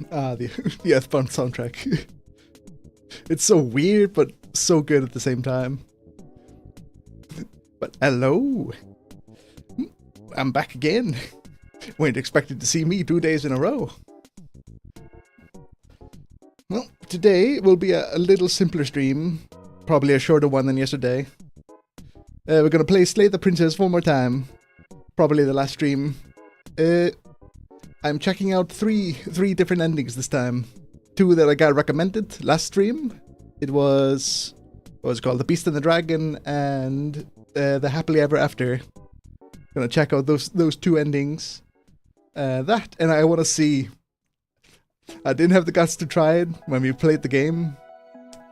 The the Earthbound soundtrack. It's so weird, but so good at the same time. But hello, I'm back again. Weren't expected to see me 2 days in a row. Well, today will be a little simpler stream, probably a shorter one than yesterday. We're gonna play Slay the Princess one more time, probably the last stream. I'm checking out three different endings this time. 2 that I got recommended last stream. It was, what was it called? The Beast and the Dragon and the Happily Ever After. Gonna check out those 2 endings. That, and I want to see. I didn't have the guts to try it when we played the game,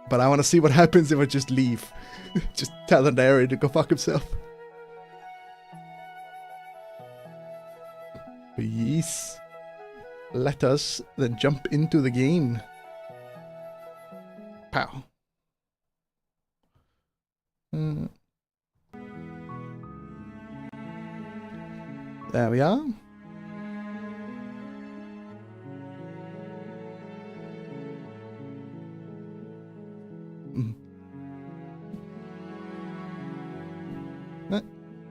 but I want to see what happens if I just leave. Just tell the narrator to go fuck himself. Please. Let us then jump into the game. Pow. There we are.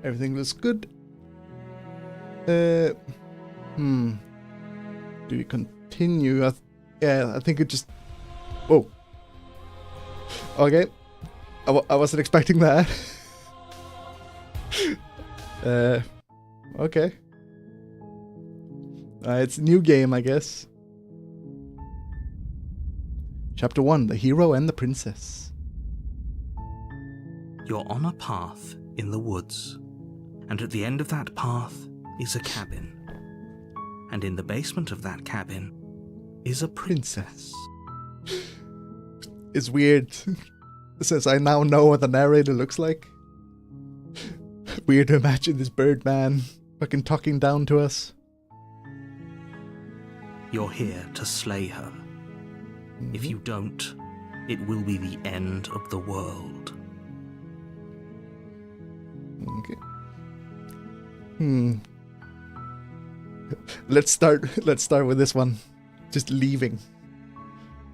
Everything looks good. Do we continue? Yeah, I think it just... Whoa. Okay. I wasn't expecting that. Okay. It's a new game, I guess. Chapter 1, The Hero and the Princess. You're on a path in the woods, and at the end of that path is a cabin. And in the basement of that cabin is a princess. It's weird, since I now know what the narrator looks like. Weird to imagine this bird man fucking talking down to us. You're here to slay her. If you don't, it will be the end of the world. Okay. Let's start with this one. Just leaving.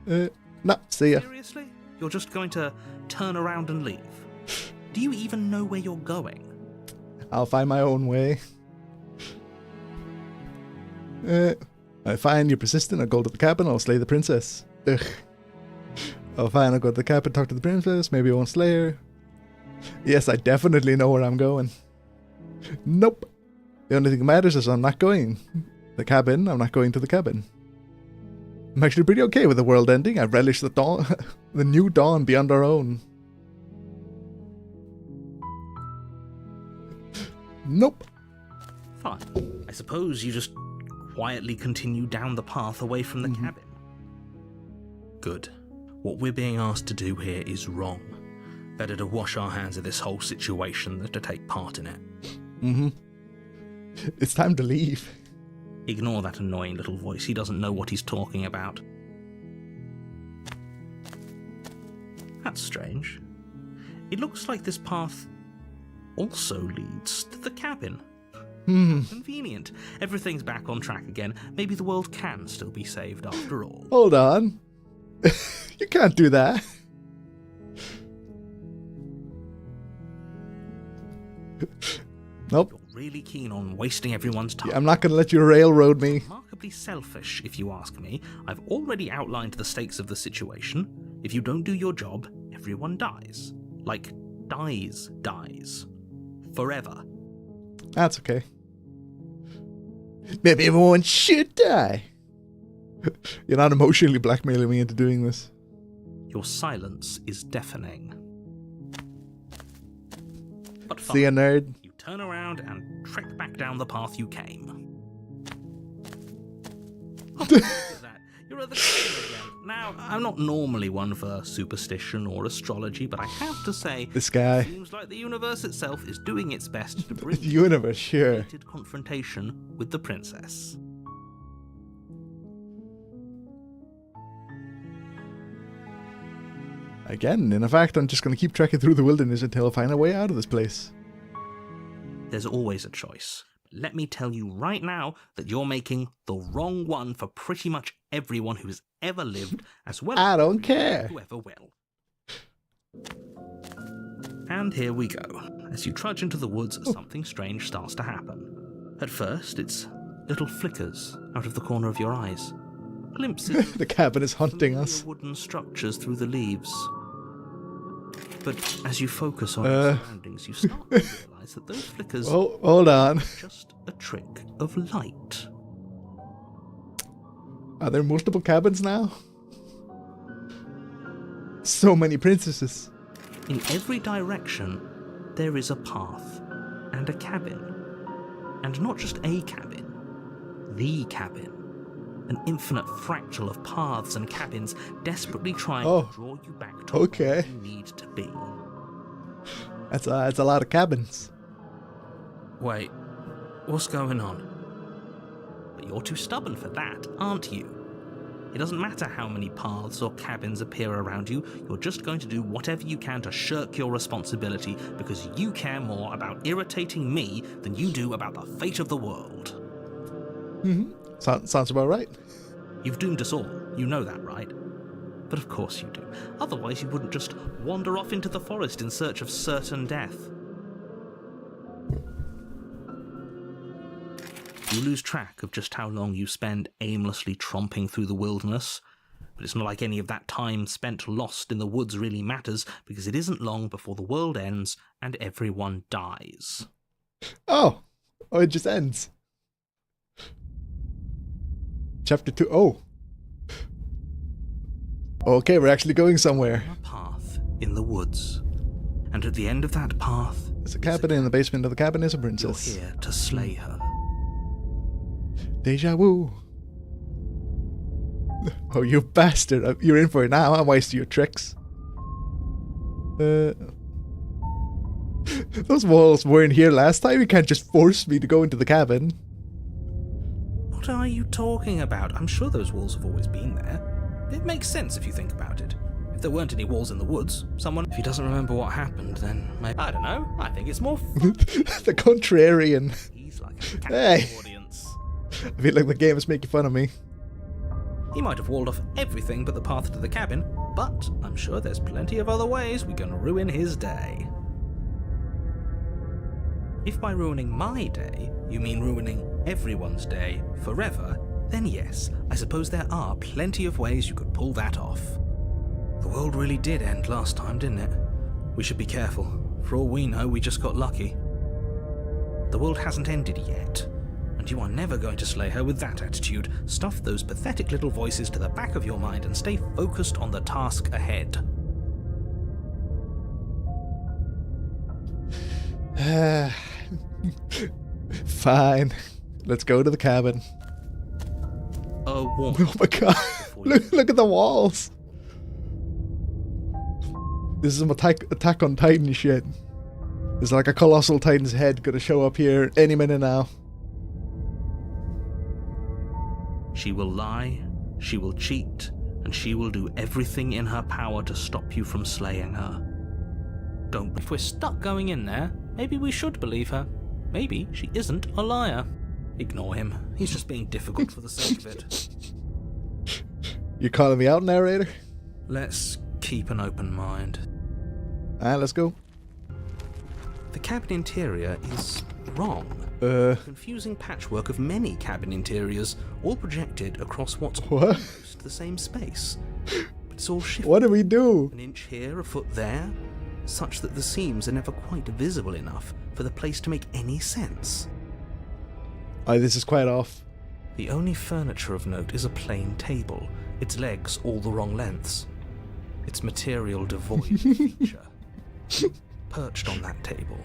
No, see ya. Seriously? You're just going to turn around and leave? Do you even know where you're going? I'll find my own way. I find you're persistent, I'll go to the cabin, I'll slay the princess. Ugh. Oh fine, I'll go to the cabin, talk to the princess, maybe I won't slay her. Yes, I definitely know where I'm going. Nope. The only thing that matters is I'm not going. The cabin, I'm not going to the cabin. I'm actually pretty okay with the world ending. I relish the dawn, the new dawn beyond our own. Nope. Fine. I suppose you just quietly continue down the path away from the cabin. Good. What we're being asked to do here is wrong. Better to wash our hands of this whole situation than to take part in it. It's time to leave. Ignore that annoying little voice. He doesn't know what he's talking about. That's strange. It looks like this path also leads to the cabin. Convenient. Everything's back on track again. Maybe the world can still be saved after all. Hold on. You can't do that. Nope. You're really keen on wasting everyone's time. Yeah, I'm not going to let you railroad me. Remarkably selfish, if you ask me. I've already outlined the stakes of the situation. If you don't do your job, everyone dies. Like, dies. Forever. That's okay. Maybe everyone should die. You're not emotionally blackmailing me into doing this. Your silence is deafening. But fine. See ya, nerd. You turn around and trek back down the path you came. Oh, what was that? You're at the cabin again. Now, I'm not normally one for superstition or astrology, but I have to say, This guy. it seems like the universe itself is doing its best to bring The universe, sure. a heated confrontation with the princess. Again, in fact, I'm just going to keep trekking through the wilderness until I find a way out of this place. There's always a choice. Let me tell you right now that you're making the wrong one for pretty much everyone who has ever lived, as well as I don't care. whoever will. And here we go. As you trudge into the woods, something strange starts to happen. At first, it's little flickers out of the corner of your eyes. Glimpses The cabin is hunting familiar us. wooden structures through the leaves. But as you focus on your surroundings, you start to realise that those flickers Oh, hold on. are just a trick of light. Are there multiple cabins now? So many princesses. In every direction, there is a path and a cabin. And not just a cabin, the cabin. An infinite fractal of paths and cabins desperately trying to draw you back to where you need to be. That's a lot of cabins. Wait, what's going on? But you're too stubborn for that, aren't you? It doesn't matter how many paths or cabins appear around you, you're just going to do whatever you can to shirk your responsibility because you care more about irritating me than you do about the fate of the world. Sounds about right. You've doomed us all, you know that, right? But of course you do. Otherwise you wouldn't just wander off into the forest in search of certain death. You lose track of just how long you spend aimlessly tromping through the wilderness, but it's not like any of that time spent lost in the woods really matters, because it isn't long before the world ends and everyone dies. Oh, it just ends. Chapter 2. Oh. Okay, we're actually going somewhere. A path in the woods, and at the end of that path, There's a cabin, and in the basement of the cabin is a you're princess. here to slay her. Deja vu. Oh, you bastard. You're in for it now. I'm wasting your tricks. Those walls weren't here last time. You can't just force me to go into the cabin. What are you talking about? I'm sure those walls have always been there. It makes sense if you think about it. If there weren't any walls in the woods, if he doesn't remember what happened, then maybe... I don't know. I think it's more fun. The contrarian. He's like a Hey. captive audience. I feel like the game is making fun of me. He might have walled off everything but the path to the cabin, but I'm sure there's plenty of other ways we can ruin his day. If by ruining my day, you mean ruining everyone's day forever, then yes, I suppose there are plenty of ways you could pull that off. The world really did end last time, didn't it? We should be careful. For all we know, we just got lucky. The world hasn't ended yet, and you are never going to slay her with that attitude. Stuff those pathetic little voices to the back of your mind and stay focused on the task ahead. Fine. Let's go to the cabin. A warm. Oh my god. Look at the walls. This is some attack on Titan shit. There's like a colossal Titan's head gonna show up here any minute now. She will lie, she will cheat, and she will do everything in her power to stop you from slaying her. If we're stuck going in there, maybe we should believe her. Maybe she isn't a liar. Ignore him. He's just being difficult for the sake of it. You calling me out, narrator? Let's keep an open mind. Alright, let's go. The cabin interior is wrong. Uh, A confusing patchwork of many cabin interiors, all projected across what's What? almost the same space. But it's all shifted. what do we do? An inch here, a foot there, such that the seams are never quite visible enough for the place to make any sense. Oh, this is quite off. The only furniture of note is a plain table, its legs all the wrong lengths, its material devoid of feature. Perched on that table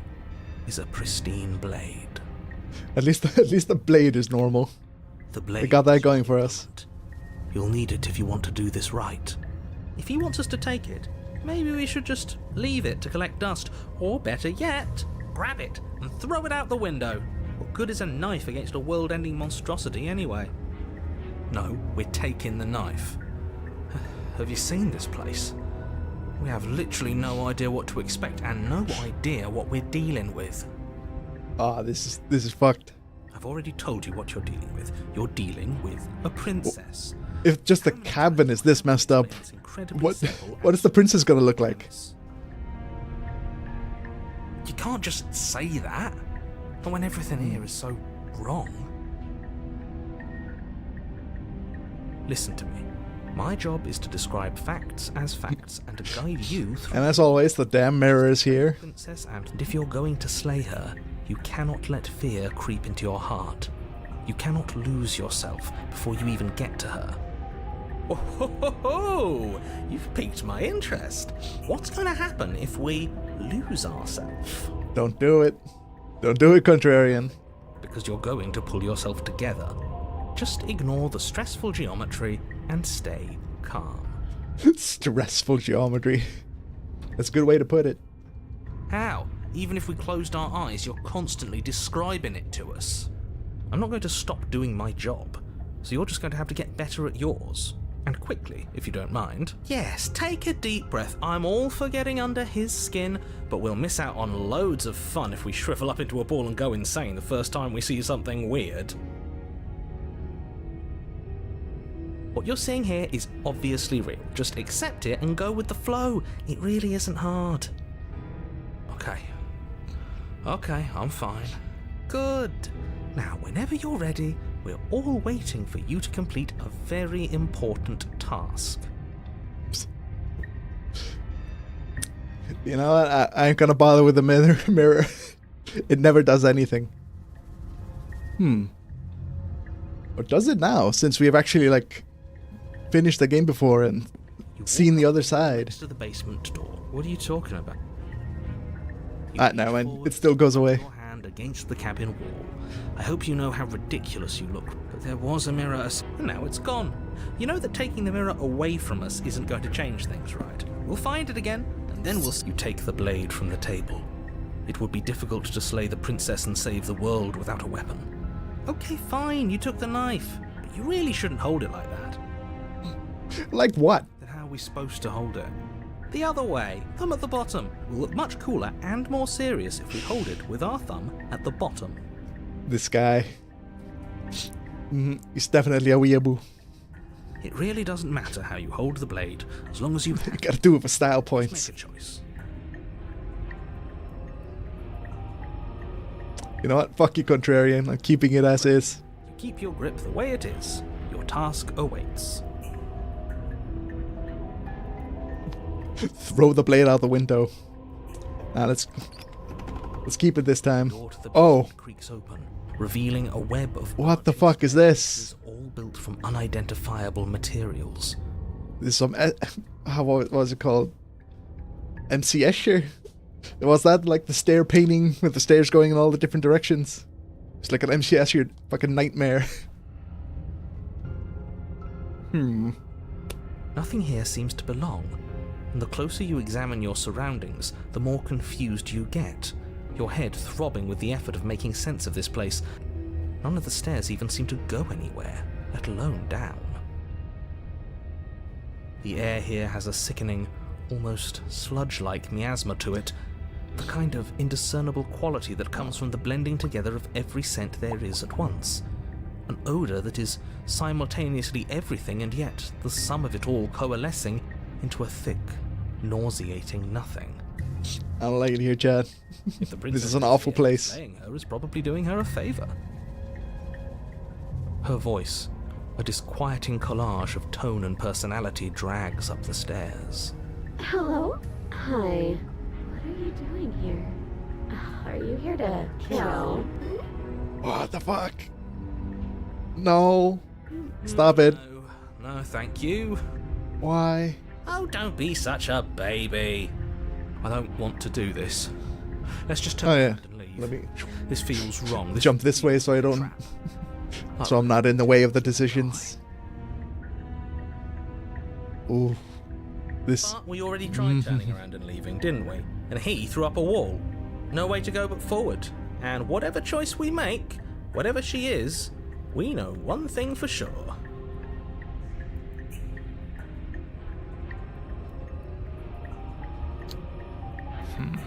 is a pristine blade. At least the blade is normal. The blade. They got that going for us. You'll need it if you want to do this right. If he wants us to take it, maybe we should just leave it to collect dust, or better yet, grab it and throw it out the window. What good is a knife against a world-ending monstrosity anyway? No, we're taking the knife. Have you seen this place? We have literally no idea what to expect and no idea what we're dealing with. Ah, this is fucked. I've already told you what you're dealing with. You're dealing with a princess. If just the cabin is this messed up, what is the princess gonna look like? You can't just say that. Not when everything here is so wrong. Listen to me. My job is to describe facts as facts and to guide you through. And as always, the damn mirror is here. Princess, and if you're going to slay her, you cannot let fear creep into your heart. You cannot lose yourself before you even get to her. Oh, ho, ho, ho. You've piqued my interest. What's going to happen if we lose ourselves? Don't do it. Don't do it, contrarian. Because you're going to pull yourself together. Just ignore the stressful geometry and stay calm. Stressful geometry. That's a good way to put it. How? Even if we closed our eyes, you're constantly describing it to us. I'm not going to stop doing my job, so you're just going to have to get better at yours. And quickly, if you don't mind. Yes, take a deep breath. I'm all for getting under his skin, but we'll miss out on loads of fun if we shrivel up into a ball and go insane the first time we see something weird. What you're seeing here is obviously real. Just accept it and go with the flow. It really isn't hard. Okay, I'm fine. Good. Now, whenever you're ready, we're all waiting for you to complete a very important task. You know what? I ain't gonna bother with the mirror. It never does anything. Or does it now, since we have actually, like, finished the game before and seen the other side? To the basement door. What are you talking about? No, man, it still goes away. Your hand against the cabin wall. I hope you know how ridiculous you look, but there was a mirror, and now it's gone. You know that taking the mirror away from us isn't going to change things, right? We'll find it again, and then we'll... You take the blade from the table. It would be difficult to slay the princess and save the world without a weapon. Okay, fine, you took the knife, but you really shouldn't hold it like that. Like what? Then how are we supposed to hold it? The other way, thumb at the bottom. Will look much cooler and more serious if we hold it with our thumb at the bottom. This guy. He's definitely a weeaboo. It really doesn't matter how you hold the blade, as long as you gotta do it for style points. Make a choice. You know what? Fuck you, contrarian. I'm keeping it as is. You keep your grip the way it is. Your task awaits. Throw the blade out the window. Now let's keep it this time. Oh, creaks open, revealing a web of... What the fuck is this? All built from unidentifiable materials. There's some... what was it called? MC Escher? Was that like the stair painting with the stairs going in all the different directions? It's like an MC Escher fucking nightmare. Nothing here seems to belong. And the closer you examine your surroundings, the more confused you get, your head throbbing with the effort of making sense of this place. None of the stairs even seem to go anywhere, let alone down. The air here has a sickening, almost sludge-like miasma to it, the kind of indiscernible quality that comes from the blending together of every scent there is at once. An odour that is simultaneously everything and yet the sum of it all coalescing into a thick, nauseating nothing. I don't like it here, Chad. This is an awful place. Slaying her is probably doing her a favour. Her voice, a disquieting collage of tone and personality, drags up the stairs. Hello? Hi. What are you doing here? Are you here to kill? What the fuck? No. Stop it. No, thank you. Why? Oh, don't be such a baby. I don't want to do this. Let's just turn around and leave. Let me... This feels wrong. Jump this way so I don't... So I'm not in the way of the decisions. Ooh. This... But we already tried turning around and leaving, didn't we? And he threw up a wall. No way to go but forward. And whatever choice we make, whatever she is, we know one thing for sure.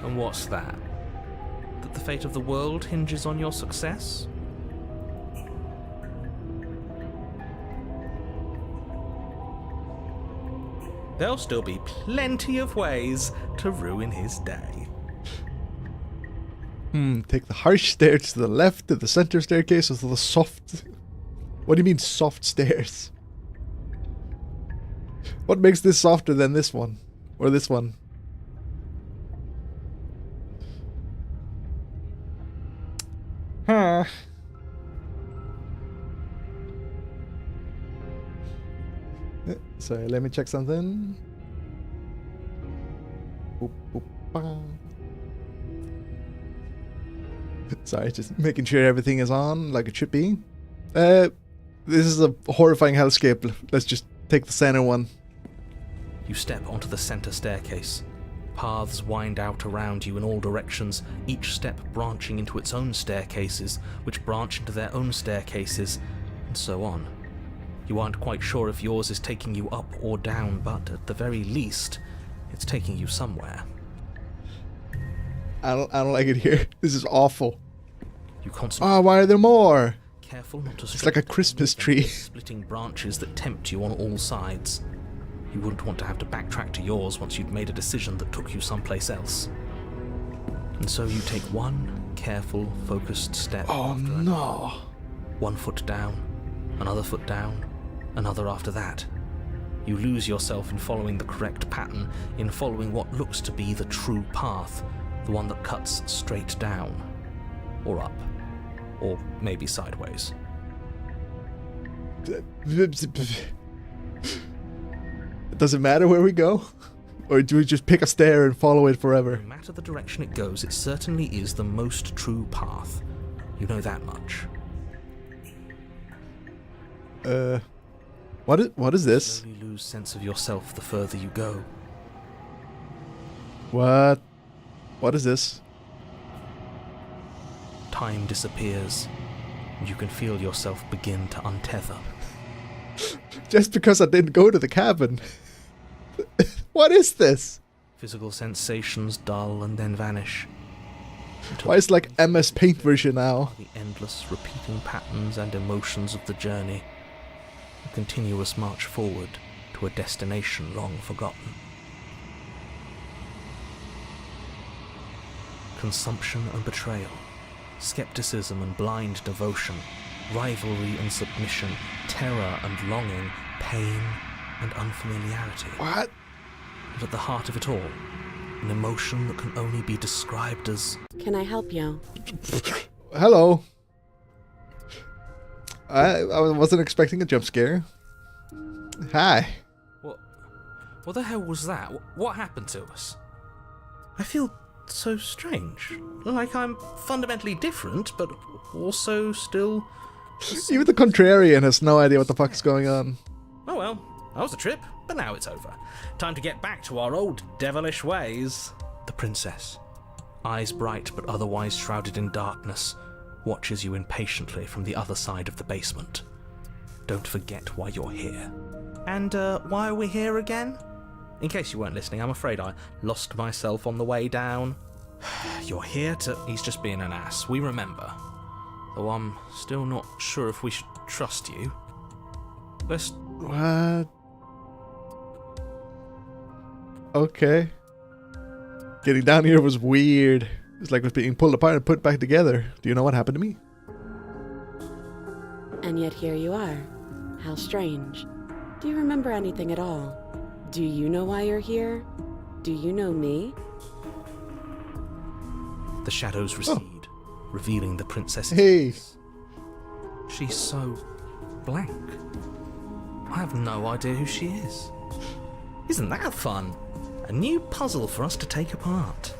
And what's that? That the fate of the world hinges on your success? There'll still be plenty of ways to ruin his day. Take the harsh stairs to the left, to the center staircase, or to the soft... What do you mean soft stairs? What makes this softer than this one? Or this one? Huh. Sorry, let me check something. Boop, boop, bang. Sorry, just making sure everything is on like it should be. This is a horrifying hellscape. Let's just take the center one. You step onto the center staircase. Paths wind out around you in all directions, each step branching into its own staircases, which branch into their own staircases, and so on. You aren't quite sure if yours is taking you up or down, but at the very least, it's taking you somewhere. I don't like it here. This is awful. You concentrate. Oh, why are there more? Careful not to It's like a Christmas tree. splitting branches that tempt you on all sides. You wouldn't want to have to backtrack to yours once you'd made a decision that took you someplace else. And so you take one careful, focused step. Oh after no. 1 foot down, another foot down, another after that. You lose yourself in following the correct pattern, in following what looks to be the true path, the one that cuts straight down, or up, or maybe sideways. Does it matter where we go? Or do we just pick a stair and follow it forever? No matter the direction it goes, it certainly is the most true path. You know that much. What is this? Slowly lose sense of yourself the further you go. What is this? Time disappears, and you can feel yourself begin to untether. Just because I didn't go to the cabin. What is this? Physical sensations dull and then vanish. Why is it like MS Paint version now? The endless repeating patterns and emotions of the journey. A continuous march forward to a destination long forgotten. Consumption and betrayal. Skepticism and blind devotion. Rivalry and submission. Terror and longing. Pain and unfamiliarity. What? And at the heart of it all, an emotion that can only be described as... Can I help you? Hello. I wasn't expecting a jump scare. Hi. What the hell was that? What happened to us? I feel so strange. Like I'm fundamentally different, but also still... Even the contrarian has no idea what the fuck's going on. Oh well, that was the trip, but now it's over. Time to get back to our old devilish ways. The princess, eyes bright but otherwise shrouded in darkness, watches you impatiently from the other side of the basement. Don't forget why you're here. And why are we here again? In case you weren't listening, I'm afraid I lost myself on the way down. You're here to... He's just being an ass, we remember. Though I'm still not sure if we should trust you. Let's... What? Okay. Getting down here was weird. It's like it was being pulled apart and put back together. Do you know what happened to me? And yet here you are. How strange. Do you remember anything at all? Do you know why you're here? Do you know me? The shadows recede, revealing the princess's Hey. face. She's so blank. I have no idea who she is. Isn't that fun? A new puzzle for us to take apart.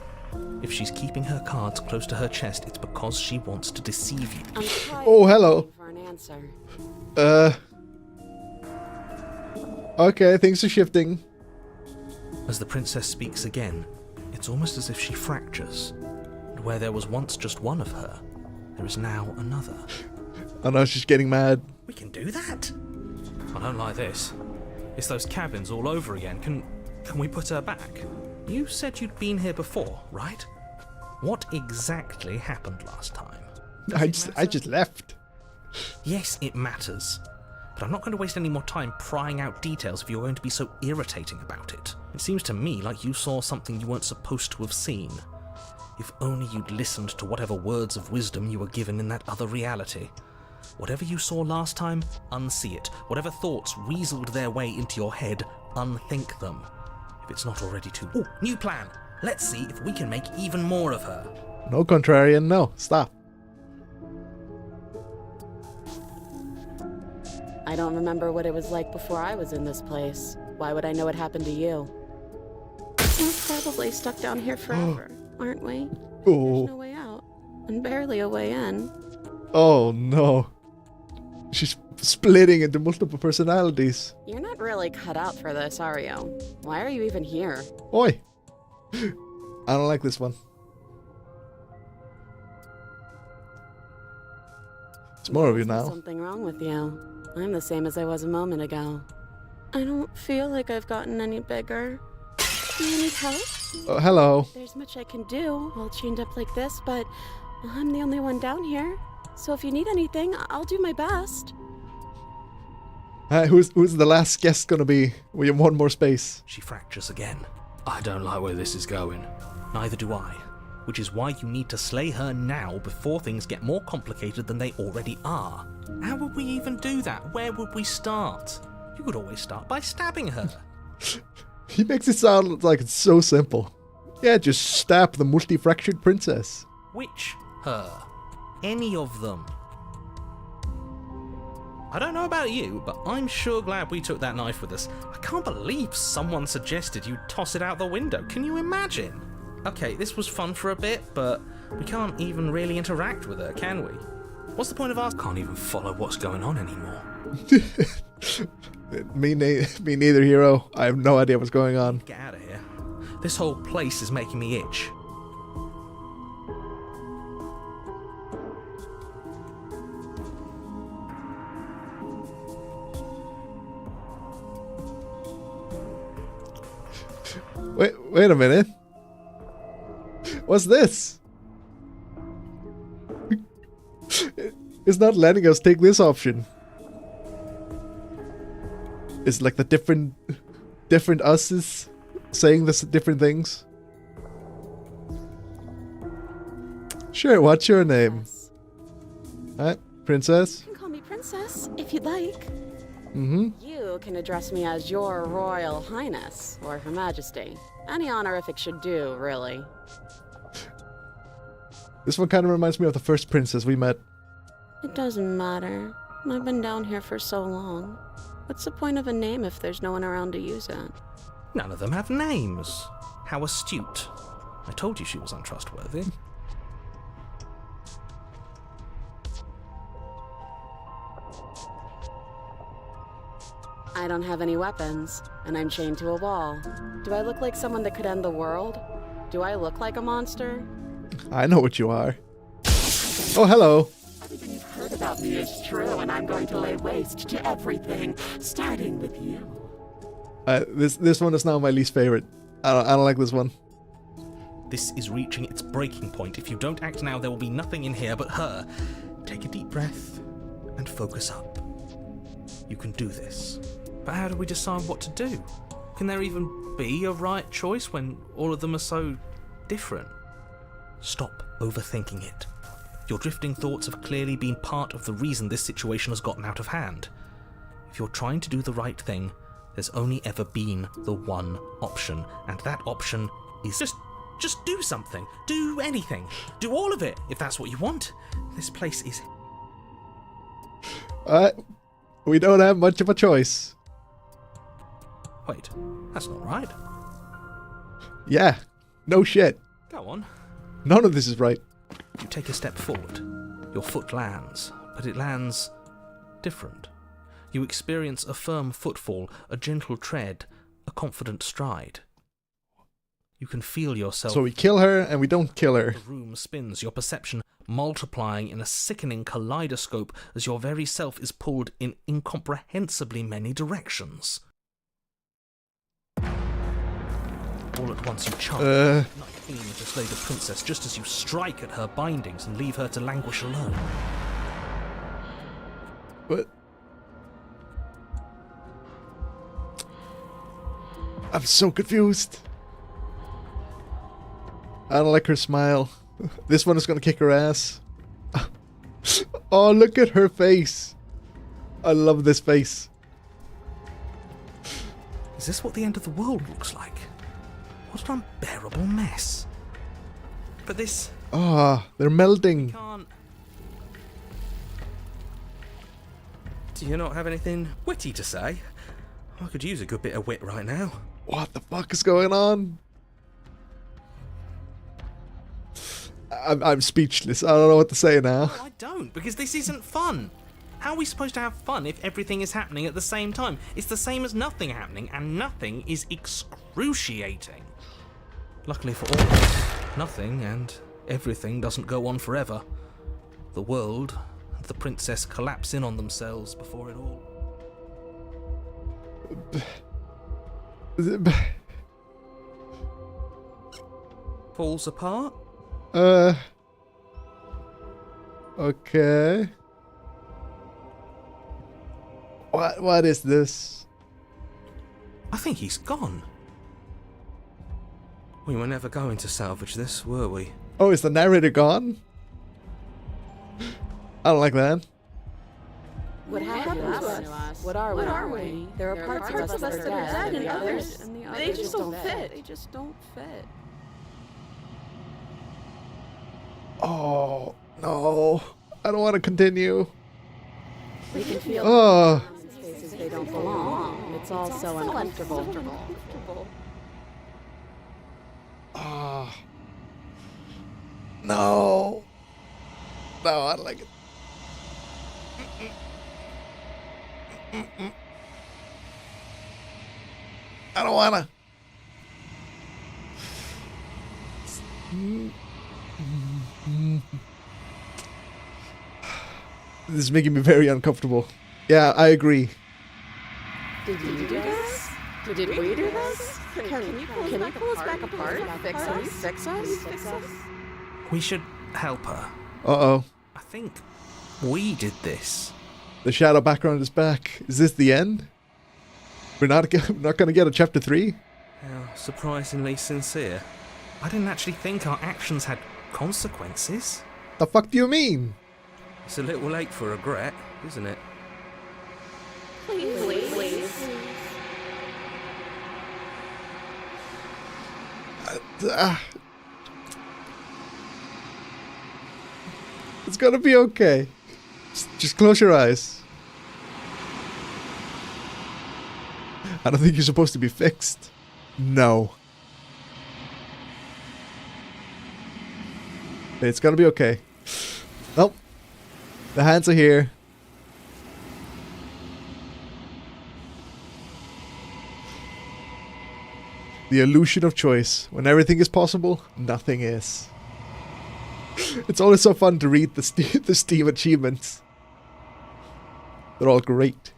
If she's keeping her cards close to her chest, it's because she wants to deceive you. I'm trying Oh, hello. for an answer. Okay, things are shifting. As the princess speaks again, it's almost as if she fractures. And where there was once just one of her, there is now another. Oh no, she's getting mad. We can do that? I don't like this. It's those cabins all over again. Can we put her back? You said you'd been here before, right? What exactly happened last time? I just left. Yes, it matters. but I'm not going to waste any more time prying out details if you're going to be so irritating about it. It seems to me like you saw something you weren't supposed to have seen. If only you'd listened to whatever words of wisdom you were given in that other reality. Whatever you saw last time, unsee it. Whatever thoughts weaseled their way into your head, unthink them. If it's not already too... Ooh, new plan! Let's see if we can make even more of her. No, contrarian, no. Stop. I don't remember what it was like before I was in this place. Why would I know what happened to you? We're probably stuck down here forever, aren't we? Oh. There's no way out, and barely a way in. Oh, no. She's splitting into multiple personalities. You're not really cut out for this, are you? Why are you even here? Oi. I don't like this one. There's more of you There's now. something wrong with you. I'm the same as I was a moment ago. I don't feel like I've gotten any bigger. Do you need help? Oh, hello. There's much I can do all chained up like this, but I'm the only one down here. So if you need anything, I'll do my best. Who's the last guest gonna be? We have one more space. She fractures again. I don't like where this is going. Neither do I. Which is why you need to slay her now before things get more complicated than they already are. How would we even do that? Where would we start? You could always start by stabbing her. He makes it sound like it's so simple. Yeah, just stab the multi-fractured princess. Which her? Any of them. I don't know about you, but I'm sure glad we took that knife with us. I can't believe someone suggested you toss it out the window. Can you imagine? Okay, this was fun for a bit, but we can't even really interact with her, can we? What's the point of us? Can't even follow what's going on anymore. Me neither, hero. I have no idea what's going on. Get out of here. This whole place is making me itch. Wait a minute. What's this? It's not letting us take this option. It's like the different us's saying this different things. Sure, what's your name? Princess? You can call me Princess, if you'd like. Mm-hmm. You can address me as Your Royal Highness, or Her Majesty. Any honorific should do, really. This one kind of reminds me of the first princess we met. It doesn't matter. I've been down here for so long. What's the point of a name if there's no one around to use it? None of them have names. How astute. I told you she was untrustworthy. I don't have any weapons, and I'm chained to a wall. Do I look like someone that could end the world? Do I look like a monster? I know what you are. Oh, hello. Everything you've heard about me is true, and I'm going to lay waste to everything, starting with you. This one is now my least favorite. I don't like this one. This is reaching its breaking point. If you don't act now, there will be nothing in here but her. Take a deep breath and focus up. You can do this. But how do we decide what to do? Can there even be a right choice when all of them are so different? Stop overthinking it. Your drifting thoughts have clearly been part of the reason this situation has gotten out of hand. If you're trying to do the right thing, there's only ever been the one option, and that option is just do something. Do anything. Do all of it, if that's what you want. This place is... We don't have much of a choice. Wait, that's not right. Yeah, no shit. Go on. None of this is right. You take a step forward. Your foot lands, but it lands different. You experience a firm footfall, a gentle tread, a confident stride. You can feel yourself... So we kill her and we don't kill her. The room spins, your perception multiplying in a sickening kaleidoscope as your very self is pulled in incomprehensibly many directions. All at once you charge, knife aiming to slay the princess just as you strike at her bindings and leave her to languish alone. What? I'm so confused. I don't like her smile. This one is gonna kick her ass. Oh, look at her face. I love this face. Is this what the end of the world looks like? What an unbearable mess. But this Ah, they're melting. can't... Do you not have anything witty to say? I could use a good bit of wit right now. What the fuck is going on? I'm speechless. I don't know what to say now. No, I don't, because this isn't fun. How are we supposed to have fun if everything is happening at the same time? It's the same as nothing happening, and nothing is excruciating. Luckily for all of us, nothing and everything doesn't go on forever. The world and the princess collapse in on themselves before it all... falls apart? Okay. What is this? I think he's gone. We were never going to salvage this, were we? Oh, is the narrator gone? I don't like that. What happened to us? What are we? There are parts of us that are dead, and the others, they just don't fit. They just don't fit. Oh, no. I don't want to continue. We can feel Oh. spaces they don't belong. It's all so uncomfortable. Oh. No. No, I don't like it. I don't wanna. This is making me very uncomfortable. Yeah, I agree. Did you do this? Did we do this? Can you pull us back apart? Fix us? We should help her. Uh-oh. I think we did this. The shadow background is back. Is this the end? We're not gonna get a chapter 3? How surprisingly sincere. I didn't actually think our actions had consequences. The fuck do you mean? It's a little late for regret, isn't it? Please. It's gonna be okay. Just close your eyes. I don't think you're supposed to be fixed. No. It's gonna be okay. Nope. The hands are here. The illusion of choice. When everything is possible, nothing is. It's always so fun to read the Steam achievements. They're all great.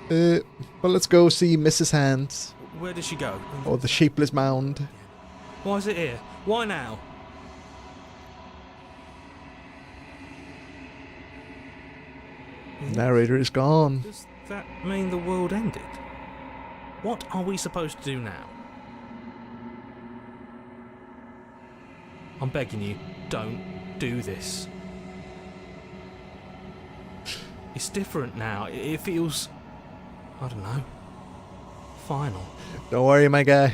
Well, let's go see Mrs. Hands. Where did she go? Or the shapeless mound. Why is it here? Why now? Narrator is gone. Does that mean the world ended? What are we supposed to do now? I'm begging you, don't do this. It's different now. It feels... I don't know. Final. Don't worry, my guy.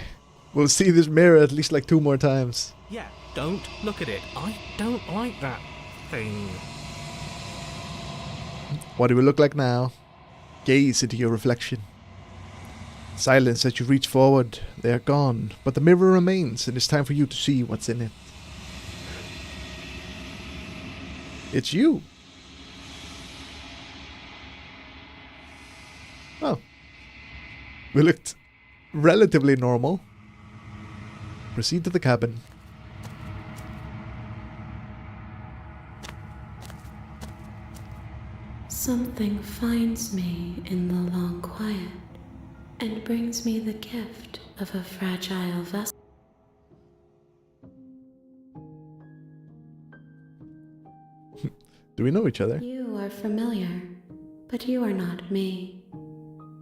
We'll see this mirror at least like 2 more times. Yeah, don't look at it. I don't like that thing. What do we look like now? Gaze into your reflection. Silence as you reach forward. They are gone, but the mirror remains, and it's time for you to see what's in it. It's you. Oh. We looked relatively normal. Proceed to the cabin. Something finds me in the long quiet and brings me the gift of a fragile vessel. Do we know each other? You are familiar, but you are not me.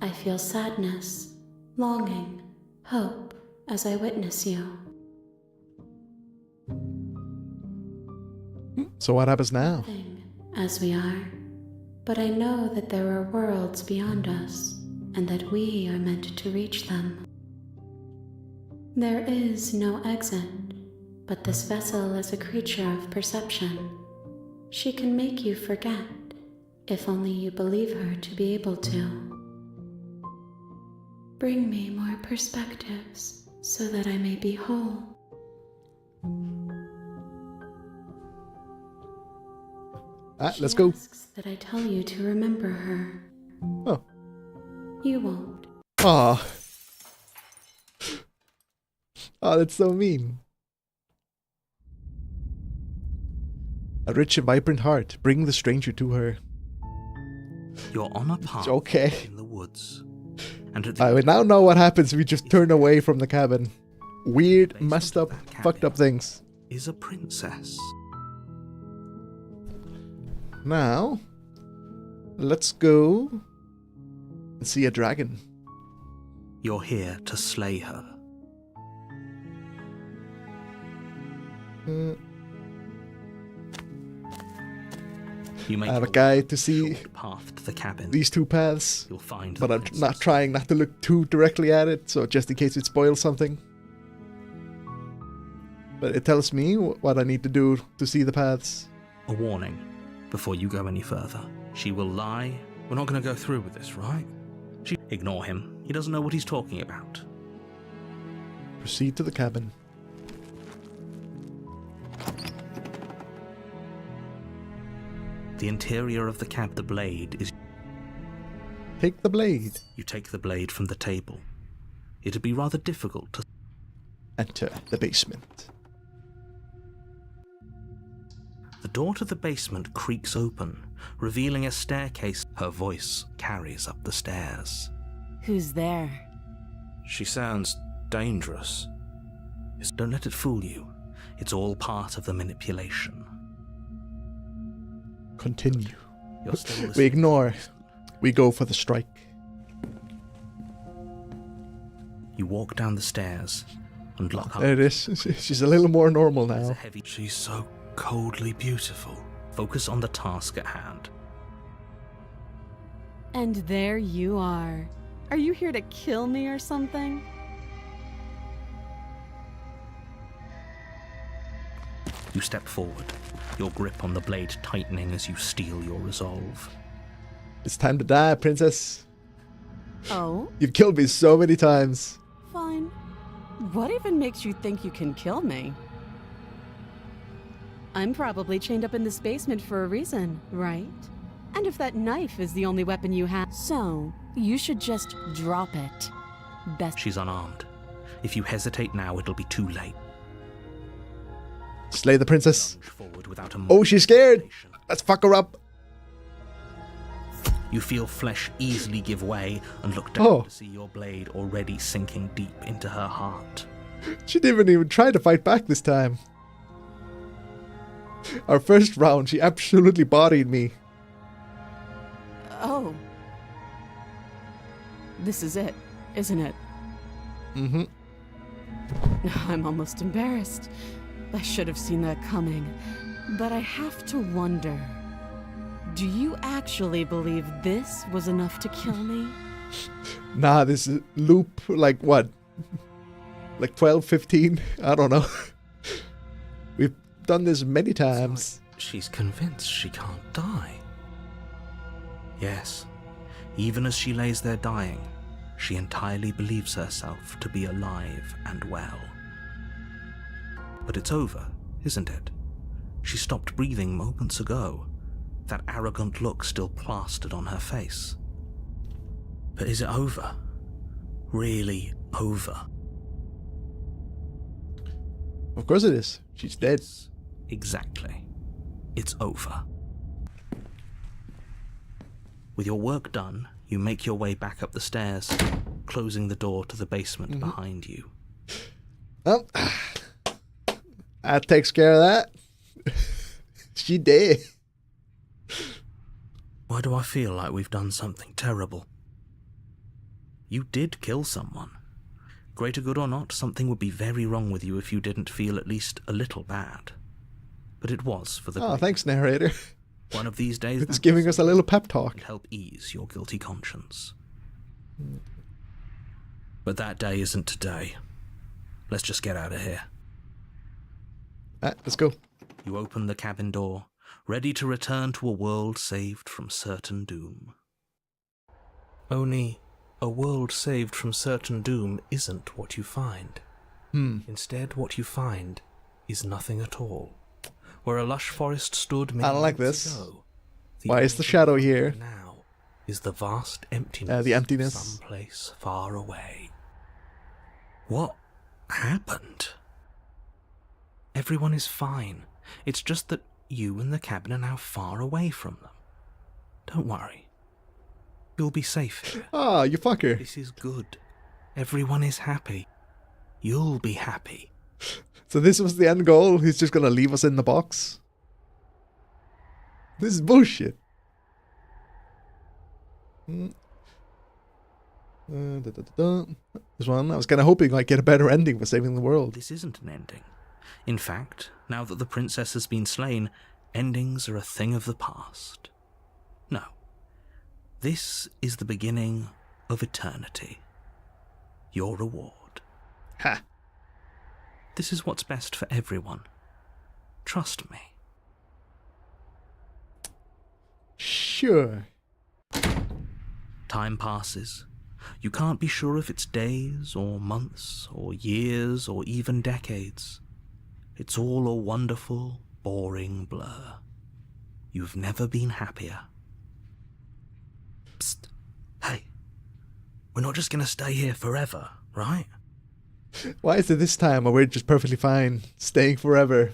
I feel sadness, longing, hope as I witness you. So what happens now? As we are, but I know that there are worlds beyond us, and that we are meant to reach them. There is no exit, but this vessel is a creature of perception. She can make you forget, if only you believe her to be able to. Bring me more perspectives, so that I may be whole. Let's go. She asks that I tell you to remember her. Oh. You won't. Aw. Oh, that's so mean. A rich and vibrant heart. Bring the stranger to her. You're on a path Okay. in the woods. And at the We now know what happens if we just turn away from the cabin. Weird, basement messed of up, that cabin fucked up things. is a princess. Now, let's go and see a dragon. You're here to slay her. You make I have a your guide to see short path to the cabin. these two paths, You'll find but the I'm princess. not trying not to look too directly at it, so just in case it spoils something. But it tells me what I need to do to see the paths. A warning before you go any further. She will lie. We're not going to go through with this, right? Ignore him. He doesn't know what he's talking about. Proceed to the cabin. The interior of the cab, the blade is... Take the blade. You take the blade from the table. It'd be rather difficult to... Enter the basement. The door to the basement creaks open, revealing a staircase. Her voice carries up the stairs. Who's there? She sounds dangerous. Don't let it fool you. It's all part of the manipulation. Continue. You're still We listening. ignore. We go for the strike. You walk down the stairs and lock up. There it is. She's a little more normal There's a now. heavy... She's so coldly beautiful. Focus on the task at hand. And there you are. Are you here to kill me or something? You step forward, your grip on the blade tightening as you steel your resolve. It's time to die, princess. Oh, You've killed me so many times. fine. What even makes you think you can kill me? I'm probably chained up in this basement for a reason, right? And if that knife is the only weapon you have, so you should just drop it. Best. She's unarmed. If you hesitate now, it'll be too late. Slay the princess. Lunge forward without a Oh, she's scared. hesitation. Let's fuck her up. You feel flesh easily give way and look down Oh. to see your blade already sinking deep into her heart. She didn't even try to fight back this time. Our first round, she absolutely bodied me. Oh. This is it, isn't it? Mm-hmm. I'm almost embarrassed. I should have seen that coming. But I have to wonder, do you actually believe this was enough to kill me? Nah, this is loop, like what? Like 12, 15? I don't know. We've done this many times. She's convinced she can't die. Yes, even as she lays there dying, she entirely believes herself to be alive and well. But it's over, isn't it? She stopped breathing moments ago, that arrogant look still plastered on her face. But is it over? Really over? Of course it is. She's dead. Exactly. It's over. With your work done, you make your way back up the stairs, closing the door to the basement behind you. Well, that takes care of that. She dead. Why do I feel like we've done something terrible? You did kill someone. Greater good or not, something would be very wrong with you if you didn't feel at least a little bad. But it was for the Oh, greater thanks, narrator. One of these days, It's giving us a little pep talk. and help ease your guilty conscience. But that day isn't today. Let's just get out of here. Let's go. You open the cabin door, ready to return to a world saved from certain doom. Only, a world saved from certain doom isn't what you find. Instead, what you find is nothing at all. Where a lush forest stood many I don't like months this. ago, Why is the shadow here? now is the vast emptiness. The emptiness. Someplace far away. What happened? Everyone is fine. It's just that you and the cabin are now far away from them. Don't worry. You'll be safe here. Ah, you fucker. This is good. Everyone is happy. You'll be happy. So this was the end goal? He's just gonna leave us in the box? This is bullshit. This one, I was kind of hoping I'd get a better ending for saving the world. This isn't an ending. In fact, now that the princess has been slain, endings are a thing of the past. No. This is the beginning of eternity. Your reward. Ha! This is what's best for everyone. Trust me. Sure. Time passes. You can't be sure if it's days or months or years or even decades. It's all a wonderful, boring blur. You've never been happier. Psst. Hey. We're not just gonna stay here forever, right? Why is it this time where we're just perfectly fine staying forever?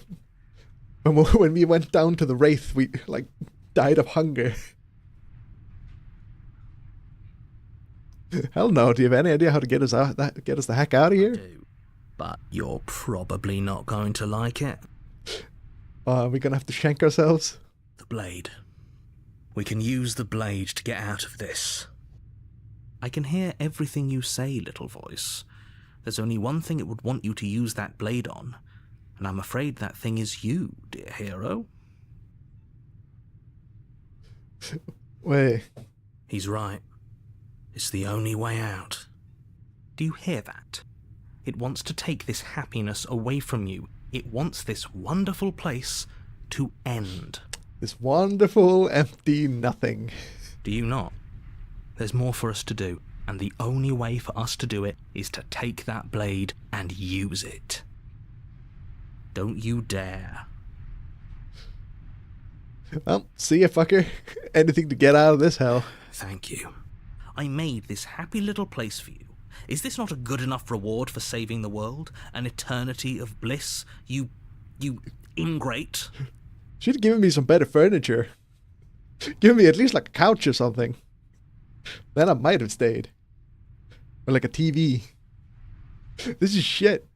When we went down to the Wraith, we, like, died of hunger. Hell no, do you have any idea how to get us the heck out of here? Do. But you're probably not going to like it. Are we gonna have to shank ourselves? The blade. We can use the blade to get out of this. I can hear everything you say, little voice. There's only one thing it would want you to use that blade on, and I'm afraid that thing is you, dear hero. Wait. He's right. It's the only way out. Do you hear that? It wants to take this happiness away from you. It wants this wonderful place to end. This wonderful, empty nothing. Do you not? There's more for us to do, and the only way for us to do it is to take that blade and use it. Don't you dare. Well, see ya, fucker. Anything to get out of this hell. Thank you. I made this happy little place for you. Is this not a good enough reward for saving the world? An eternity of bliss? You ingrate? Should have given me some better furniture. Give me at least like a couch or something. Then I might have stayed. Or like a TV. This is shit.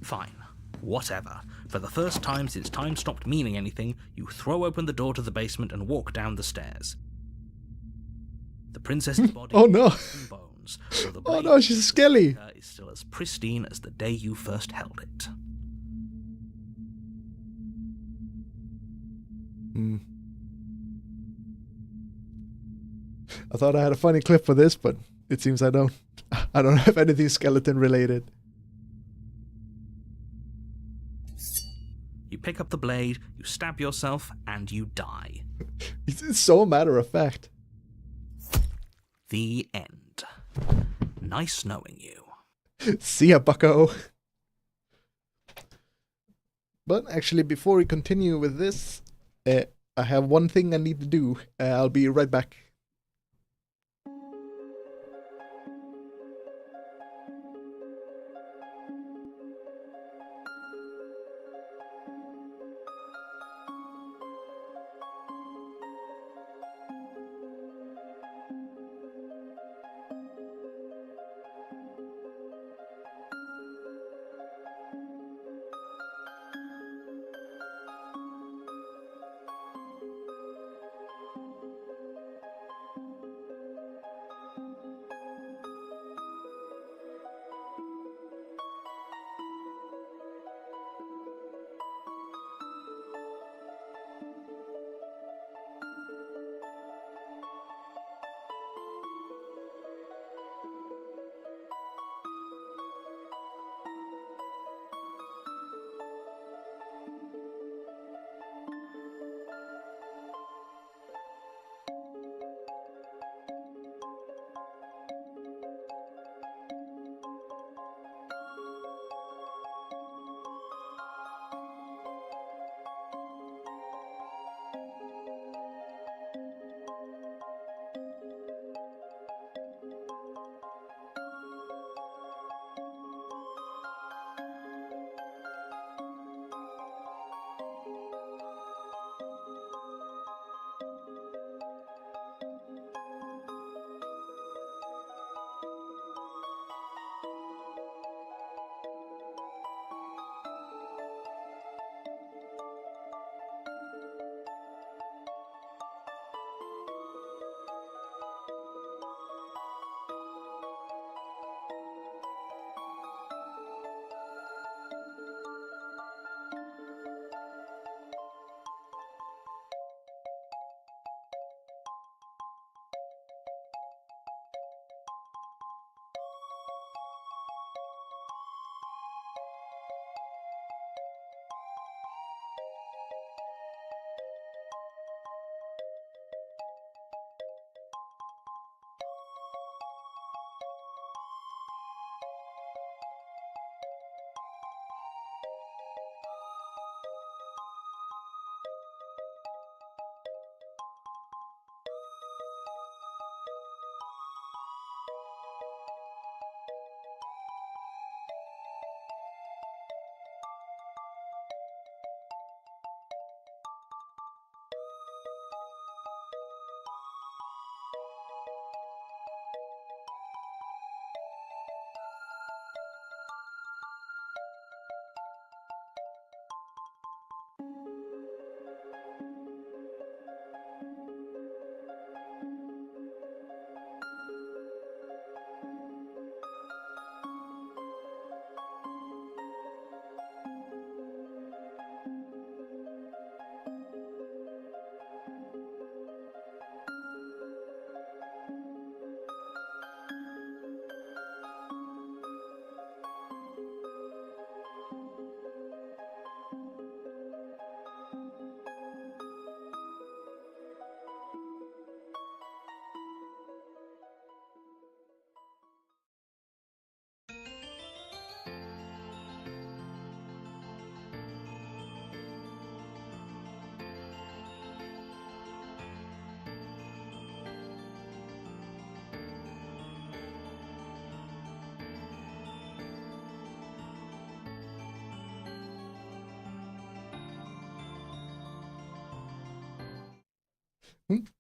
Fine. Whatever. For the first time since time stopped meaning anything, you throw open the door to the basement and walk down the stairs. The princess's body Oh no. and bones, so the Oh no, she's a skelly. is still as pristine as the day you first held it. I thought I had a funny clip for this, but it seems I don't. I don't have anything skeleton related. You pick up the blade, you stab yourself, and you die. It's so matter of fact. The end. Nice knowing you. See ya, bucko. But actually, before we continue with this, I have one thing I need to do. I'll be right back.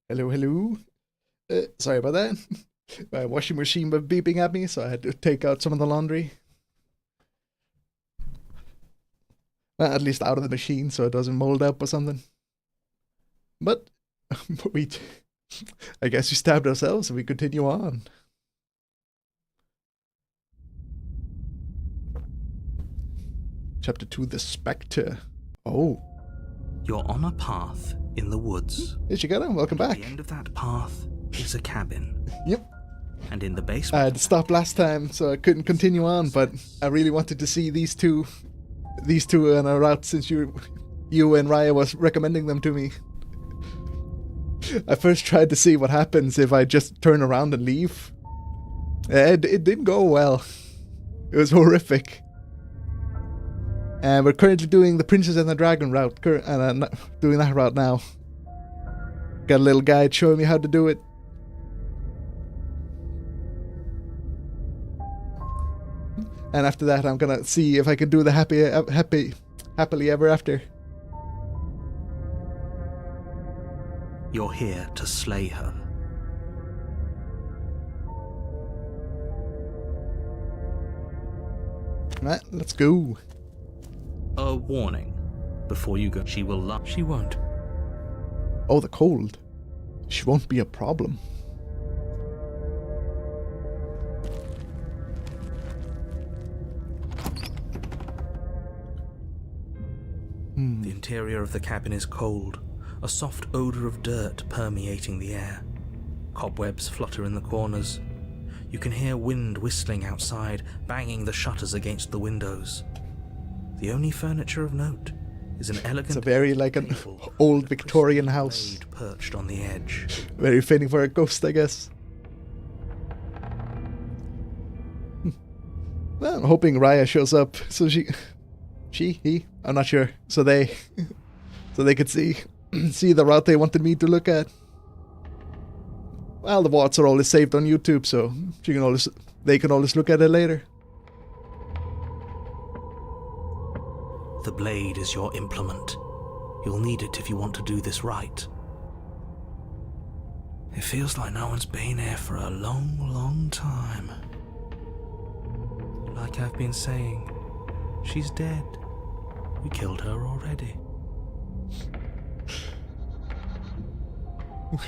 Hello, hello. Sorry about that. My washing machine was beeping at me, so I had to take out some of the laundry. Well, at least out of the machine, so it doesn't mold up or something. But I guess we stabbed ourselves, and we continue on. Chapter 2, The Spectre. Oh. You're on a path in the woods. Hey, Shigata, welcome back. At the end of that path is a cabin. Yep. And in the basement... I had to stop last time, so I couldn't continue on, but I really wanted to see these two on a route since you and Raya was recommending them to me. I first tried to see what happens if I just turn around and leave. It didn't go well. It was horrific. And we're currently doing the Princess and the Dragon route, and I'm doing that route now. Got a little guide showing me how to do it. And after that, I'm gonna see if I can do the happily ever after. You're here to slay her. Right, let's go. A warning. Before you go, she will lie. She won't. Oh, the cold. She won't be a problem. The interior of the cabin is cold, a soft odor of dirt permeating the air. Cobwebs flutter in the corners. You can hear wind whistling outside, banging the shutters against the windows. The only furniture of note is an elegant... It's a very like an old Victorian house. Perched on the edge. Very fitting for a ghost, I guess. Well, I'm hoping Raya shows up so he, I'm not sure. So they could see the route they wanted me to look at. Well, the VODs are always saved on YouTube, so they can always look at it later. The blade is your implement. You'll need it if you want to do this right. It feels like no one's been here for a long, long time. Like I've been saying, she's dead. We killed her already.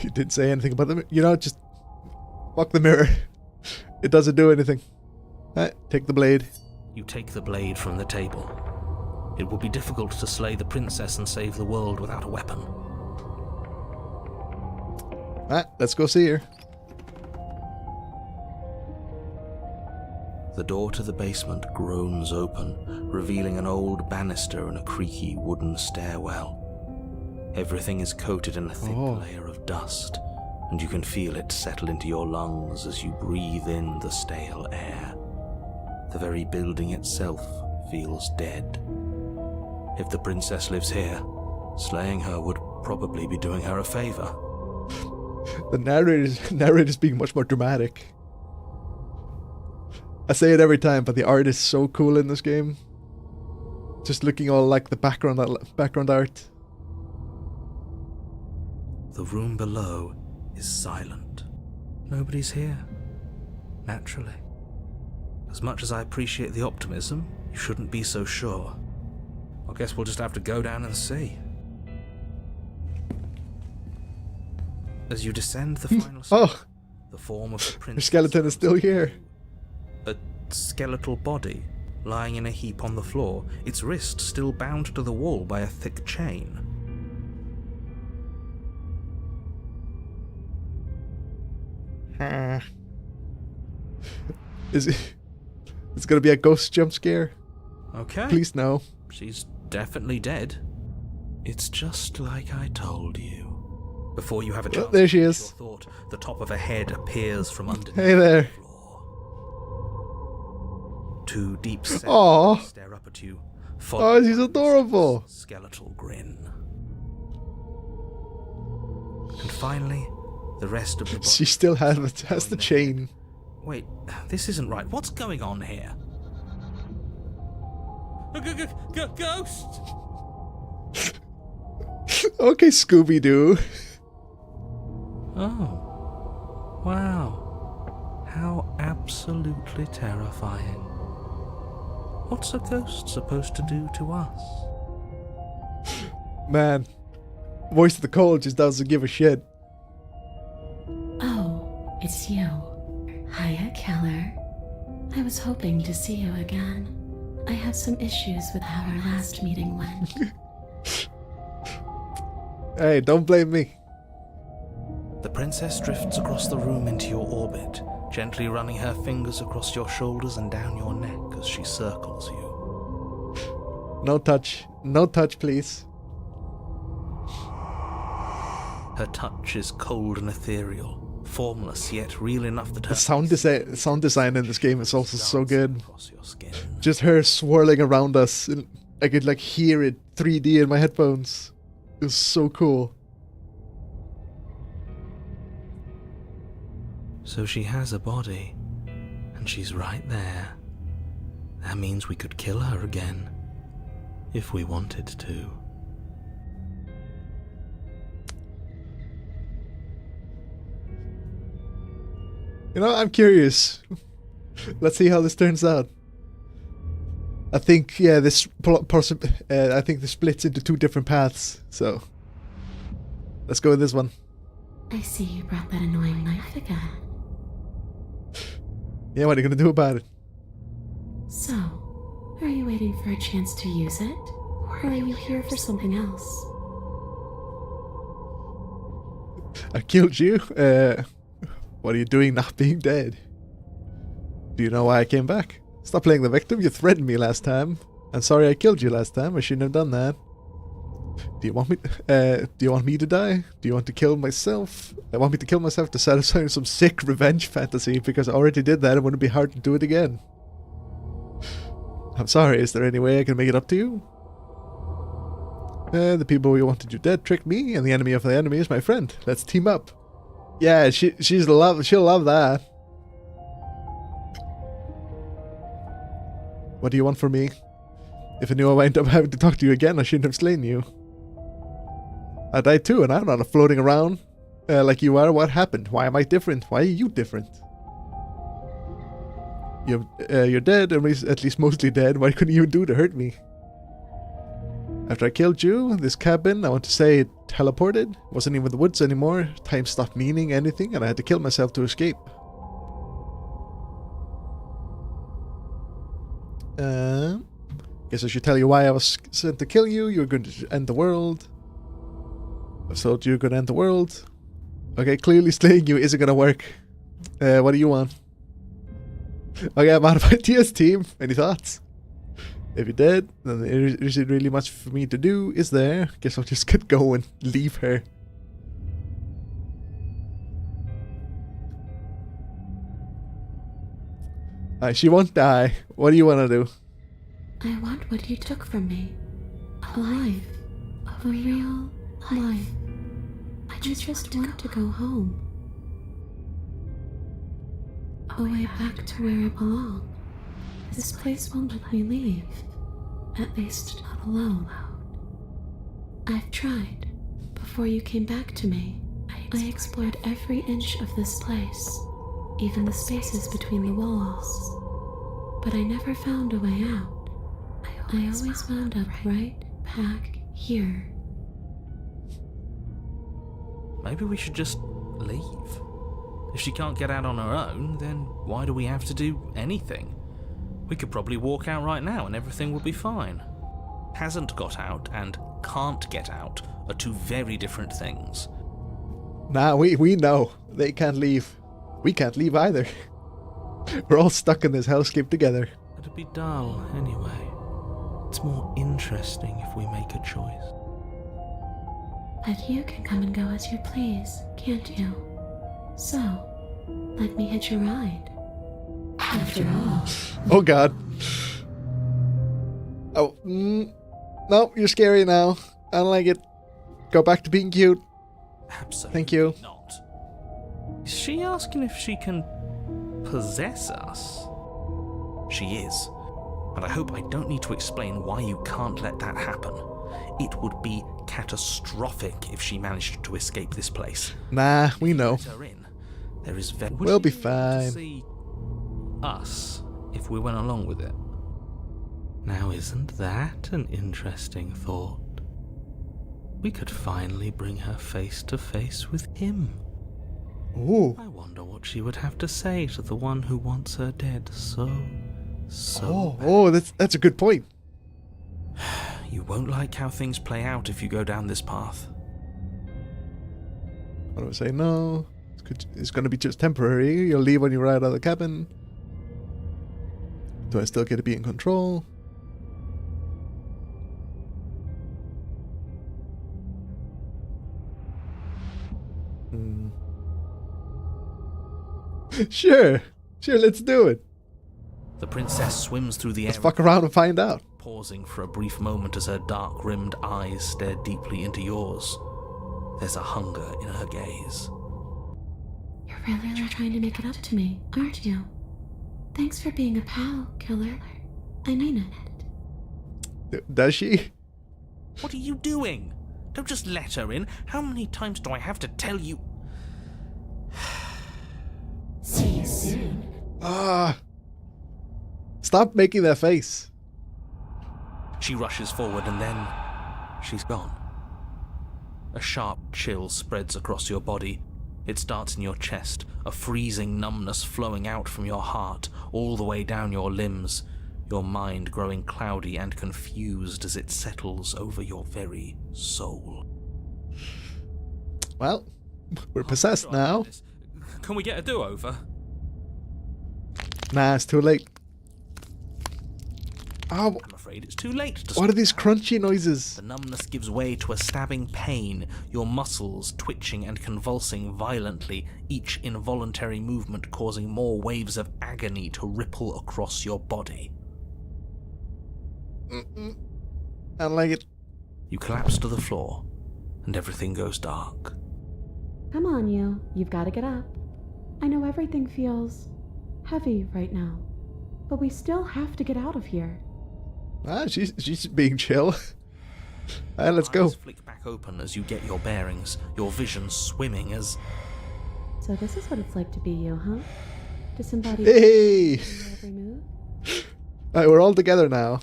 You didn't say anything about the... just... fuck the mirror. It doesn't do anything. Take the blade. You take the blade from the table. It will be difficult to slay the princess and save the world without a weapon. Let's go see her. The door to the basement groans open, revealing an old banister and a creaky wooden stairwell. Everything is coated in a thick layer of dust, and you can feel it settle into your lungs as you breathe in the stale air. The very building itself feels dead. If the princess lives here, slaying her would probably be doing her a favor. The narrator's being much more dramatic. I say it every time, but the art is so cool in this game. Just looking all like the background art. The room below is silent. Nobody's here. Naturally. As much as I appreciate the optimism, you shouldn't be so sure. I guess we'll just have to go down and see. As you descend the final step, the form of the princess... Her skeleton is still here. A skeletal body, lying in a heap on the floor, its wrist still bound to the wall by a thick chain. It's gonna be a ghost jump scare? Okay. Please no. She's definitely dead. It's just like I told you. Before you have a chance there she is. Thought, the top of a head appears from underneath Hey there. the floor. Two deep sets stare up at you. Oh, she's adorable. Skeletal grin. And finally, the rest of the body... She still has the chain. Wait, this isn't right. What's going on here? Ghost! Okay, Scooby-Doo. Oh. Wow. How absolutely terrifying. What's a ghost supposed to do to us? Man, Voice of the Cold just doesn't give a shit. Oh, it's you. Hiya, Keller. I was hoping to see you again. I have some issues with how our last meeting went. Hey, don't blame me. The princess drifts across the room into your orbit, gently running her fingers across your shoulders and down your neck as she circles you. No touch. No touch, please. Her touch is cold and ethereal, formless yet real enough that her The sound design in this game is also so good. across your skin. Just her swirling around us. And I could like hear it 3D in my headphones. It was so cool. So she has a body, and she's right there. That means we could kill her again, if we wanted to. You know, I'm curious. Let's see how this turns out. I think, yeah, I think this splits into 2 different paths. So, let's go with this one. I see you brought that annoying knife again. Yeah, what are you gonna do about it? So, are you waiting for a chance to use it? Or are you here for something else? I killed you. What are you doing not being dead? Do you know why I came back? Stop playing the victim. You threatened me last time. I'm sorry I killed you last time. I shouldn't have done that. Do you want me to die? Do you want to kill myself? I want me to kill myself to satisfy some sick revenge fantasy because I already did that. It wouldn't be hard to do it again. I'm sorry. Is there any way I can make it up to you? The people we wanted you dead tricked me, and the enemy of the enemy is my friend. Let's team up. Yeah, she'll love that. What do you want from me? If I knew I wound up having to talk to you again, I shouldn't have slain you. I died too, and I'm not floating around like you are. What happened? Why am I different? Why are you different? You're dead, at least mostly dead. What couldn't you do to hurt me? After I killed you, this cabin, I want to say it teleported. Wasn't even the woods anymore. Time stopped meaning anything, and I had to kill myself to escape. Guess I should tell you why I was sent to kill you. You're going to end the world. I thought you were going to end the world. Okay, clearly slaying you isn't going to work. What do you want? Okay, I'm out of ideas, team. Any thoughts? If you're dead, then there isn't really much for me to do, is there? Guess I'll just get going, leave her. She won't die. What do you want to do? I want what you took from me. A life. A real life. I just want to go home. Away back to where I belong. This place won't let me leave. At least not alone. I've tried. Before you came back to me, I explored every inch of this place, even the spaces between the walls. But I never found a way out. I always wound up right back here. Maybe we should just leave. If she can't get out on her own, then why do we have to do anything? We could probably walk out right now and everything would be fine. Hasn't got out and can't get out are 2 very different things. Nah, we know. They can't leave. We can't leave either. We're all stuck in this hellscape together. It'd be dull anyway. It's more interesting if we make a choice. But you can come and go as you please, can't you? So, let me hitch a ride. After all. Oh god. Oh, no, you're scary now. I don't like it. Go back to being cute. Absolutely Thank you. not. Is she asking if she can possess us? She is. And I hope I don't need to explain why you can't let that happen. It would be catastrophic if she managed to escape this place. Nah, we know. Let her in. There is very We'll be to fine. see us if we went along with it. Now, isn't that an interesting thought? We could finally bring her face to face with him. Ooh. I wonder what she would have to say to the one who wants her dead so Oh, that's a good point. You won't like how things play out if you go down this path. What do I say? No. It's going to be just temporary. You'll leave when you're out of the cabin. Do I still get to be in control? Sure, let's do it. The princess swims through the air. Let's fuck around and find out. Pausing for a brief moment as her dark-rimmed eyes stare deeply into yours. There's a hunger in her gaze. You're really trying to make it up to me, aren't you? Thanks for being a pal, killer. I mean it. Does she? What are you doing? Don't just let her in. How many times do I have to tell you? See you soon. Stop making that face. She rushes forward and then she's gone. A sharp chill spreads across your body. It starts in your chest, a freezing numbness flowing out from your heart, all the way down your limbs, your mind growing cloudy and confused as it settles over your very soul. Well, we're possessed now. Can we get a do-over? Nah, it's too late. Oh, I'm afraid it's too late to what are stop these now. crunchy noises? The numbness gives way to a stabbing pain, your muscles twitching and convulsing violently, each involuntary movement causing more waves of agony to ripple across your body. I don't like it. You collapse to the floor, and everything goes dark. Come on, you've got to get up. I know everything feels heavy right now, but we still have to get out of here. She's being chill. Let's go. Eyes flick back open as you get your bearings, your vision swimming as... So this is what it's like to be you, huh? Disembodied Hey! every move? Alright, we're all together now.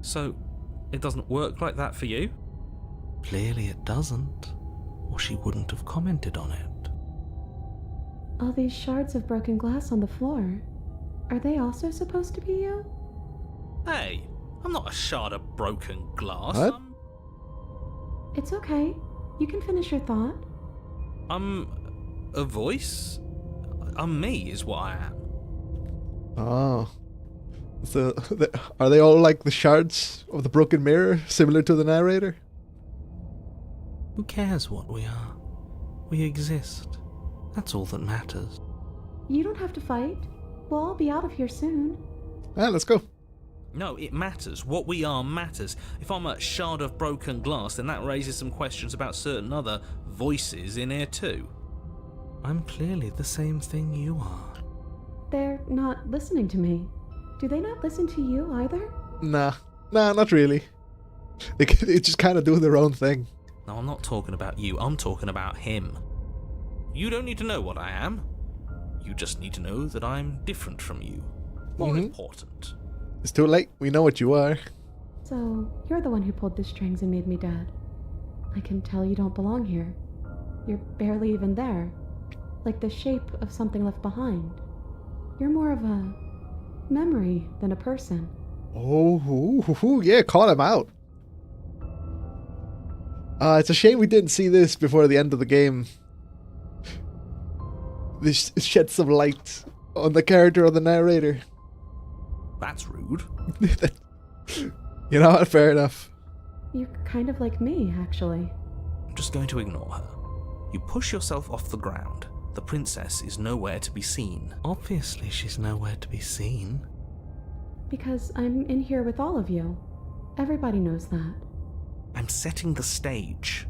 So, it doesn't work like that for you? Clearly it doesn't, or she wouldn't have commented on it. All these shards of broken glass on the floor, are they also supposed to be you? Hey, I'm not a shard of broken glass. What? It's okay. You can finish your thought. I'm a voice? I'm me, is what I am. Oh. So, are they all like the shards of the broken mirror, similar to the narrator? Who cares what we are? We exist. That's all that matters. You don't have to fight. We'll all be out of here soon. Let's go. No, it matters. What we are matters. If I'm a shard of broken glass, then that raises some questions about certain other voices in here too. I'm clearly the same thing you are. They're not listening to me. Do they not listen to you either? Nah, not really. They just kind of do their own thing. No, I'm not talking about you. I'm talking about him. You don't need to know what I am. You just need to know that I'm different from you. More important. It's too late. We know what you are. So, you're the one who pulled the strings and made me dead. I can tell you don't belong here. You're barely even there. Like the shape of something left behind. You're more of a memory than a person. Oh, yeah, call him out. It's a shame we didn't see this before the end of the game. This sheds some light on the character of the narrator. That's rude. You know what? Fair enough. You're kind of like me, actually. I'm just going to ignore her. You push yourself off the ground. The princess is nowhere to be seen. Obviously, she's nowhere to be seen. Because I'm in here with all of you. Everybody knows that. I'm setting the stage.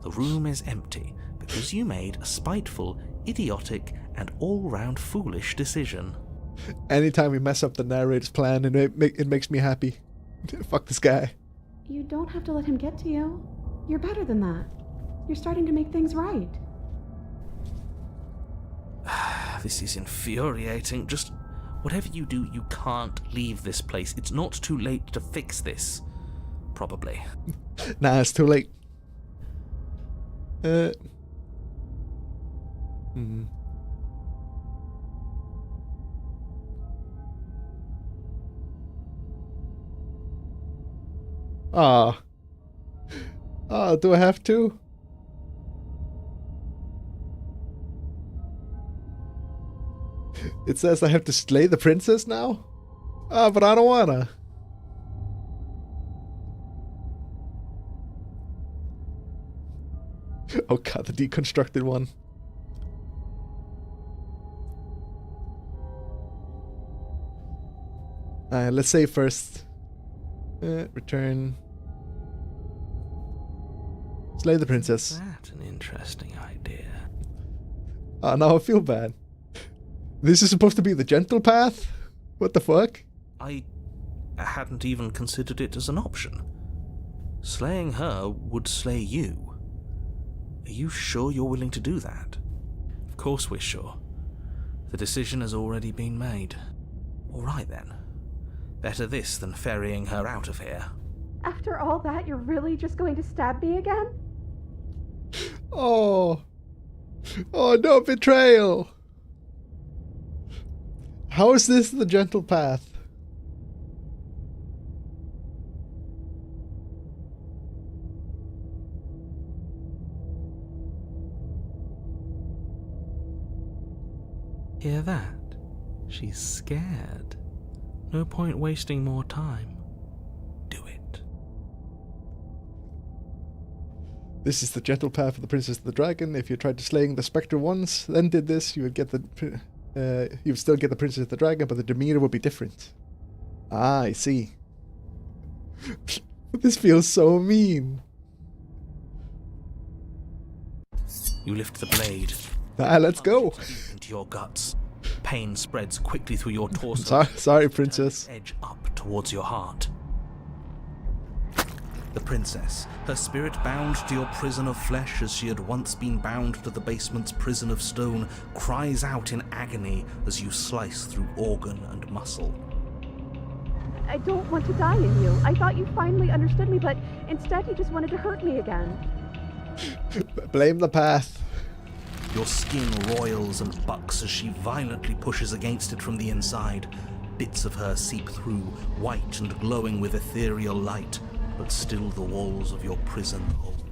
The room is empty because you made a spiteful, idiotic, and all-round foolish decision. Anytime we mess up the narrator's plan, it makes me happy. Fuck this guy. You don't have to let him get to you. You're better than that. You're starting to make things right. This is infuriating. Just whatever you do, you can't leave this place. It's not too late to fix this. Probably. Nah, it's too late. Ah. Ah, do I have to? It says I have to slay the princess now? Ah, but I don't wanna. Oh god, the deconstructed one. Let's save first. Return. Slay the princess. That's an interesting idea. Ah, now I feel bad. This is supposed to be the gentle path? What the fuck? I hadn't even considered it as an option. Slaying her would slay you. Are you sure you're willing to do that? Of course we're sure. The decision has already been made. All right then. Better this than ferrying her out of here. After all that, you're really just going to stab me again? Oh. Oh no, betrayal. How is this the gentle path? Hear that? She's scared. No point wasting more time. Do it. This is the gentle path of the Princess and the Dragon. If you tried to slaying the Spectre once, then did this, you would get the... you would still get the Princess and the Dragon, but the demeanor would be different. Ah, I see. This feels so mean. You lift the blade. Ah, let's go. Into your guts. Pain spreads quickly through your torso. Sorry, Princess. Edge up towards your heart. The princess, her spirit bound to your prison of flesh as she had once been bound to the basement's prison of stone, cries out in agony as you slice through organ and muscle. I don't want to die in you. I thought you finally understood me, but instead you just wanted to hurt me again. Blame the path. Your skin roils and bucks as she violently pushes against it from the inside. Bits of her seep through, white and glowing with ethereal light, but still the walls of your prison hold.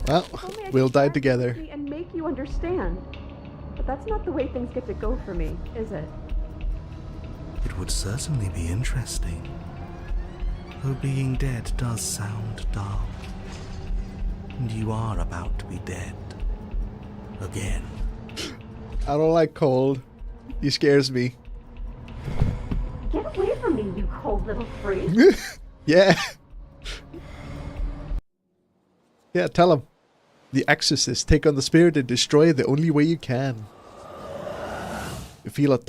Well, we'll die together. And make you understand. But that's not the way things get to go for me, is it? It would certainly be interesting. Though being dead does sound dull. And you are about to be dead. Again. I don't like cold. He scares me. Get away from me, you cold little freak. Yeah. Yeah, tell him. The Exorcist, take on the spirit and destroy the only way you can. You feel a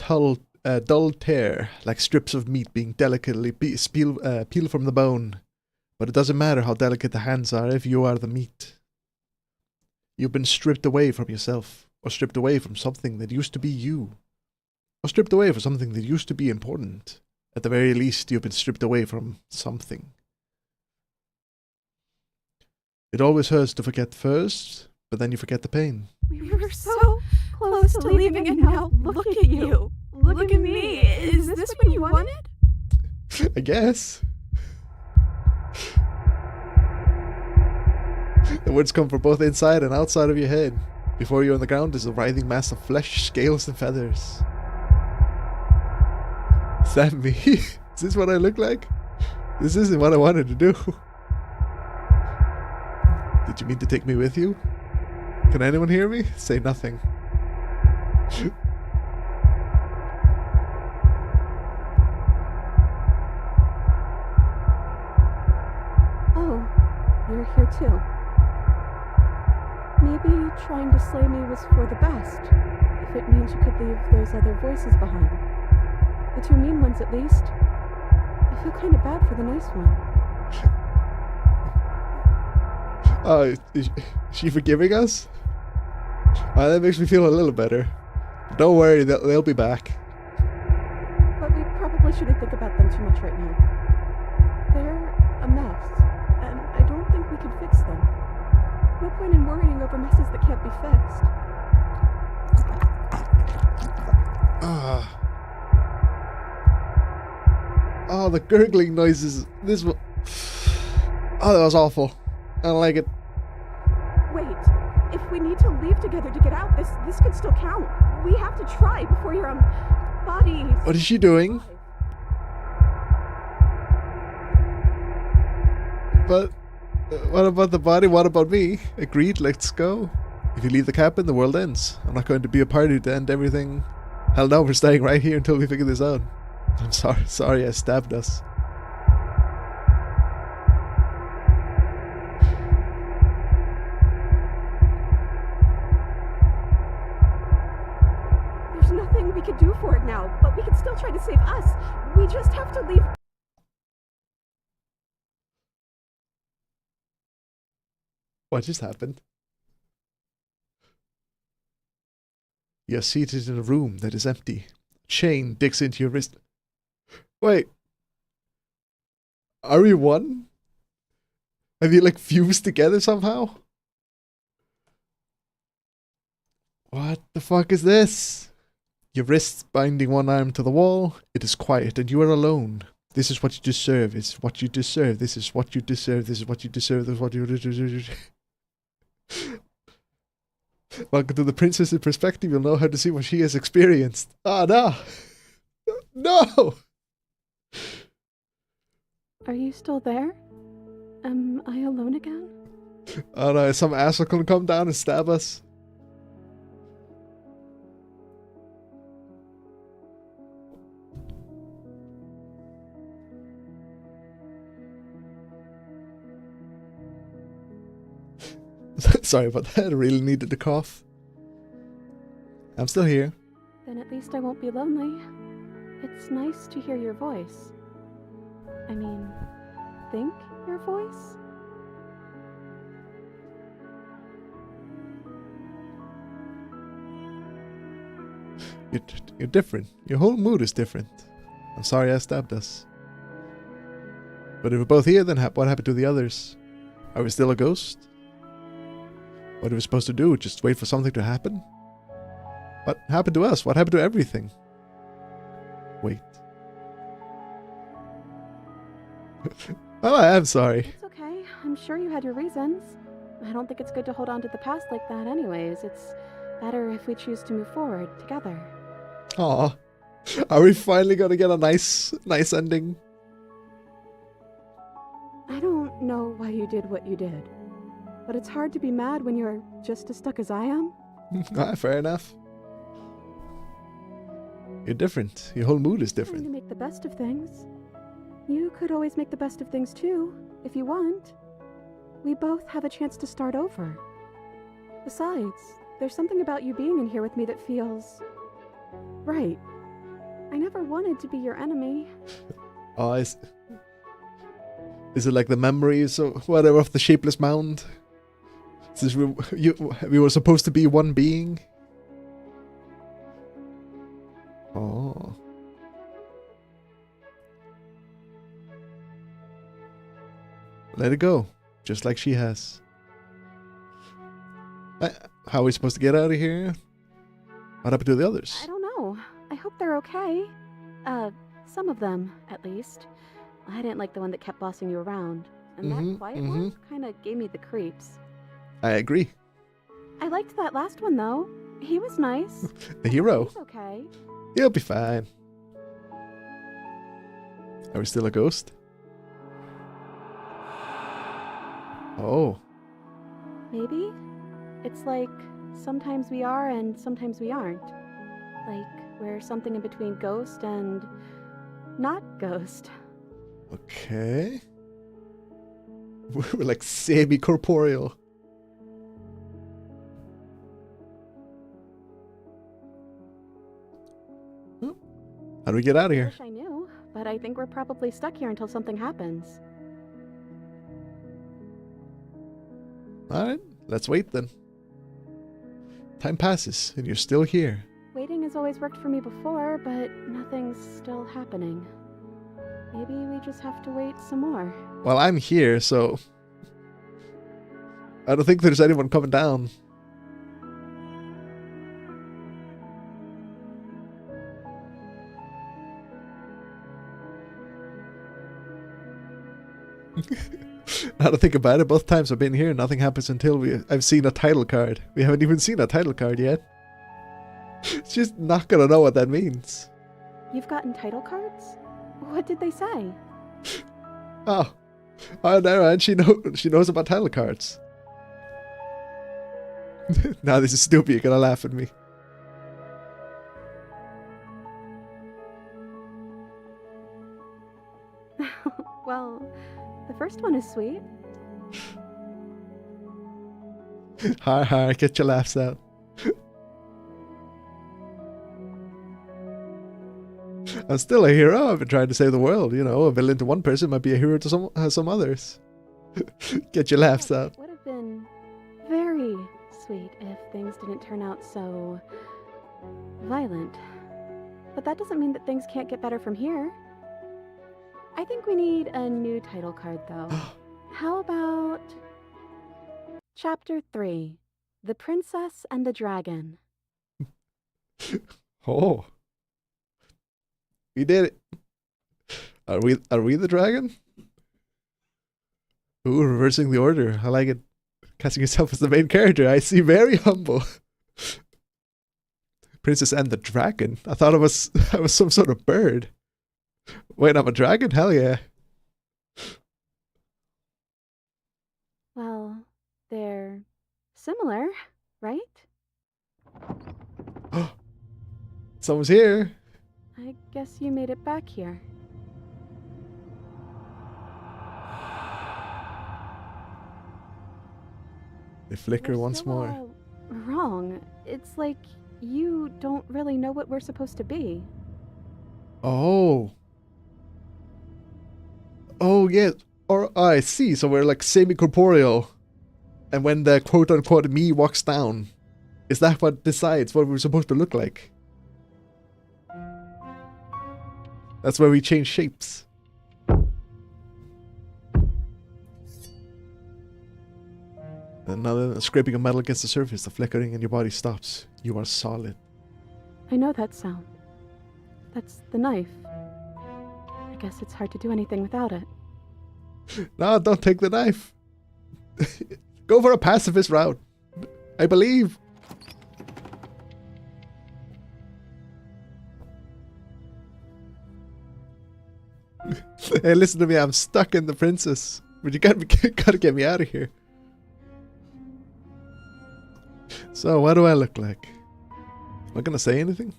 dull tear, like strips of meat being delicately peeled from the bone. But it doesn't matter how delicate the hands are if you are the meat. You've been stripped away from yourself, or stripped away from something that used to be you. Or stripped away from something that used to be important. At the very least, you've been stripped away from something. It always hurts to forget first, but then you forget the pain. We were so close to leaving, and now look at you. Look at me. Is this what you wanted? I guess. The words come from both inside and outside of your head. Before you on the ground is a writhing mass of flesh, scales, and feathers. Is that me? Is this what I look like? This isn't what I wanted to do. Did you mean to take me with you? Can anyone hear me? Say nothing. Oh, you're here too. Maybe trying to slay me was for the best, if it means you could leave those other voices behind. The two mean ones, at least. I feel kind of bad for the nice one. Oh, is she forgiving us? Oh, that makes me feel a little better. Don't worry, they'll be back. But we probably shouldn't think about them too much right now. They're a mess, and I don't think we can fix them. No point in worrying over messes that can't be fixed. Oh, the gurgling noises. This was... Oh, that was awful. I don't like it. Wait, if we need to leave together to get out, this could still count. We have to try before your body... What is she doing? But what about the body? What about me? Agreed, let's go. If you leave the cabin, the world ends. I'm not going to be a party to end everything. Hell no, we're staying right here until we figure this out. I'm sorry I stabbed us. There's nothing we can do for it now, but we can still try to save us. We just have to leave... What just happened? You're seated in a room that is empty. Chain digs into your wrist. Wait. Are we one? Have you like fused together somehow? What the fuck is this? Your wrists binding one arm to the wall. It is quiet and you are alone. This is what you deserve. It's what you deserve. This is what you deserve. This is what you deserve. This is what you deserve. Welcome to the princess's perspective. You'll know how to see what she has experienced. Ah, no. No! Are you still there? Am I alone again? Oh no, some asshole gonna come down and stab us. Sorry about that, I really needed to cough. I'm still here. Then at least I won't be lonely. It's nice to hear your voice. I mean, think your voice? You're different. Your whole mood is different. I'm sorry I stabbed us. But if we're both here, then what happened to the others? Are we still a ghost? What are we supposed to do? Just wait for something to happen? What happened to us? What happened to everything? Wait. Oh, I am sorry. It's okay. I'm sure you had your reasons. I don't think it's good to hold on to the past like that anyways. It's better if we choose to move forward together. Aw. Are we finally gonna get a nice ending? I don't know why you did what you did. But it's hard to be mad when you're just as stuck as I am. Fair enough. You're different. Your whole mood is Trying different. to make the best of things. You could always make the best of things too, if you want. We both have a chance to start over. Besides, there's something about you being in here with me that feels... right. I never wanted to be your enemy. Oh, is it like the memories or whatever of the shapeless mound? Is this we were supposed to be one being? Oh. Let it go, just like she has. How are we supposed to get out of here? What happened to the others? I don't know. I hope they're okay. Some of them, at least. I didn't like the one that kept bossing you around. And that quiet one kinda gave me the creeps. I agree. I liked that last one, though. He was nice. The hero. He's okay. He'll be fine. Are we still a ghost? Oh. Maybe? It's like, sometimes we are and sometimes we aren't. Like, we're something in between ghost and... not ghost. Okay. We're like semi-corporeal. How do we get out of I here? wish I knew, but I think we're probably stuck here until something happens. Alright, let's wait then. Time passes, and you're still here. Waiting has always worked for me before, but nothing's still happening. Maybe we just have to wait some more. Well, I'm here, so... I don't think there's anyone coming down. Now to think about it, both times I've been here, nothing happens until I've seen a title card. We haven't even seen a title card yet. She's not gonna know what that means. You've gotten title cards? What did they say? Oh, no, and she knows about title cards. Now this is stupid. You're gonna laugh at me. Well, the first one is sweet. Ha, get your laughs out. I'm still a hero. I've been trying to save the world. You know, a villain to one person might be a hero to some others. Get your laughs out. It would have been very sweet if things didn't turn out so violent. But that doesn't mean that things can't get better from here. I think we need a new title card, though. How about Chapter 3, The Princess and the Dragon? Oh. We did it. Are we the dragon? Ooh, reversing the order. I like it. Casting yourself as the main character. I see. Very humble. Princess and the Dragon. I thought I was some sort of bird. Wait, I'm a dragon? Hell yeah. Well, they're similar, right? Someone's here. I guess you made it back here. They flicker You're once still more. all wrong. It's like you don't really know what we're supposed to be. Oh. Oh, yeah. Or I see. So we're like semi-corporeal. And when the quote-unquote me walks down, is that what decides what we're supposed to look like? That's where we change shapes. Another scraping of metal against the surface, the flickering in your body stops. You are solid. I know that sound. That's the knife. I guess it's hard to do anything without it. No, don't take the knife. Go for a pacifist route. I believe. Hey, listen to me. I'm stuck in the princess. But you gotta get me out of here. So, what do I look like? Am I gonna say anything?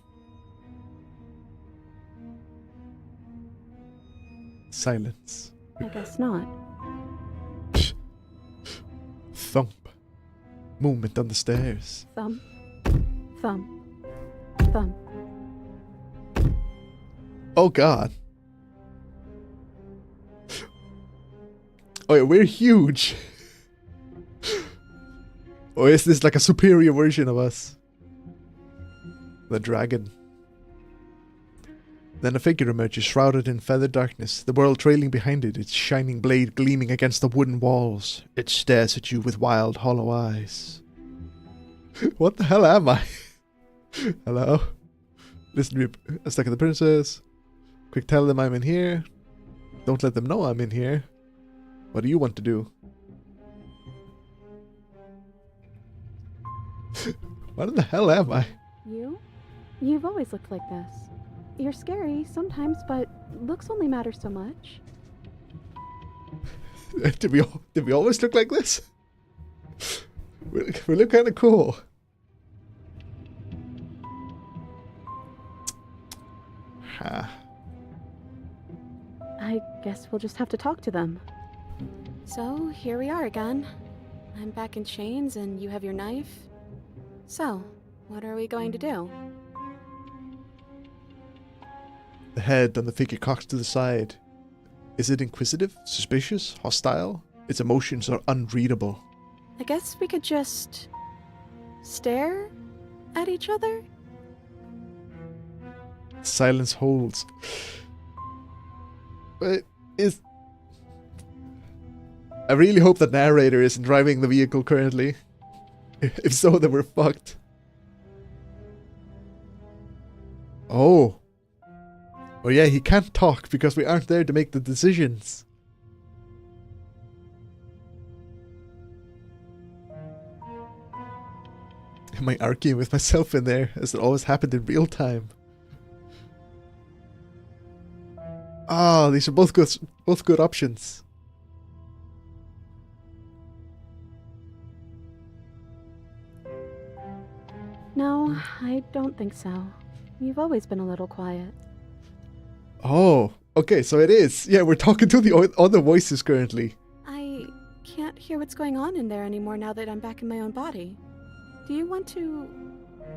Silence. I guess not. Thump. Movement on the stairs. Thump. Thump. Thump. Oh god. Oh yeah, we're huge. Or is this like a superior version of us? The dragon. Then a figure emerges, shrouded in feathered darkness, the world trailing behind it, its shining blade gleaming against the wooden walls. It stares at you with wild, hollow eyes. What the hell am I? Hello? Listen to me. I'm stuck in the princess. Quick, tell them I'm in here. Don't let them know I'm in here. What do you want to do? What in the hell am I? You? You've always looked like this. You're scary sometimes, but looks only matter so much. Did we always look like this? We look kind of cool. Ha. I guess we'll just have to talk to them. So, here we are again. I'm back in chains and you have your knife. So, what are we going to do? The head on the figure cocks to the side. Is it inquisitive, suspicious, hostile? Its emotions are unreadable. I guess we could just stare at each other? Silence holds. But I really hope the narrator isn't driving the vehicle currently. If so, then we're fucked. Oh. Oh yeah, he can't talk because we aren't there to make the decisions. Am I arguing with myself in there, as it always happened in real time? Ah, these are both good options. No, I don't think so. You've always been a little quiet. Oh, okay, so it is. Yeah, we're talking to the other voices currently. I can't hear what's going on in there anymore now that I'm back in my own body. Do you want to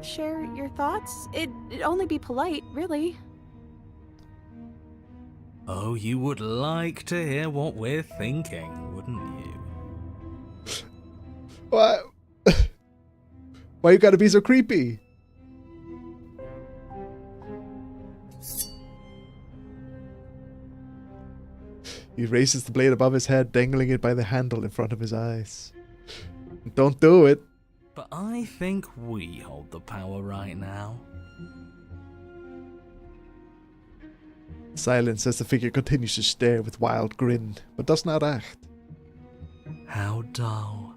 share your thoughts? It'd only be polite, really. Oh, you would like to hear what we're thinking, wouldn't you? What? Why you gotta be so creepy? He raises the blade above his head, dangling it by the handle in front of his eyes. Don't do it. But I think we hold the power right now. Silence as the figure continues to stare with wild grin, but does not act. How dull.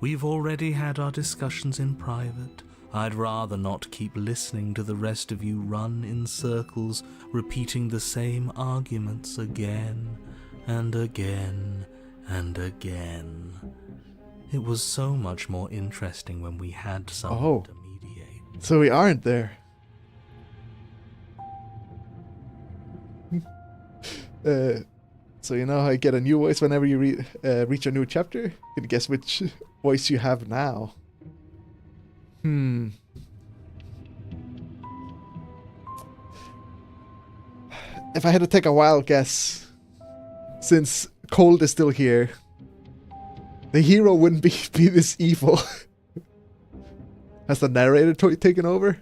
We've already had our discussions in private. I'd rather not keep listening to the rest of you run in circles, repeating the same arguments again and again and again. It was so much more interesting when we had someone to mediate. So we aren't there. So you know how you get a new voice whenever you reach a new chapter? Can you guess which voice you have now? If I had to take a wild guess, since Cold is still here, the hero wouldn't be this evil. Has the narrator taken over?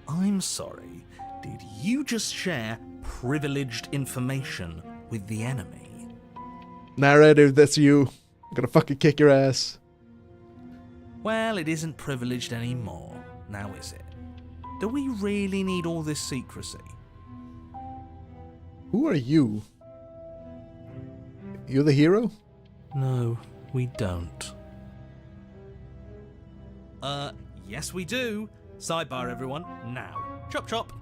I'm sorry, did you just share privileged information with the enemy? Narrator, that's you. I'm gonna fucking kick your ass. Well, it isn't privileged anymore, now is it? Do we really need all this secrecy? Who are you? You the hero? No, we don't. Yes we do. Sidebar, everyone, now. Chop chop.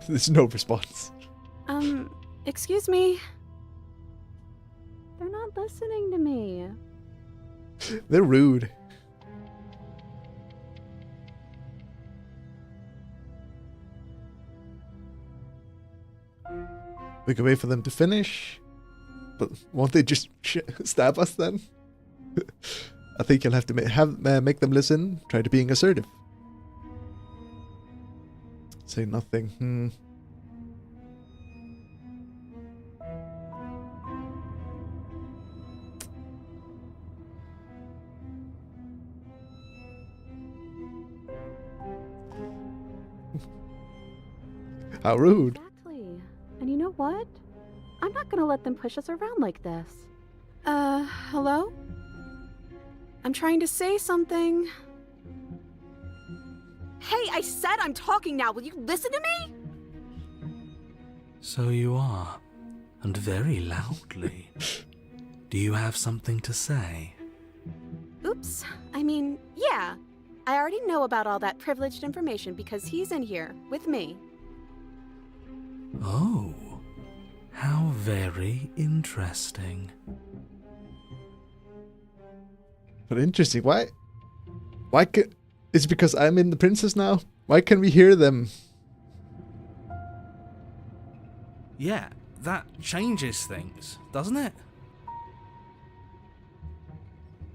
There's no response. Excuse me. They're not listening to me. They're rude. We can wait for them to finish, but won't they just stab us then? I think you'll have to make them listen. Try to being assertive. Say nothing. How rude. Exactly. And you know what? I'm not gonna let them push us around like this. Hello? I'm trying to say something. Hey, I said I'm talking now. Will you listen to me? So you are, and very loudly. Do you have something to say? Oops. I mean, yeah. I already know about all that privileged information because he's in here with me. Oh, how very interesting. But interesting. Why? Is it because I'm in the princess now? Why can we hear them? Yeah, that changes things, doesn't it?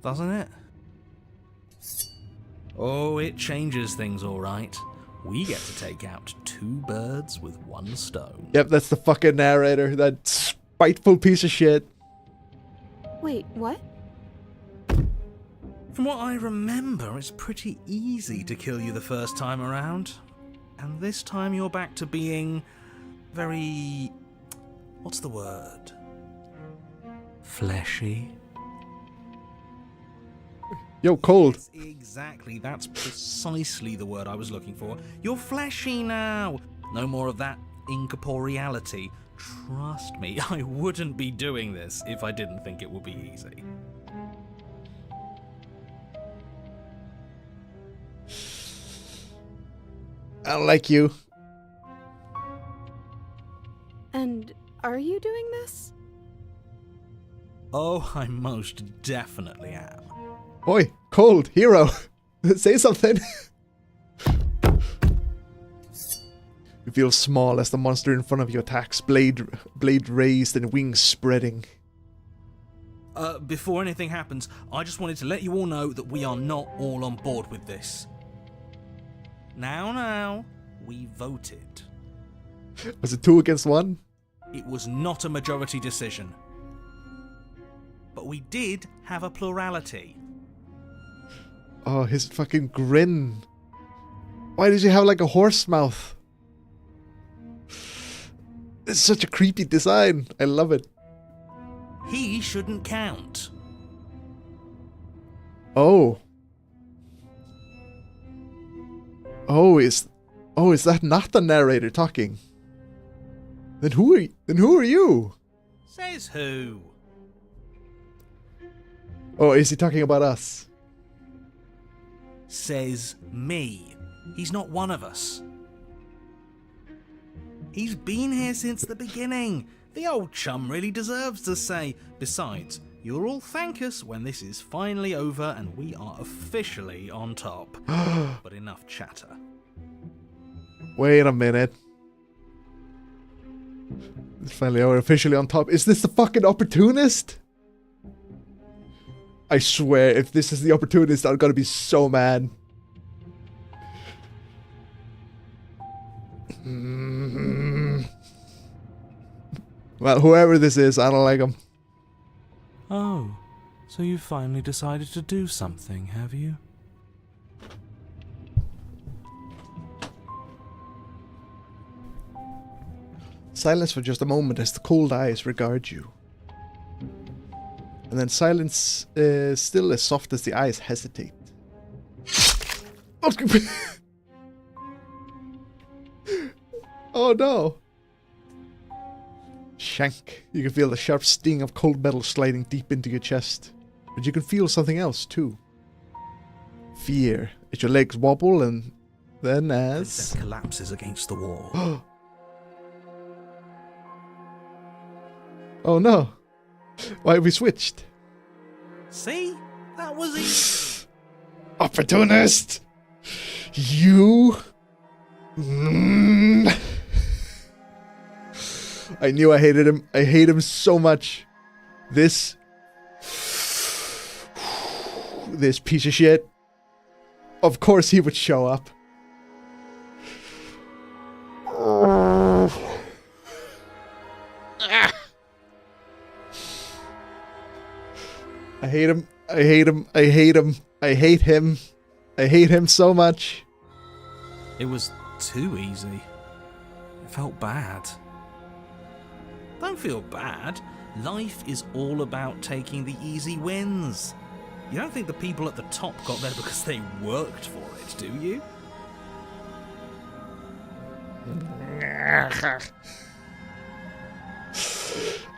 Doesn't it? Oh, it changes things, all right. We get to take out 2 birds with 1 stone. Yep, that's the fucking narrator. That spiteful piece of shit. Wait, what? From what I remember, it's pretty easy to kill you the first time around. And this time you're back to being very... what's the word? Fleshy? Yo, Cold. Exactly, that's precisely the word I was looking for. You're fleshy now! No more of that incorporeality. Trust me, I wouldn't be doing this if I didn't think it would be easy. I don't like you. And are you doing this? Oh, I most definitely am. Oi, Cold, hero. Say something. You feel small as the monster in front of you attacks, blade raised and wings spreading. Before anything happens, I just wanted to let you all know that we are not all on board with this. Now, we voted. Was it 2 against 1? It was not a majority decision. But we did have a plurality. Oh, his fucking grin. Why does he have like a horse mouth? It's such a creepy design. I love it. He shouldn't count. Oh. Oh, is that not the narrator talking? Then who are you? Says who? Oh, is he talking about us? Says me. He's not one of us. He's been here since the beginning. The old chum really deserves to say. Besides, you'll all thank us when this is finally over and we are officially on top. But enough chatter. Wait a minute. Finally, we're officially on top. Is this the fucking opportunist? I swear, if this is the opportunist, I'm gonna be so mad. Well, whoever this is, I don't like him. Oh, so you finally decided to do something, have you? Silence for just a moment as the cold eyes regard you. And then silence still as soft as the eyes hesitate. Oh no! Shank. You can feel the sharp sting of cold metal sliding deep into your chest. But you can feel something else too. Fear. As your legs wobble and then as... Princess collapses against the wall. Oh no! Why have we switched? See? That was easy. Opportunist! You... I knew I hated him. I hate him so much. This piece of shit. Of course he would show up. I hate him. I hate him. I hate him. I hate him. I hate him so much. It was too easy. It felt bad. Don't feel bad. Life is all about taking the easy wins. You don't think the people at the top got there because they worked for it, do you?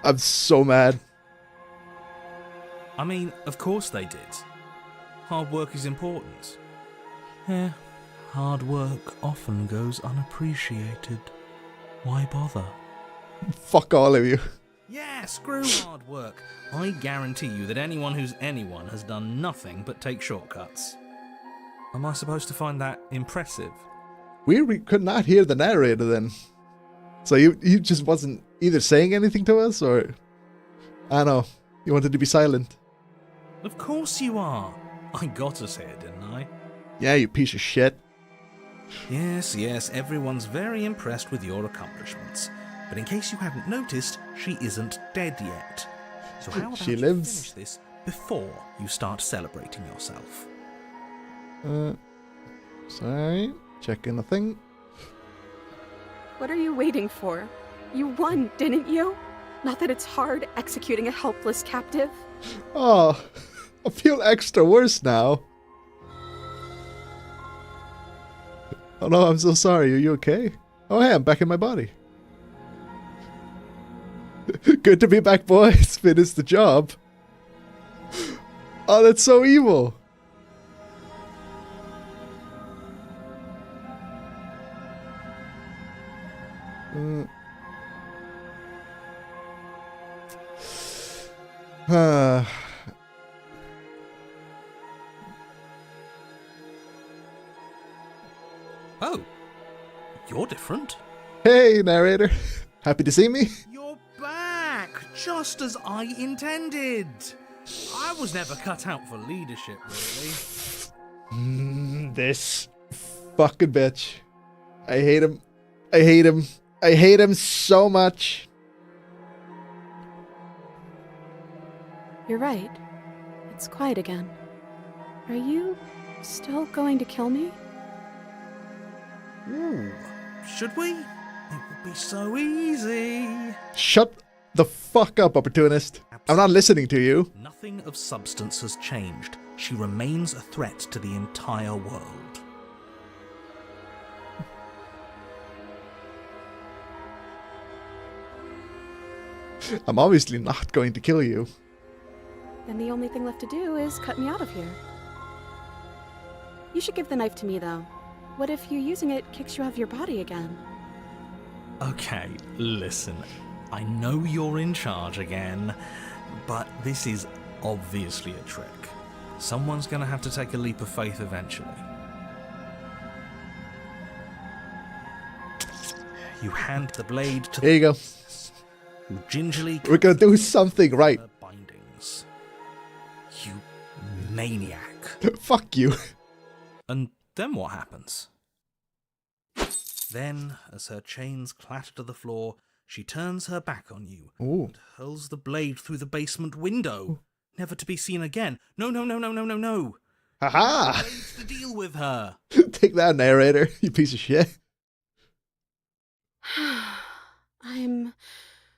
I'm so mad. I mean, of course they did. Hard work is important. Yeah, hard work often goes unappreciated. Why bother? Fuck all of you. Yeah, screw hard work. I guarantee you that anyone who's anyone has done nothing but take shortcuts. Am I supposed to find that impressive? We could not hear the narrator then. So you just wasn't either saying anything to us, or I don't know, you wanted to be silent. Of course you are. I got us here, didn't I? Yeah, you piece of shit. Yes, everyone's very impressed with your accomplishments. But in case you hadn't noticed, she isn't dead yet. So how about She you lives. finish this before you start celebrating yourself? Sorry, checking the thing. What are you waiting for? You won, didn't you? Not that it's hard executing a helpless captive. Oh, I feel extra worse now. Oh no, I'm so sorry. Are you okay? Oh hey, I'm back in my body. Good to be back, boys. Finish the job. Oh, that's so evil. Oh, you're different. Hey, narrator. Happy to see me? You're back, just as I intended. I was never cut out for leadership, really. This fucking bitch. I hate him. I hate him. I hate him so much. You're right. It's quiet again. Are you still going to kill me? Ooh, should we? It would be so easy. Shut the fuck up, opportunist. I'm not listening to you. Nothing of substance has changed. She remains a threat to the entire world. I'm obviously not going to kill you. Then the only thing left to do is cut me out of here. You should give the knife to me, though. What if you using it kicks you out of your body again? Okay, listen. I know you're in charge again, but this is obviously a trick. Someone's gonna have to take a leap of faith eventually. You hand the blade to Here you go. who gingerly We're gonna do something right. her bindings. You maniac. Fuck you. And then what happens? Then, as her chains clatter to the floor, she turns her back on you Ooh. and hurls the blade through the basement window, never to be seen again. No. Haha! Blades to deal with her. Take that, narrator, you piece of shit. I'm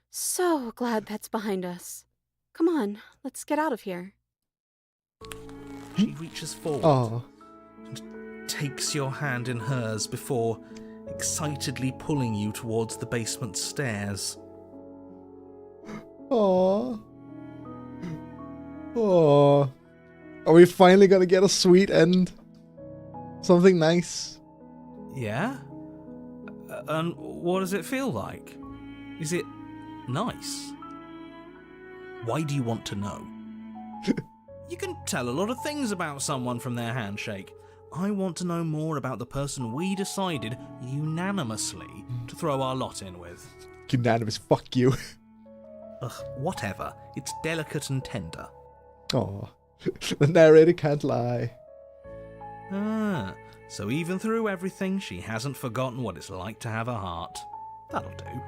so glad that's behind us. Come on, let's get out of here. She reaches forward Oh. and takes your hand in hers before excitedly pulling you towards the basement stairs. Aww. Aww. Are we finally gonna get a sweet end? Something nice? Yeah? And what does it feel like? Is it nice? Why do you want to know? You can tell a lot of things about someone from their handshake. I want to know more about the person we decided unanimously to throw our lot in with. Unanimous, fuck you. Ugh, whatever. It's delicate and tender. Aw. The narrator can't lie. Ah, so even through everything, she hasn't forgotten what it's like to have a heart. That'll do.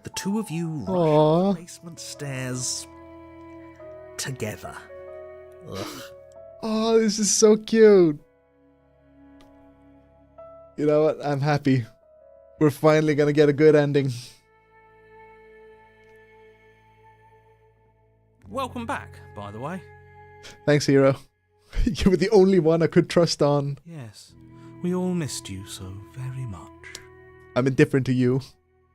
The two of you rush Aww. up the basement stairs together. Ugh. Oh, this is so cute. You know what? I'm happy. We're finally gonna get a good ending. Welcome back, by the way. Thanks, hero. You were the only one I could trust on. Yes, we all missed you so very much. I'm indifferent to you.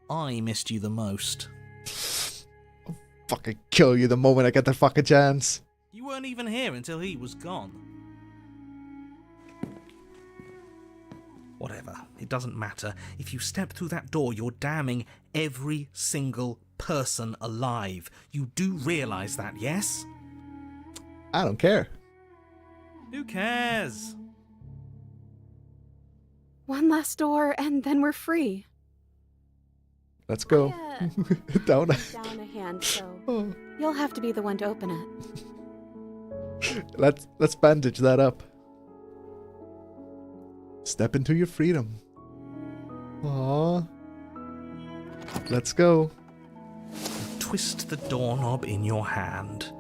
I missed you the most. I'll fucking kill you the moment I get the fucking chance. You weren't even here until he was gone. Whatever, it doesn't matter. If you step through that door, you're damning every single person alive. You do realise that, yes? I don't care. Who cares? One last door, and then we're free. Let's go. Down. Down a hand, so Oh. you'll have to be the one to open it. Let's bandage that up. Step into your freedom. Aww. Let's go. Twist the doorknob in your hand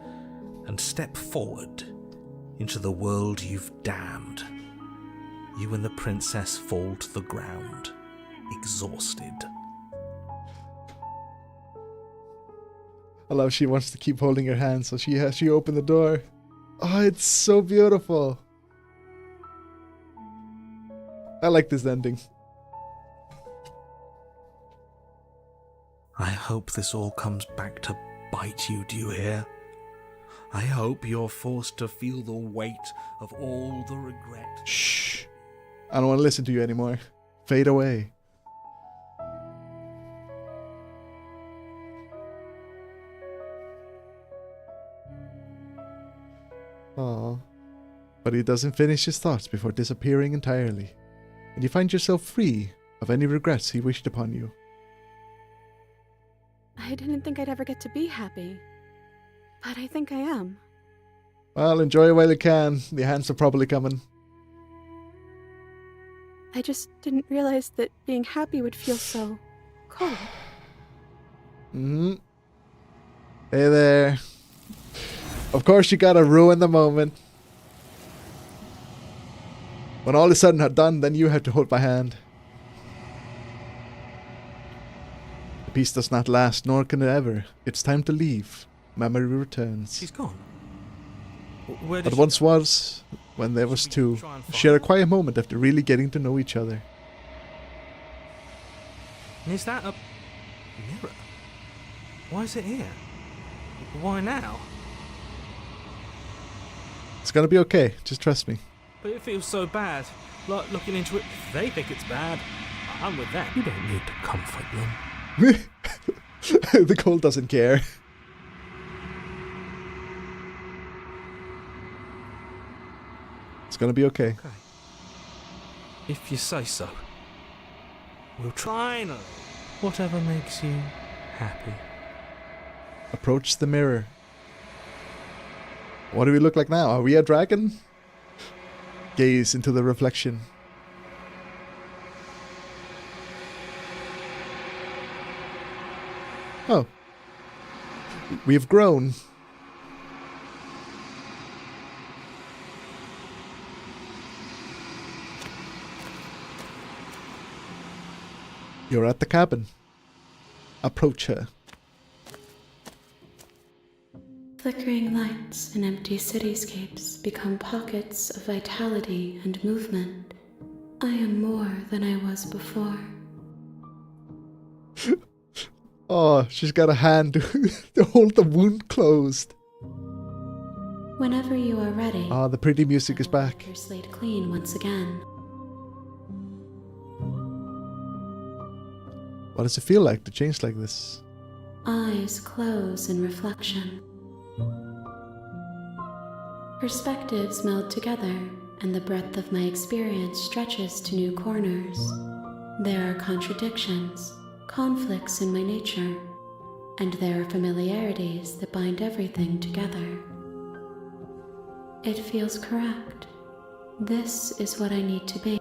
and step forward into the world you've damned. You and the princess fall to the ground, exhausted. I love she wants to keep holding her hand, so she opened the door. Oh, it's so beautiful. I like this ending. I hope this all comes back to bite you, do you hear? I hope you're forced to feel the weight of all the regret. Shh. I don't want to listen to you anymore. Fade away. Aww. But he doesn't finish his thoughts before disappearing entirely, and you find yourself free of any regrets he wished upon you. I didn't think I'd ever get to be happy, but I think I am. Well, enjoy it while you can. The hands are probably coming. I just didn't realize that being happy would feel so cold. Mm-hmm. Hey there. Of course you gotta ruin the moment. When all is said and done, then you have to hold my hand. The peace does not last, nor can it ever. It's time to leave. Memory returns. She's gone. Where did What she once go? was, when there was Should we two, try and find share a her? quiet moment after really getting to know each other. Is that a mirror? Why is it here? Why now? It's gonna be okay, just trust me. But it feels so bad. Like looking into it, they think it's bad. I'm with them. You don't need to comfort them. The cold doesn't care. It's gonna be okay. Okay. If you say so. We'll try now. Whatever makes you happy. Approach the mirror. What do we look like now? Are we a dragon? Gaze into the reflection. Oh. We've grown. You're at the cabin. Approach her. Flickering lights and empty cityscapes become pockets of vitality and movement. I am more than I was before. Oh, she's got a hand to hold the wound closed. Whenever you are ready, Ah, the pretty music is I will back. wipe your slate clean once again. What does it feel like to change like this? Eyes close in reflection. Perspectives meld together, and the breadth of my experience stretches to new corners. There are contradictions, conflicts in my nature, and there are familiarities that bind everything together. It feels correct. This is what I need to be.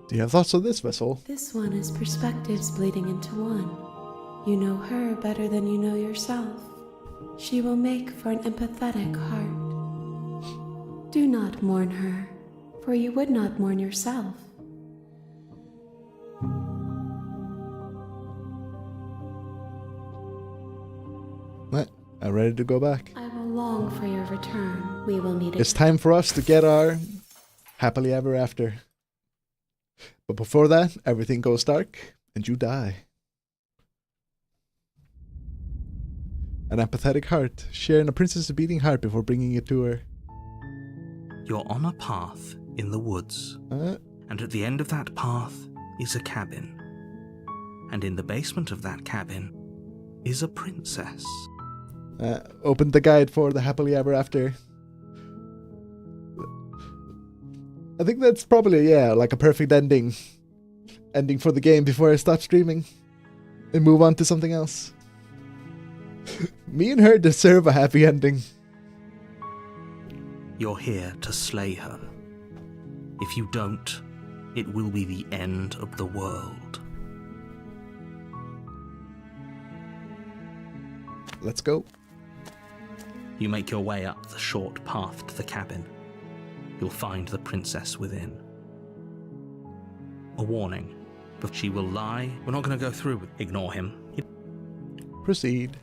Do you have thoughts on this, Vessel? This one is perspectives bleeding into one. You know her better than you know yourself. She will make for an empathetic heart. Do not mourn her, for you would not mourn yourself. What? I'm ready to go back. I will long for your return. We will meet It's time for us to get our happily ever after. But before that, everything goes dark and you die. An apathetic heart, sharing a princess's beating heart before bringing it to her. You're on a path in the woods, and at the end of that path is a cabin. And in the basement of that cabin is a princess. Opened the guide for the happily ever after. I think that's probably, like a perfect ending. Ending for the game before I stop streaming. And move on to something else. Me and her deserve a happy ending. You're here to slay her. If you don't, it will be the end of the world. Let's go. You make your way up the short path to the cabin. You'll find the princess within. A warning, but she will lie. We're not going to go through with. Ignore him. Proceed.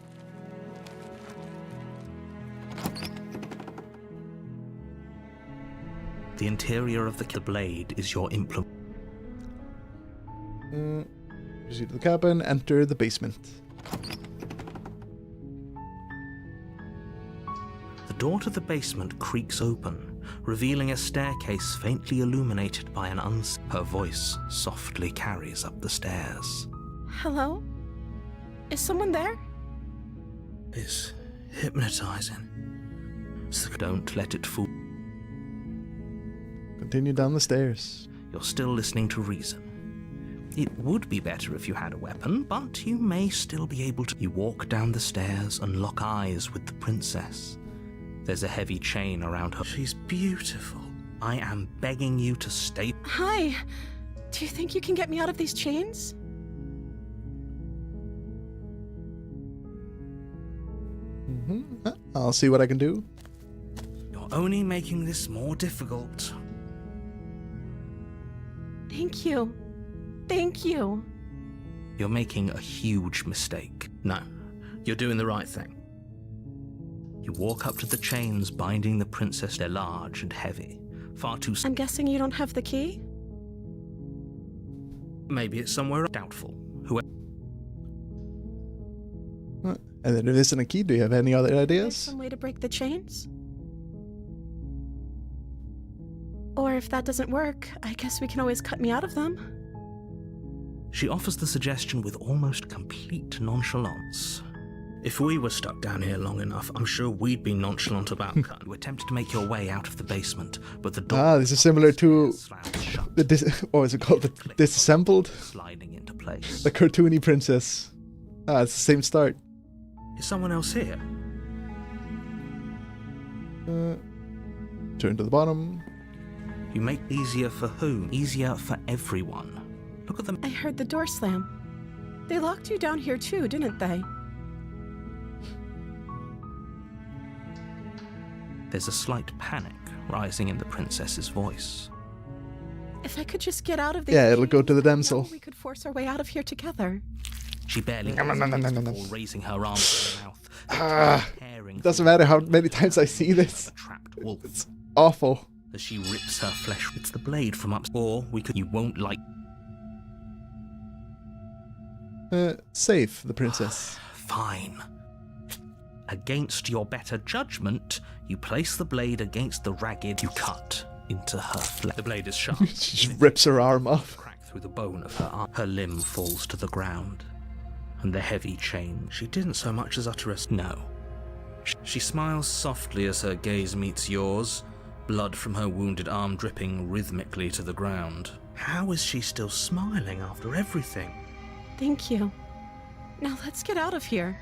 The interior of the blade is your implement. Proceed to the cabin, enter the basement. The door to the basement creaks open, revealing a staircase faintly illuminated by an Her voice softly carries up the stairs. Hello? Is someone there? It's hypnotizing. So don't let it fool. Continue down the stairs. You're still listening to reason. It would be better if you had a weapon, but you may still be able to. You walk down the stairs and lock eyes with the princess. There's a heavy chain around her. She's beautiful. I am begging you to stay. Hi. Do you think you can get me out of these chains? I'll see what I can do. You're only making this more difficult. Thank you. Thank you. You're making a huge mistake. No, you're doing the right thing. You walk up to the chains binding the princess. They're large and heavy. Far too... I'm guessing you don't have the key? Maybe it's somewhere doubtful. Whoever... And then if there isn't a key, do you have any other There's ideas? some way to break the chains? Or if that doesn't work, I guess we can always cut me out of them. She offers the suggestion with almost complete nonchalance. If we were stuck down here long enough, I'm sure we'd be nonchalant about cut. You attempt to make your way out of the basement, but the door... This is similar to slams shut, the what was it called? The Disassembled? sliding into place. The cartoony princess. It's the same start. Is someone else here? Turn to the bottom. You make easier for whom? Easier for everyone. Look at them. I heard the door slam. They locked you down here too, didn't they? There's a slight panic rising in the princess's voice. If I could just get out of these Yeah, it'll go chains, to the maybe damsel. we could force our way out of here together. She barely No. before raising her arm to her mouth. Tearing Doesn't through matter how many times I see this. a trapped wolf. It's awful. As she rips her flesh. It's the blade from up. Or we could. You won't like. Save the princess. Fine. Against your better judgment, you place the blade against the ragged. You cut into her flesh. The blade is sharp. She just rips her arm off. Crack through the bone of her arm. Her limb falls to the ground. And the heavy chain. She didn't so much as utter a no. She smiles softly as her gaze meets yours, blood from her wounded arm dripping rhythmically to the ground. How is she still smiling after everything? Thank you. Now let's get out of here.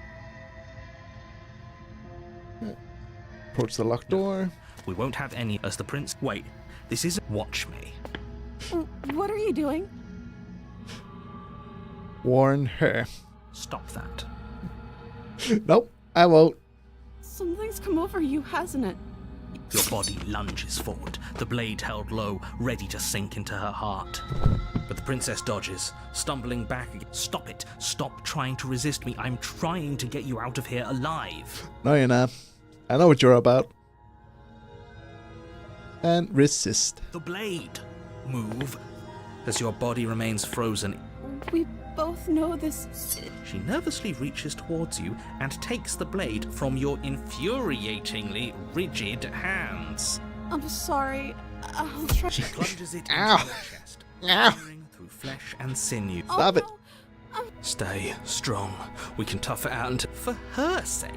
Approach the locked door. We won't have any as the prince. Wait, this isn't. Watch me. What are you doing? Warn her. Stop that. Nope, I won't. Something's come over you, hasn't it? Your body lunges forward, the blade held low, ready to sink into her heart. But the princess dodges, stumbling back again. Stop it. Stop trying to resist me. I'm trying to get you out of here alive. No, you're not. I know what you're about. And resist. The blade. Move. As your body remains frozen, We both know this. she nervously reaches towards you and takes the blade from your infuriatingly rigid hands. I'm sorry. I'll try. She plunges it into Ow. your chest, Ow. tearing through flesh and sinew. Stop it. No. Stay strong. We can tough it out until... For her sake.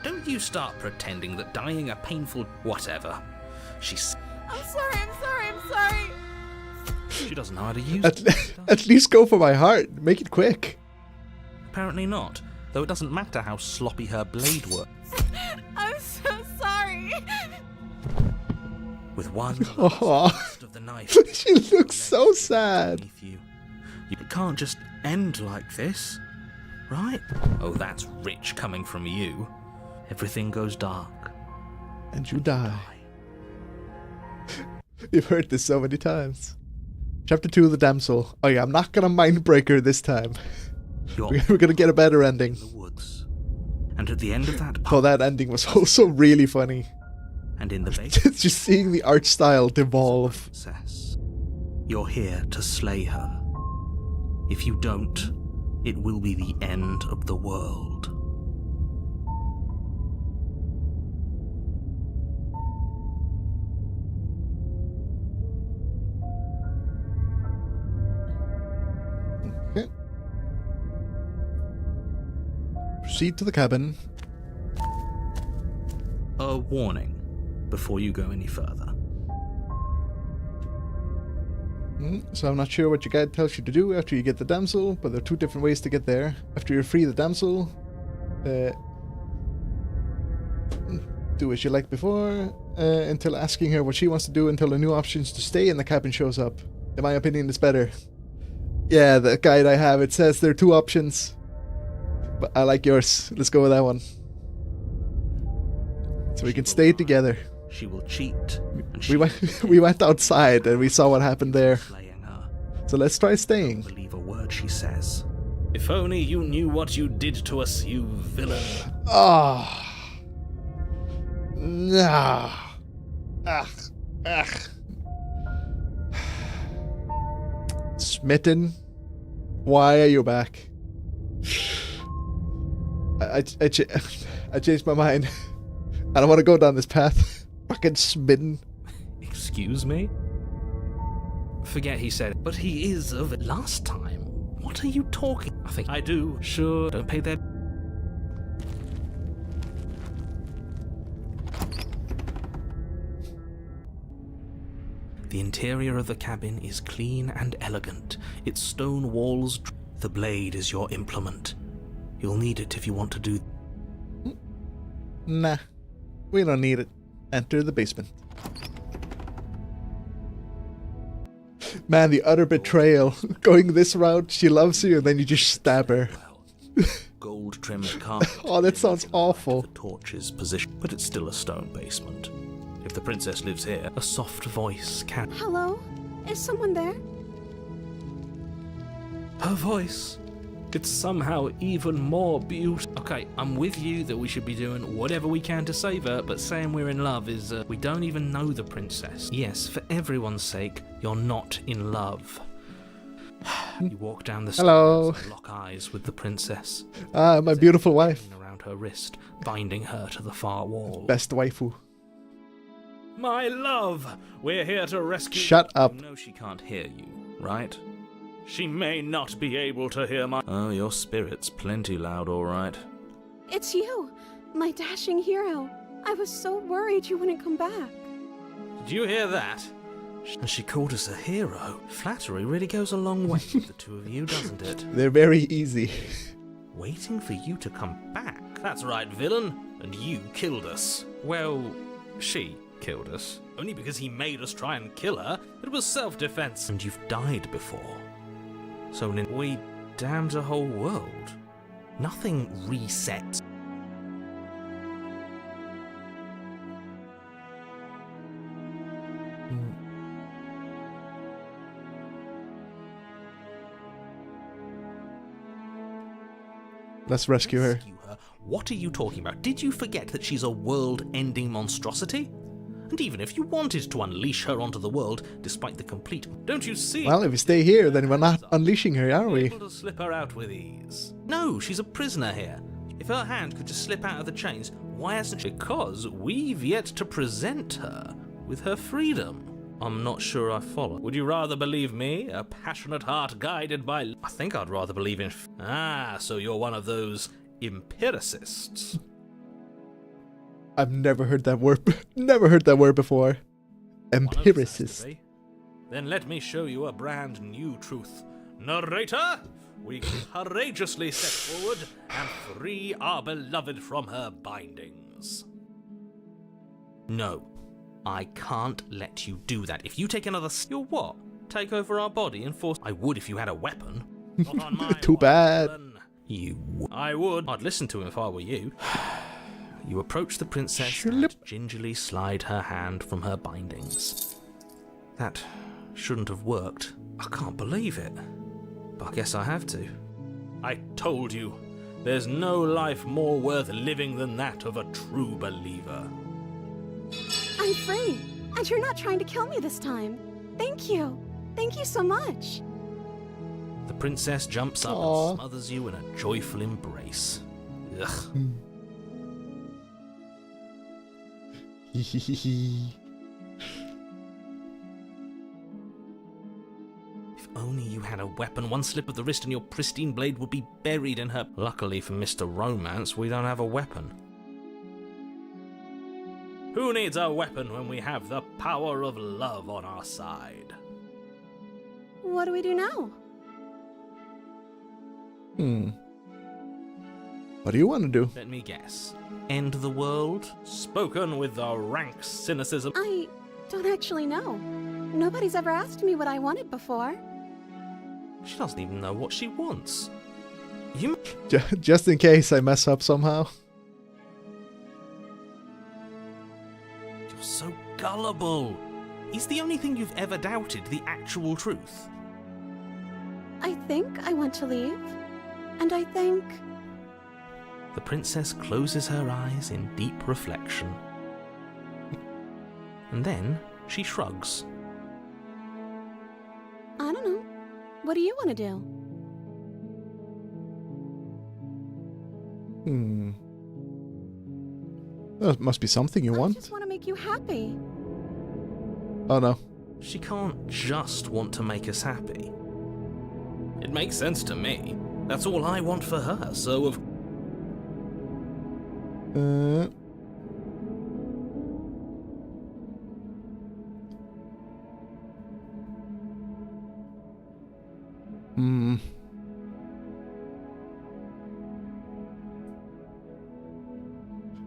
Don't you start pretending that dying a painful... Whatever. She's... I'm sorry. She doesn't know how to use At least go for my heart. Make it quick. Apparently not. Though it doesn't matter how sloppy her blade works. I'm so sorry. With one Aw. thrust of the knife... She looks so sad. It can't just end like this, right? Oh, that's rich coming from you. Everything goes dark. And you die. You've heard this so many times. Chapter 2 of the Damsel. Oh yeah, I'm not gonna mind break her this time. We're gonna get a better ending. The woods. And at the end of that Oh, that ending was also really funny. And in the base, Just seeing the art style devolve. princess, you're here to slay her. If you don't, it will be the end of the world. Okay. Proceed to the cabin. A warning before you go any further. So I'm not sure what your guide tells you to do after you get the damsel, but there are two different ways to get there. After you free the damsel, do as you like before, until asking her what she wants to do until a new options to stay in the cabin shows up. In my opinion, it's better. Yeah, the guide I have, it says there are two options, but I like yours. Let's go with that one. So we can stay together. She will cheat. And We went outside and we saw what happened there. slaying her. So let's try staying. Believe a word she says. If only you knew what you did to us, you villain. Ah. Nah. Ugh. Smitten, why are you back? I changed my mind. I don't want to go down this path. Fucking smitten. Excuse me? Forget he said it, but he is of it last time. What are you talking? I think I do. Sure, don't pay that. The interior of the cabin is clean and elegant. Its stone walls... The blade is your implement. You'll need it if you want to do... Nah, we don't need it. Enter the basement. Man, the utter betrayal. Going this route, she loves you, and then you just stab her. Gold-trimmed carpet. Oh, that sounds awful. The torch's position, but it's still a stone basement. If the princess lives here, a soft voice can... Hello? Is someone there? Her voice. It's somehow even more beautiful. Okay, I'm with you that we should be doing whatever we can to save her, but saying we're in love is, we don't even know the princess. Yes, for everyone's sake, you're not in love. You walk down the Hello. stairs and lock eyes with the princess. Ah, my beautiful wife. Around her wrist, binding her to the far wall. Best waifu. My love! We're here to rescue... Shut up. You know she can't hear you, right? She may not be able to hear my... Oh, your spirit's plenty loud, all right. It's you, my dashing hero. I was so worried you wouldn't come back. Did you hear that? And she called us a hero. Flattery really goes a long way with the two of you, doesn't it? They're very easy. Waiting for you to come back. That's right, villain. And you killed us. Well, she killed us. Only because he made us try and kill her. It was self-defense. And you've died before. So we damned a whole world. Nothing resets. Let's rescue her. What are you talking about? Did you forget that she's a world-ending monstrosity? And even if you wanted to unleash her onto the world, despite the complete... Don't you see? Well, if we stay here, then we're not unleashing her, are we? Able to slip her out with ease. No, she's a prisoner here. If her hand could just slip out of the chains, why hasn't she? Because we've yet to present her with her freedom. I'm not sure I follow. Would you rather believe me, a passionate heart guided by... I think I'd rather believe in... so you're one of those empiricists. I've never heard that word. Never heard that word before. Empiricist. Then let me show you a brand new truth. Narrator, we courageously step forward and free our beloved from her bindings. No, I can't let you do that. If you take another... You'll what? Take over our body and force... I would if you had a weapon. Not on my Too bad. I would. I'd listen to him if I were you. You approach the princess and gingerly slide her hand from her bindings. That shouldn't have worked. I can't believe it. But I guess I have to. I told you, there's no life more worth living than that of a true believer. I'm free, and you're not trying to kill me this time. Thank you. Thank you so much. The princess jumps up and smothers you in a joyful embrace. Ugh. If only you had a weapon, one slip of the wrist and your pristine blade would be buried in her... Luckily for Mr. Romance, we don't have a weapon. Who needs a weapon when we have the power of love on our side? What do we do now? What do you want to do? Let me guess. End the world? Spoken with the rank cynicism. I don't actually know. Nobody's ever asked me what I wanted before. She doesn't even know what she wants. You... Just in case I mess up somehow. You're so gullible. Is the only thing you've ever doubted the actual truth? I think I want to leave. And I think... The princess closes her eyes in deep reflection. And then she shrugs. I don't know. What do you want to do? There must be something you want. I just want to make you happy. Oh no. She can't just want to make us happy. It makes sense to me. That's all I want for her, so of...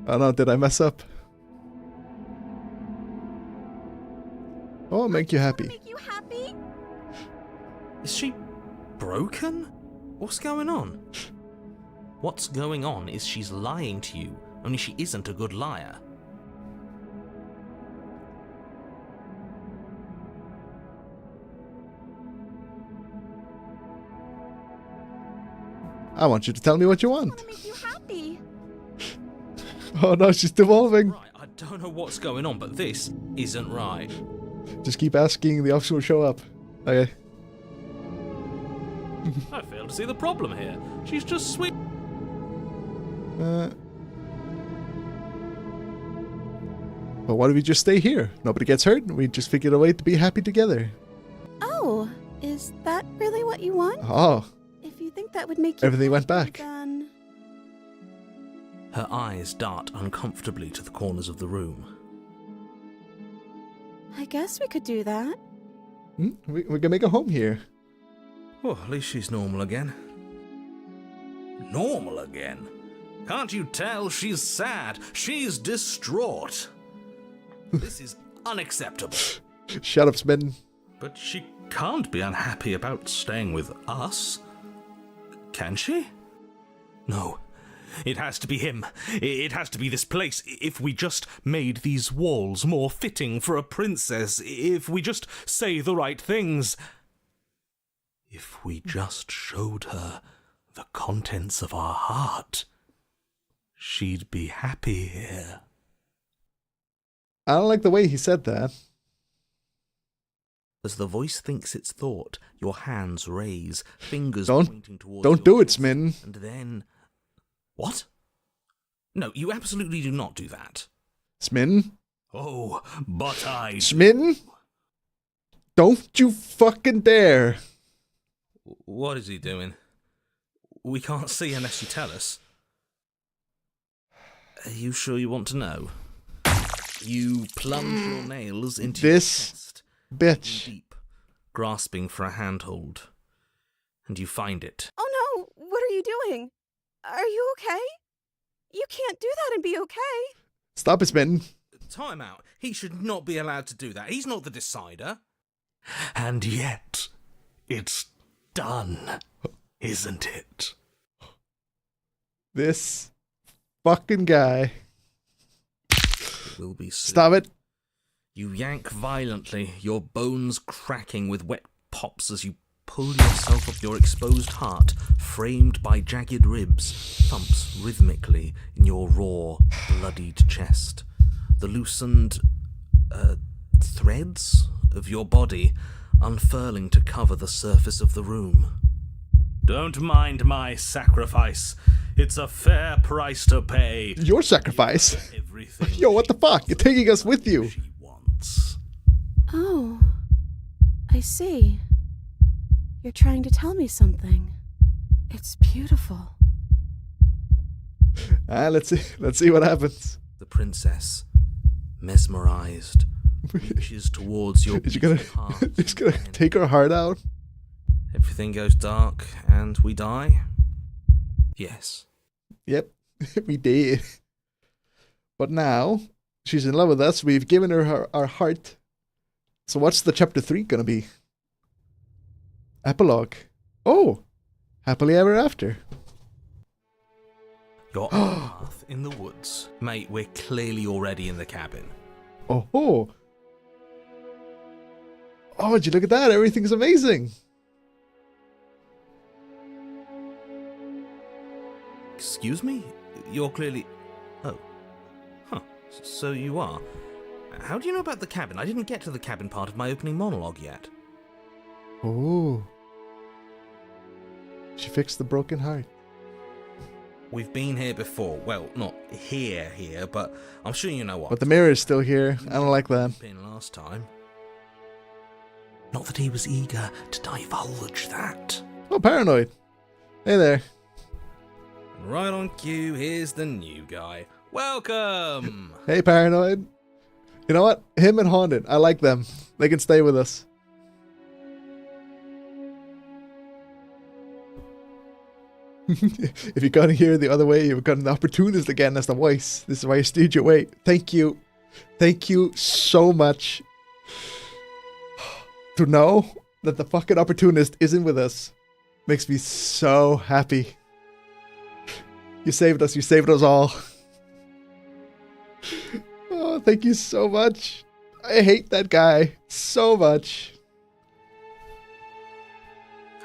Oh no, did I mess up? Oh, make you happy. Make you happy? Is she broken? What's going on? What's going on is she's lying to you, only she isn't a good liar. I want you to tell me what you I want. want to make you happy. Oh no, she's devolving. Right, I don't know what's going on, but this isn't right. Just keep asking, the officer will show up. Okay. I fail to see the problem here. She's just sweet. Well, why don't we just stay here? Nobody gets hurt, and we just figured a way to be happy together. Oh, is that really what you want? Oh, If you think that would make you everything went happy, back. Then... Her eyes dart uncomfortably to the corners of the room. I guess we could do that. We can make a home here. Oh, at least she's normal again. Normal again? Can't you tell she's sad? She's distraught. This is unacceptable. Shut up, Smitten. But she can't be unhappy about staying with us. Can she? No. It has to be him. It has to be this place. If we just made these walls more fitting for a princess, if we just say the right things, if we just showed her the contents of our heart, she'd be happy here. I don't like the way he said that. As the voice thinks its thought, your hands raise, fingers Don't pointing towards do your it, chest, Smitten. And then... What? No, you absolutely do not do that. Smitten? Oh, but I... Smitten? Don't you fucking dare. What is he doing? We can't see unless you tell us. Are you sure you want to know? You plunge your nails into your chest, Bitch. deep, grasping for a handhold, and you find it. Oh no! What are you doing? Are you okay? You can't do that and be okay. Stop it, Smitten. Time out. He should not be allowed to do that. He's not the decider. And yet, it's done, isn't it? This fucking guy. It will be soon. Stop it. You yank violently, your bones cracking with wet pops as you pull yourself up. Your exposed heart, framed by jagged ribs, thumps rhythmically in your raw, bloodied chest. The loosened threads of your body unfurling to cover the surface of the room. Don't mind my sacrifice. It's a fair price to pay. Your sacrifice? Everything Yo, what the fuck? You're taking us with you. she wants. Oh, I see. You're trying to tell me something. It's beautiful. Let's see what happens. The princess, mesmerized, reaches towards your Is she gonna, beating heart. is gonna take her heart out? Everything goes dark and we die? Yes. Yep, we did. But now, she's in love with us. We've given her our heart. So what's the chapter 3 gonna be? Epilogue. Oh, happily ever after. You're on a path in the woods. Mate, we're clearly already in the cabin. Oh ho. Oh, would you look at that? Everything's amazing. Excuse me? You're clearly... Oh. Huh. So you are. How do you know about the cabin? I didn't get to the cabin part of my opening monologue yet. Oh. She fixed the broken heart. We've been here before. Well, not here, but I'm sure you know what. But the mirror is still here. I don't like that. Been last time. Not that he was eager to divulge that. Oh, Paranoid. Hey there. And right on cue, here's the new guy. Welcome! Hey, Paranoid. You know what? Him and Haunted. I like them. They can stay with us. If you got to hear the other way, you've got an opportunist again as the voice. This is why you steered your way. Thank you. Thank you so much. To know that the fucking opportunist isn't with us makes me so happy. You saved us. You saved us all. Oh, thank you so much. I hate that guy so much.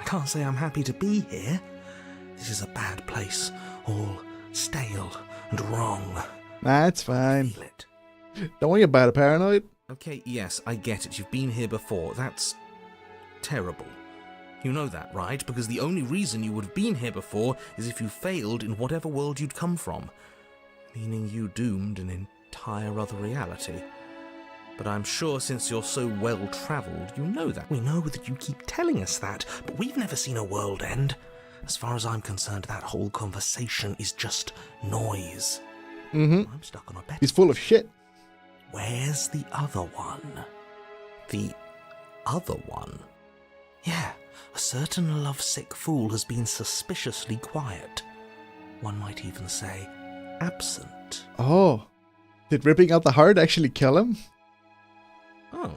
I can't say I'm happy to be here. This is a bad place, all stale and wrong. Nah, it's fine. Feel it. Don't worry about it, Paranoid. Okay, yes, I get it. You've been here before. That's terrible. You know that, right? Because the only reason you would have been here before is if you failed in whatever world you'd come from. Meaning you doomed an entire other reality. But I'm sure since you're so well-travelled, you know that. We know that you keep telling us that, but we've never seen a world end. As far as I'm concerned, that whole conversation is just noise. Mm-hmm. I'm stuck on a bet. He's full of shit. Where's the other one? The other one? Yeah, a certain lovesick fool has been suspiciously quiet. One might even say absent. Oh. Did ripping out the heart actually kill him? Oh,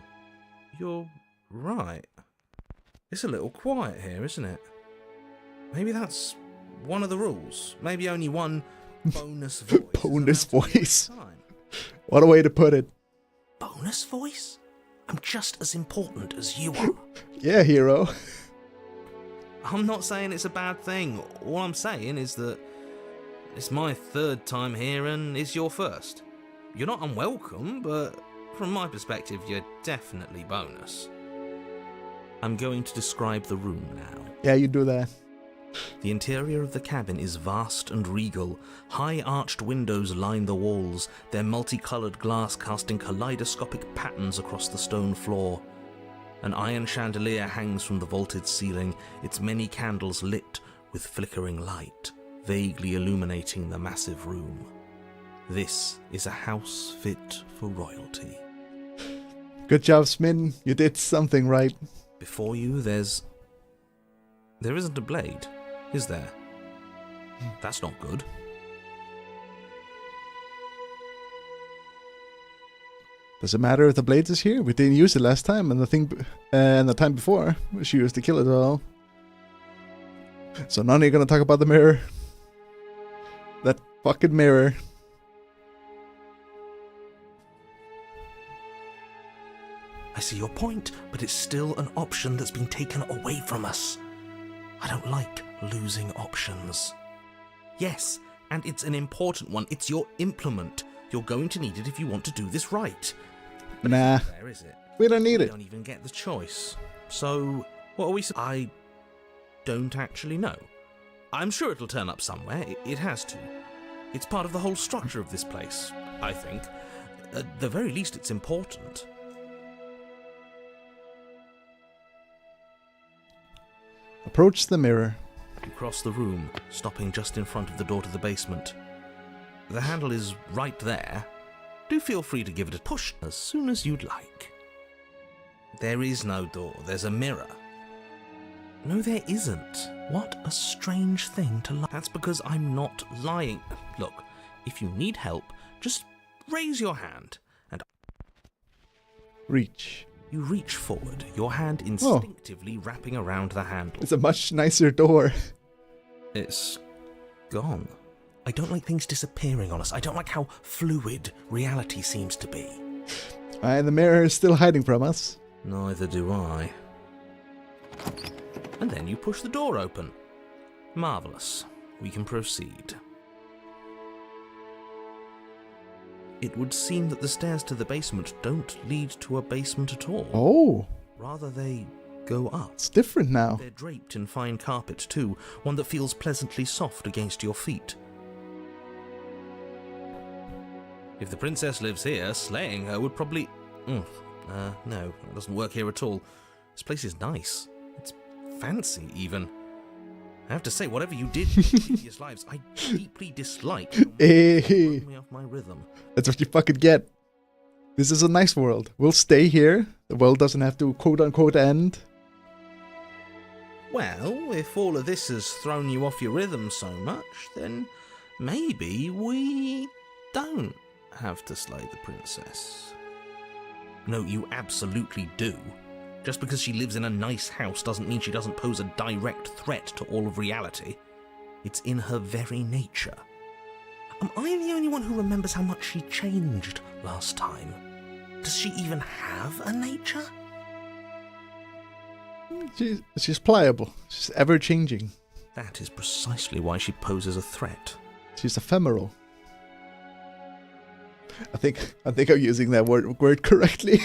you're right. It's a little quiet here, isn't it? Maybe that's one of the rules. Maybe only one bonus voice. Bonus is allowed to be voice. at a time. What a way to put it. Bonus voice? I'm just as important as you are. Yeah, hero. I'm not saying it's a bad thing. All I'm saying is that it's my third time here and it's your first. You're not unwelcome, but from my perspective, you're definitely bonus. I'm going to describe the room now. Yeah, you do that. The interior of the cabin is vast and regal. High arched windows line the walls, their multicolored glass casting kaleidoscopic patterns across the stone floor. An iron chandelier hangs from the vaulted ceiling, its many candles lit with flickering light, vaguely illuminating the massive room. This is a house fit for royalty. Good job, Smin. You did something right. Before you, there isn't a blade, is there? That's not good. Does it matter if the blade is here? We didn't use it last time, and the time before she used to kill it all. So now you're gonna talk about the mirror. That fucking mirror. I see your point, but it's still an option that's been taken away from us. I don't like losing options. Yes, and it's an important one. It's your implement. You're going to need it if you want to do this right. But Nah. it's not there, is it? We don't need We it. don't even get the choice. So, what are we... I don't actually know. I'm sure it'll turn up somewhere. It has to. It's part of the whole structure of this place, I think. At the very least, it's important. Approach the mirror. You cross the room, stopping just in front of the door to the basement. The handle is right there. Do feel free to give it a push as soon as you'd like. There is no door, there's a mirror. No, there isn't. What a strange thing to lie. That's because I'm not lying. Look, if you need help, just raise your hand, and Reach. you reach forward, your hand instinctively wrapping around the handle. It's a much nicer door. It's gone. I don't like things disappearing on us. I don't like how fluid reality seems to be. And the mirror is still hiding from us. Neither do I. And then you push the door open. Marvellous. We can proceed. It would seem that the stairs to the basement don't lead to a basement at all. Oh, Rather, they go up. it's different now. They're draped in fine carpet too, one that feels pleasantly soft against your feet. If the princess lives here, slaying her would probably... no, that doesn't work here at all. This place is nice. It's fancy, even. I have to say, whatever you did in your previous lives, I deeply dislike. Hey. Throw me off my rhythm. That's what you fucking get. This is a nice world. We'll stay here. The world doesn't have to quote-unquote end. Well, if all of this has thrown you off your rhythm so much, then maybe we don't have to slay the princess. No, you absolutely do. Just because she lives in a nice house doesn't mean she doesn't pose a direct threat to all of reality. It's in her very nature. Am I the only one who remembers how much she changed last time? Does she even have a nature? She's pliable. She's ever-changing. That is precisely why she poses a threat. She's ephemeral. I think I'm using that word correctly.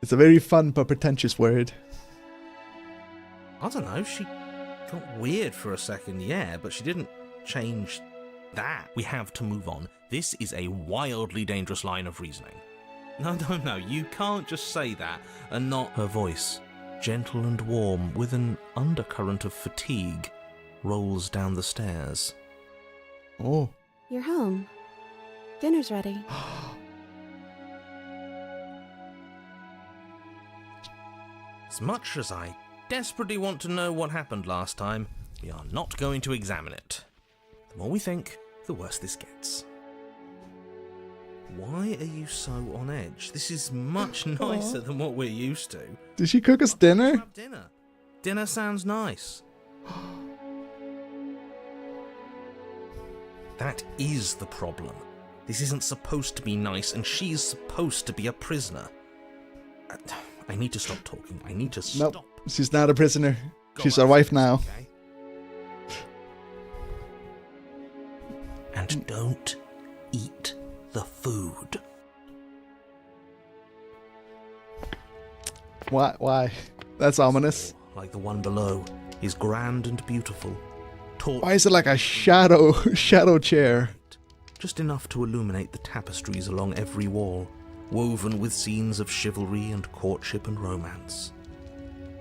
It's a very fun but pretentious word. I don't know, she got weird for a second, yeah, but she didn't change that. We have to move on. This is a wildly dangerous line of reasoning. No, you can't just say that and not... Her voice, gentle and warm, with an undercurrent of fatigue, rolls down the stairs. Oh. You're home. Dinner's ready. As much as I desperately want to know what happened last time, we are not going to examine it. The more we think, the worse this gets. Why are you so on edge? This is much nicer than what we're used to. Did she cook us dinner? Have dinner. Dinner sounds nice. That is the problem. This isn't supposed to be nice, and she's supposed to be a prisoner. I need to stop talking. I need to stop. Nope. She's not a prisoner. Go She's our wife now. Okay? And don't eat the food. Why? That's ominous. Like the one below, is grand and beautiful. Why is it like a shadow chair? Just enough to illuminate the tapestries along every wall. woven with scenes of chivalry and courtship and romance.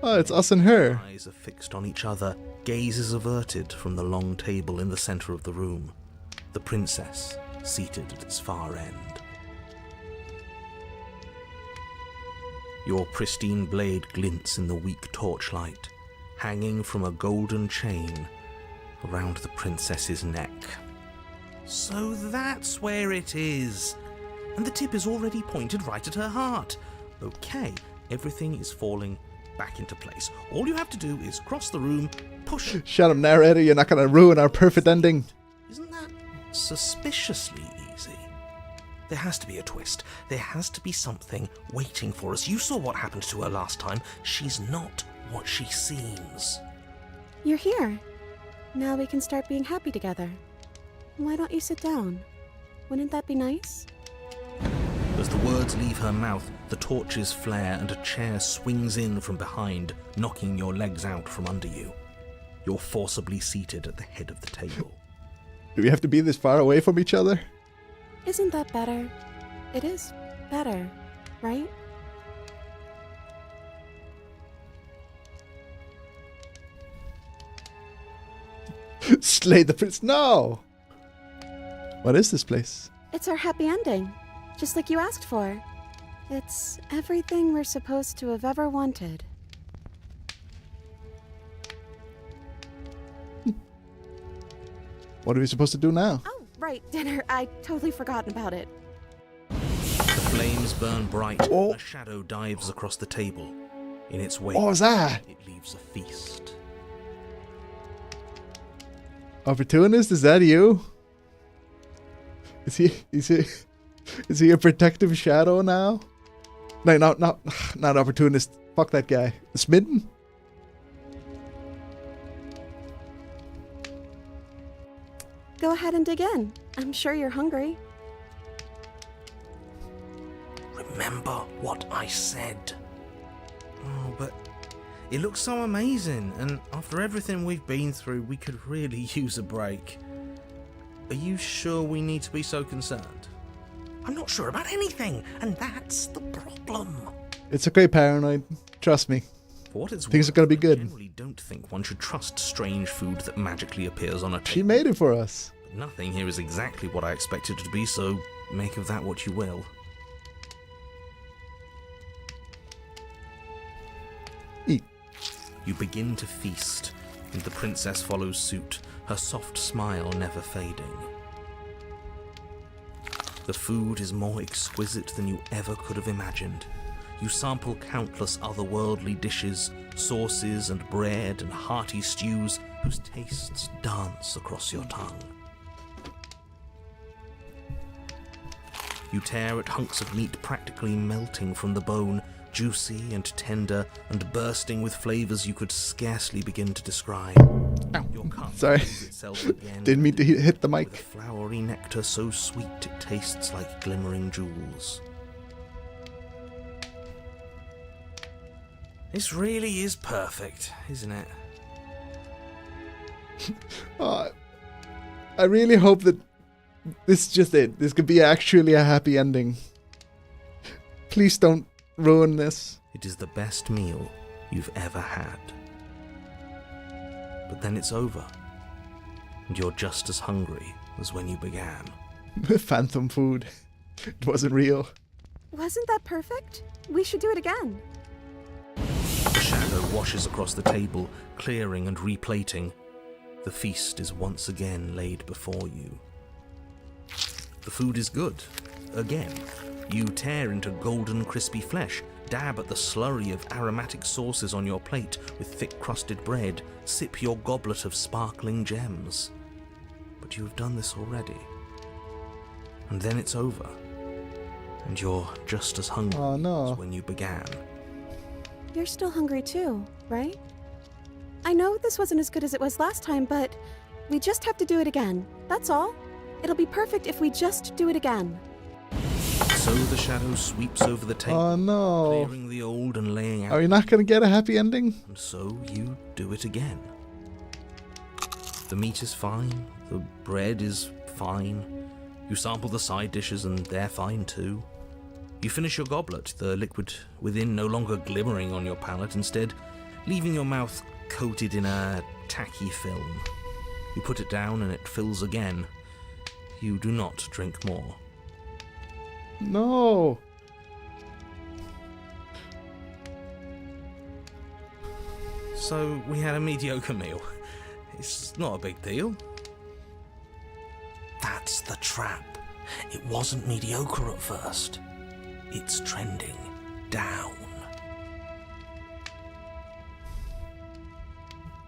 Oh, it's us and her. Eyes are fixed on each other, gazes averted from the long table in the center of the room, the princess seated at its far end. Your pristine blade glints in the weak torchlight, hanging from a golden chain around the princess's neck. So that's where it is! And the tip is already pointed right at her heart. Okay, everything is falling back into place. All you have to do is cross the room, push... Shut up, narrator. You're not going to ruin our perfect ending. Isn't that suspiciously easy? There has to be a twist. There has to be something waiting for us. You saw what happened to her last time. She's not what she seems. You're here. Now we can start being happy together. Why don't you sit down? Wouldn't that be nice? As the words leave her mouth, the torches flare and a chair swings in from behind, knocking your legs out from under you. You're forcibly seated at the head of the table. Do we have to be this far away from each other? Isn't that better? It is better, right? Slay the prince. No! What is this place? It's our happy ending, just like you asked for. It's everything we're supposed to have ever wanted. What are we supposed to do now? Oh, right, dinner. I totally forgotten about it. The flames burn bright. Oh. A shadow dives across the table. In its wake, What was that? it leaves a feast. Opportunist, is that you? Is he a protective shadow now? No, not opportunist. Fuck that guy. Smitten? Go ahead and dig in. I'm sure you're hungry. Remember what I said. Oh, but it looks so amazing, and after everything we've been through, we could really use a break. Are you sure we need to be so concerned? I'm not sure about anything, and that's the problem. It's okay, Paranoid. Trust me. For what it's Things are worth, gonna be I good. generally don't think one should trust strange food that magically appears on a table. She made it for us. But nothing here is exactly what I expected it to be, so make of that what you will. Eat. You begin to feast, and the princess follows suit, her soft smile never fading. The food is more exquisite than you ever could have imagined. You sample countless otherworldly dishes, sauces and bread and hearty stews whose tastes dance across your tongue. You tear at hunks of meat practically melting from the bone, juicy and tender and bursting with flavors you could scarcely begin to describe. Ow. Your cup Sorry. fills itself again Didn't mean to hit the with a mic. flowery nectar so sweet it tastes like glimmering jewels. This really is perfect, isn't it? Oh, I really hope that this is just it. This could be actually a happy ending. Please don't ruin this. It is the best meal you've ever had. But then it's over, and you're just as hungry as when you began. Phantom food. It wasn't real. Wasn't that perfect? We should do it again. The shadow washes across the table, clearing and replating. The feast is once again laid before you. The food is good. Again. You tear into golden crispy flesh, dab at the slurry of aromatic sauces on your plate with thick-crusted bread, sip your goblet of sparkling gems. But you have done this already. And then it's over. And you're just as hungry Oh, no. as when you began. You're still hungry too, right? I know this wasn't as good as it was last time, but we just have to do it again. That's all. It'll be perfect if we just do it again. So the shadow sweeps over the table, Oh no. clearing the old and laying out. Are we not going to get a happy ending? And so you do it again. The meat is fine, the bread is fine. You sample the side dishes and they're fine too. You finish your goblet, the liquid within no longer glimmering on your palate, instead leaving your mouth coated in a tacky film. You put it down and it fills again. You do not drink more. No. So we had a mediocre meal. It's not a big deal. That's the trap. It wasn't mediocre at first. It's trending down.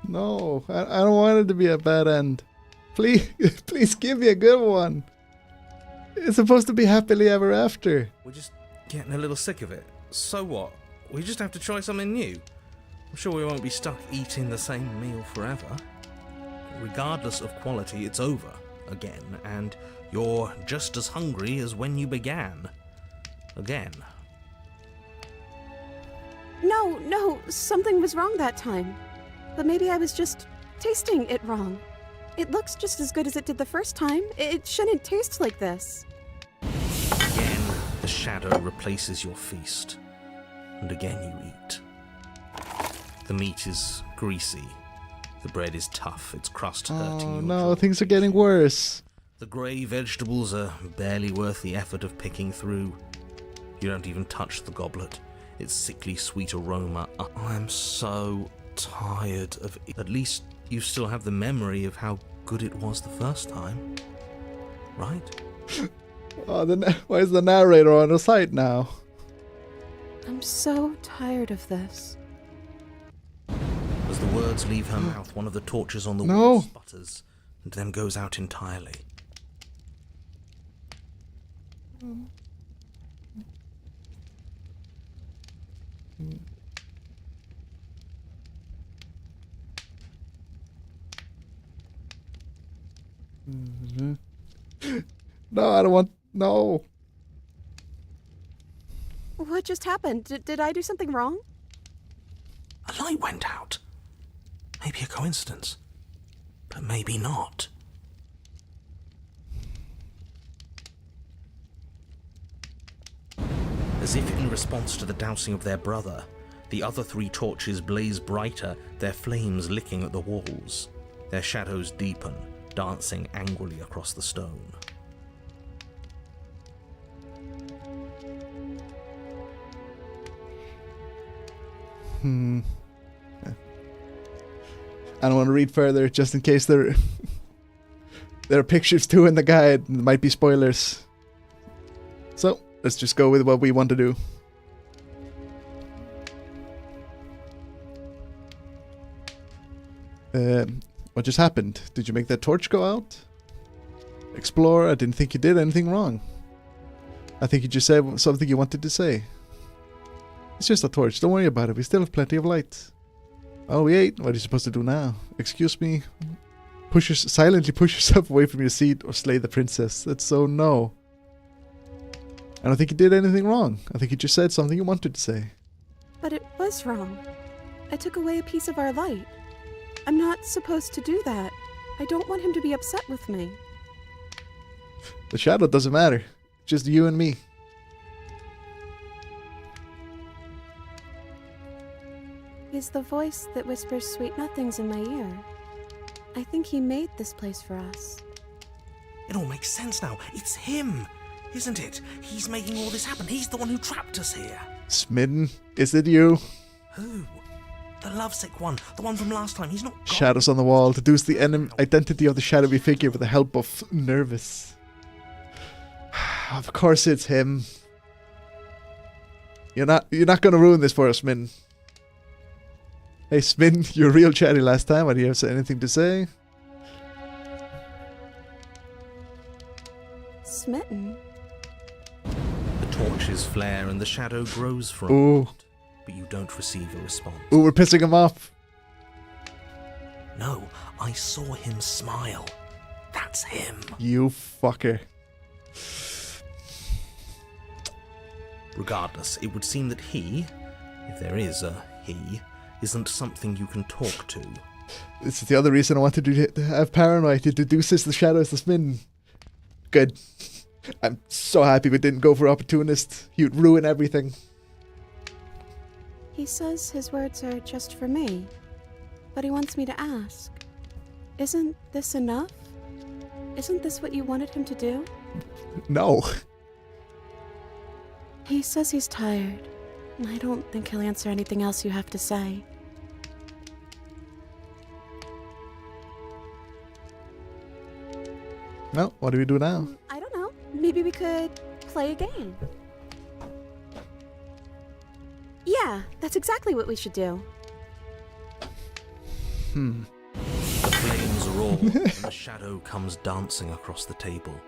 No, I don't want it to be a bad end. Please, please give me a good one. It's supposed to be happily ever after. We're just getting a little sick of it. So what? We just have to try something new. I'm sure we won't be stuck eating the same meal forever. Regardless of quality, it's over again, and you're just as hungry as when you began. Again. No, something was wrong that time. But maybe I was just tasting it wrong. It looks just as good as it did the first time. It shouldn't taste like this. Again, the shadow replaces your feast. And again you eat. The meat is greasy. The bread is tough, its crust hurting Oh your no, jaw. things are getting worse. The grey vegetables are barely worth the effort of picking through. You don't even touch the goblet. Its sickly sweet aroma. I'm so tired of it. At least you still have the memory of how good it was the first time. Right? Oh, why is the narrator on her side now? I'm so tired of this. As the words leave her mouth, one of the torches on the No. wall sputters and then goes out entirely. No, I don't want. No. What just happened? Did I do something wrong? A light went out. Maybe a coincidence, but maybe not. As if in response to the dousing of their brother, the other three torches blaze brighter, their flames licking at the walls. Their shadows deepen, dancing angrily across the stone. I don't want to read further, just in case there are pictures too in the guide. There might be spoilers. So let's just go with what we want to do. What just happened? Did you make that torch go out? Explore. I didn't think you did anything wrong. I think you just said something you wanted to say. It's just a torch. Don't worry about it. We still have plenty of light. Oh, we ate. What are you supposed to do now? Excuse me? Silently push yourself away from your seat or slay the princess. That's so no. I don't think you did anything wrong. I think you just said something you wanted to say. But it was wrong. I took away a piece of our light. I'm not supposed to do that. I don't want him to be upset with me. The shadow doesn't matter. Just you and me. He's the voice that whispers sweet nothings in my ear. I think he made this place for us. It all makes sense now. It's him, isn't it? He's making all this happen. He's the one who trapped us here. Smitten, is it you? Who? The lovesick one. The one from last time. He's not gone. Shadows on the wall. Deduce the identity of the shadowy figure with the help of Nervous. Of course it's him. You're not gonna ruin this for us, Smitten. Hey, Smitten, you were real chatty last time. Do you have anything to say? Smitten? The torches flare and the shadow grows for a Ooh. moment, but you don't receive a response. Ooh, we're pissing him off. No, I saw him smile. That's him. You fucker. Regardless, it would seem that he, if there is a he, isn't something you can talk to. This is the other reason I wanted to have Paranoid. It deduces the shadows to spin. Good. I'm so happy we didn't go for opportunist. He would ruin everything. He says his words are just for me, but he wants me to ask. Isn't this enough? Isn't this what you wanted him to do? No. He says he's tired. I don't think he'll answer anything else you have to say. Well, what do we do now? I don't know. Maybe we could play a game. Yeah, that's exactly what we should do. The flames roar, and the shadow comes dancing across the table.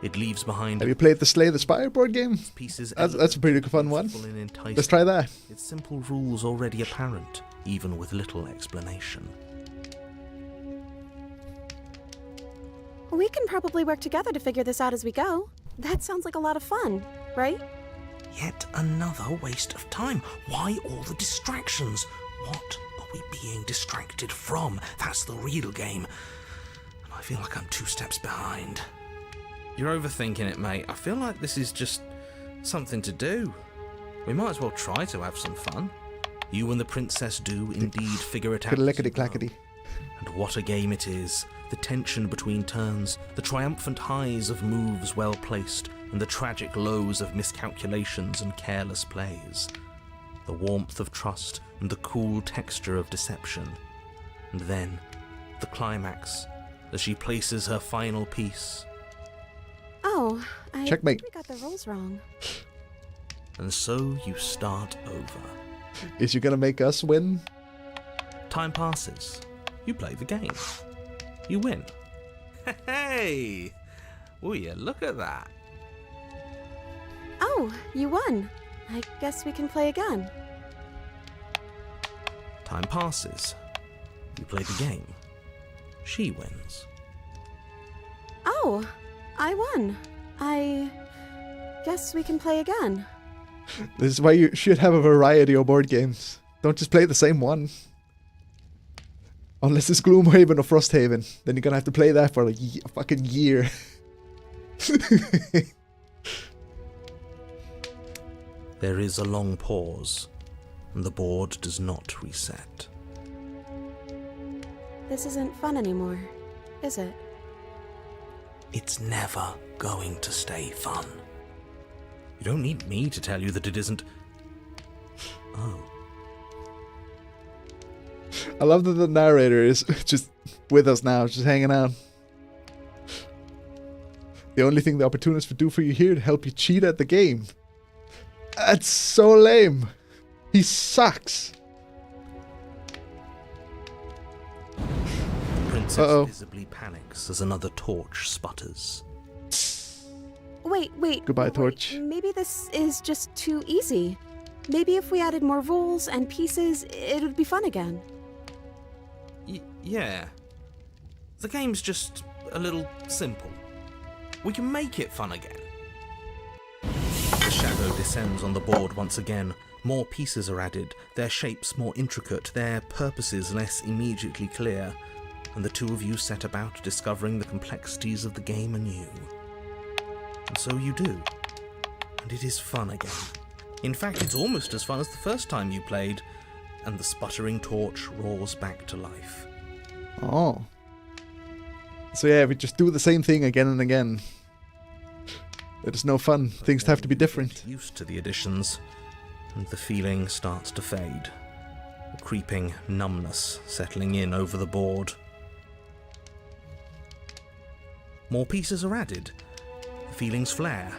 It leaves behind Have you played the Slay the Spire board game? pieces. That's a pretty fun one. beautiful and enticing. Let's try that. Its simple rules already apparent, even with little explanation. We can probably work together to figure this out as we go. That sounds like a lot of fun, right? Yet another waste of time. Why all the distractions? What are we being distracted from? That's the real game. And I feel like I'm 2 steps behind. You're overthinking it, mate. I feel like this is just something to do. We might as well try to have some fun. You and the princess do indeed figure it out. Lickety clackety. And what a game it is. The tension between turns, the triumphant highs of moves well placed, and the tragic lows of miscalculations and careless plays. The warmth of trust and the cool texture of deception. And then, the climax, as she places her final piece. Oh, I Checkmate. think we got the rules wrong. And so you start over. Is you gonna make us win? Time passes. You play the game. You win. Hey! Will you look at that? Oh, you won. I guess we can play again. Time passes. You play the game. She wins. Oh, I won. I guess we can play again. This is why you should have a variety of board games. Don't just play the same one. Unless it's Gloomhaven or Frosthaven, then you're gonna have to play that for like a fucking year. There is a long pause, and the board does not reset. This isn't fun anymore, is it? It's never going to stay fun. You don't need me to tell you that it isn't. Oh. I love that the narrator is just with us now, just hanging out. The only thing the opportunist would do for you here to help you cheat at the game. That's so lame. He sucks. The princess visibly panics as another torch sputters. Wait. Goodbye, wait, Torch. Maybe this is just too easy. Maybe if we added more rules and pieces, it would be fun again. Yeah. The game's just a little simple. We can make it fun again. The shadow descends on the board once again. More pieces are added, their shapes more intricate, their purposes less immediately clear, and the two of you set about discovering the complexities of the game anew. And so you do. And it is fun again. In fact, it's almost as fun as the first time you played, and the sputtering torch roars back to life. Oh. So yeah, we just do the same thing again and again. There's no fun. Things have to be different. Used to the additions, and the feeling starts to fade. A creeping numbness settling in over the board. More pieces are added. The feelings flare.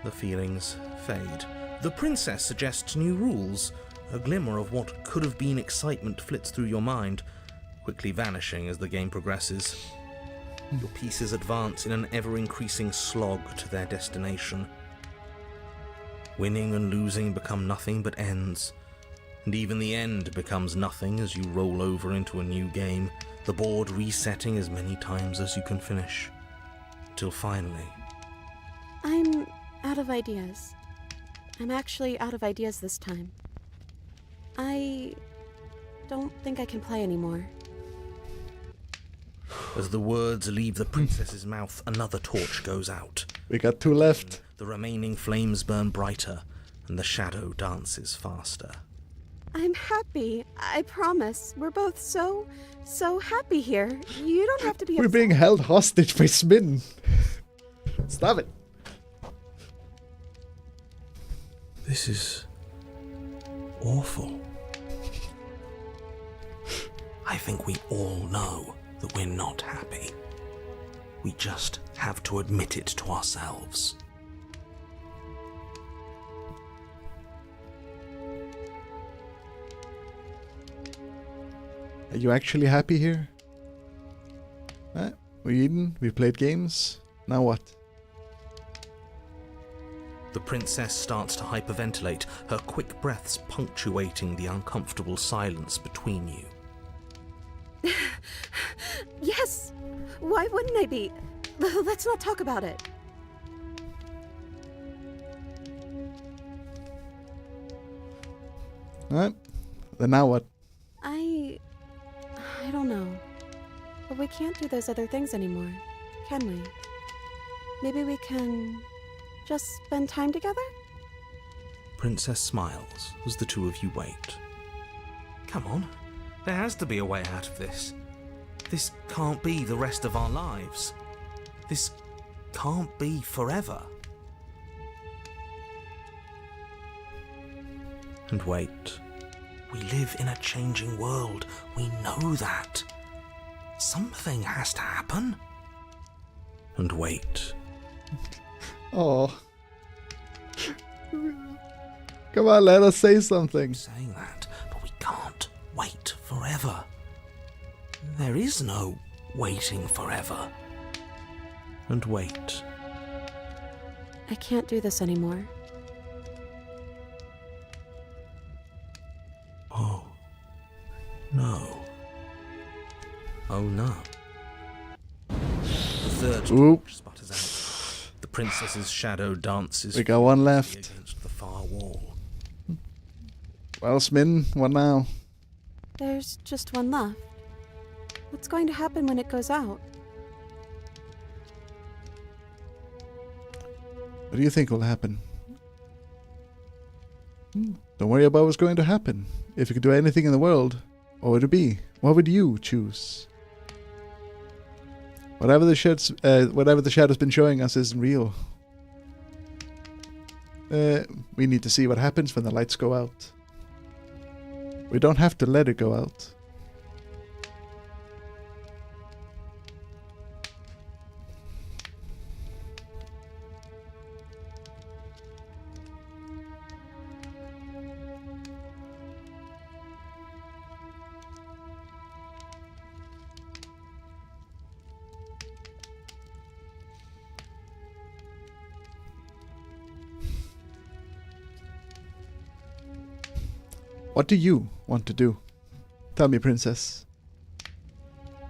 The feelings fade. The princess suggests new rules. A glimmer of what could have been excitement flits through your mind, quickly vanishing as the game progresses. Your pieces advance in an ever-increasing slog to their destination. Winning and losing become nothing but ends, and even the end becomes nothing as you roll over into a new game, the board resetting as many times as you can finish. Till finally... I'm out of ideas. I'm actually out of ideas this time. I don't think I can play anymore. As the words leave the princess's mouth, another torch goes out. We got 2 left. The remaining flames burn brighter, and the shadow dances faster. I'm happy. I promise. We're both so happy here. You don't have to be We're upset. being held hostage by Smitten. Stop it. This is awful. I think we all know that we're not happy. We just have to admit it to ourselves. Are you actually happy here? We eaten, we played games. Now what? The princess starts to hyperventilate, her quick breaths punctuating the uncomfortable silence between you. Yes. Why wouldn't I be? Let's not talk about it. Alright. Then now what? I don't know. But we can't do those other things anymore, can we? Maybe we can just spend time together? Princess smiles as the two of you wait. Come on, there has to be a way out of this. This can't be the rest of our lives. This can't be forever. And wait. We live in a changing world. We know that. Something has to happen. And wait. Oh. Come on, let us say something. I'm saying that, but we can't wait forever. There is no waiting forever. And wait. I can't do this anymore. Oh. No. Oh no. The third Oop. torch sputters out. The princess's shadow dances We got one furiously left. against the far wall. Well, Smitten, what now? There's just one left. What's going to happen when it goes out? What do you think will happen? Don't worry about what's going to happen. If you could do anything in the world, what would it be? What would you choose? Whatever the shadow's been showing us isn't real. We need to see what happens when the lights go out. We don't have to let it go out. What do you want to do? Tell me, princess.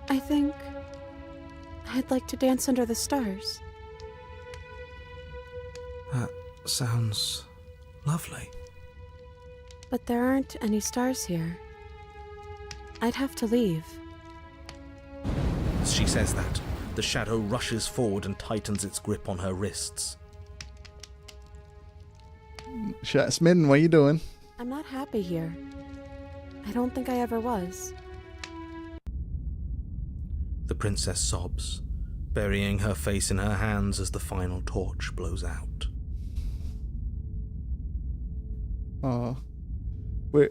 I think I'd like to dance under the stars. That sounds lovely. But there aren't any stars here. I'd have to leave. As she says that, the shadow rushes forward and tightens its grip on her wrists. Smitten, what are you doing? I'm not happy here. I don't think I ever was. The princess sobs, burying her face in her hands as the final torch blows out. Oh, we're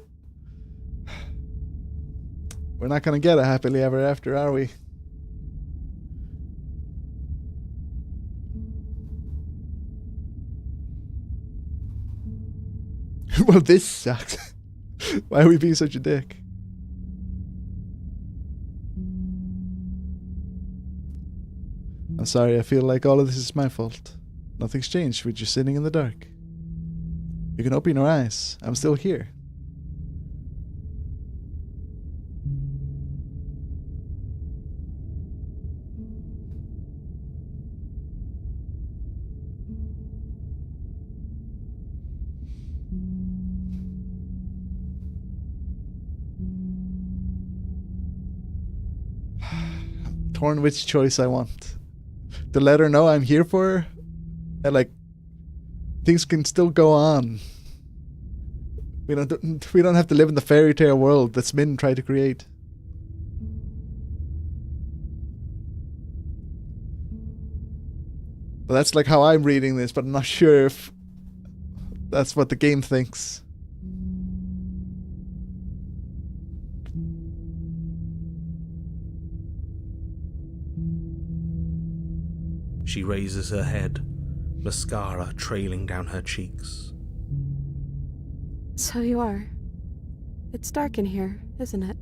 not gonna get a happily ever after, are we? Well, this sucks. Why are we being such a dick? I'm sorry, I feel like all of this is my fault. Nothing's changed, we're just sitting in the dark. You can open your eyes. I'm still here. Torn which choice I want. To let her know I'm here for her, And like, things can still go on. We don't have to live in the fairy tale world that Min tried to create. Well, that's like how I'm reading this, but I'm not sure if that's what the game thinks. She raises her head, mascara trailing down her cheeks. So you are. It's dark in here, isn't it?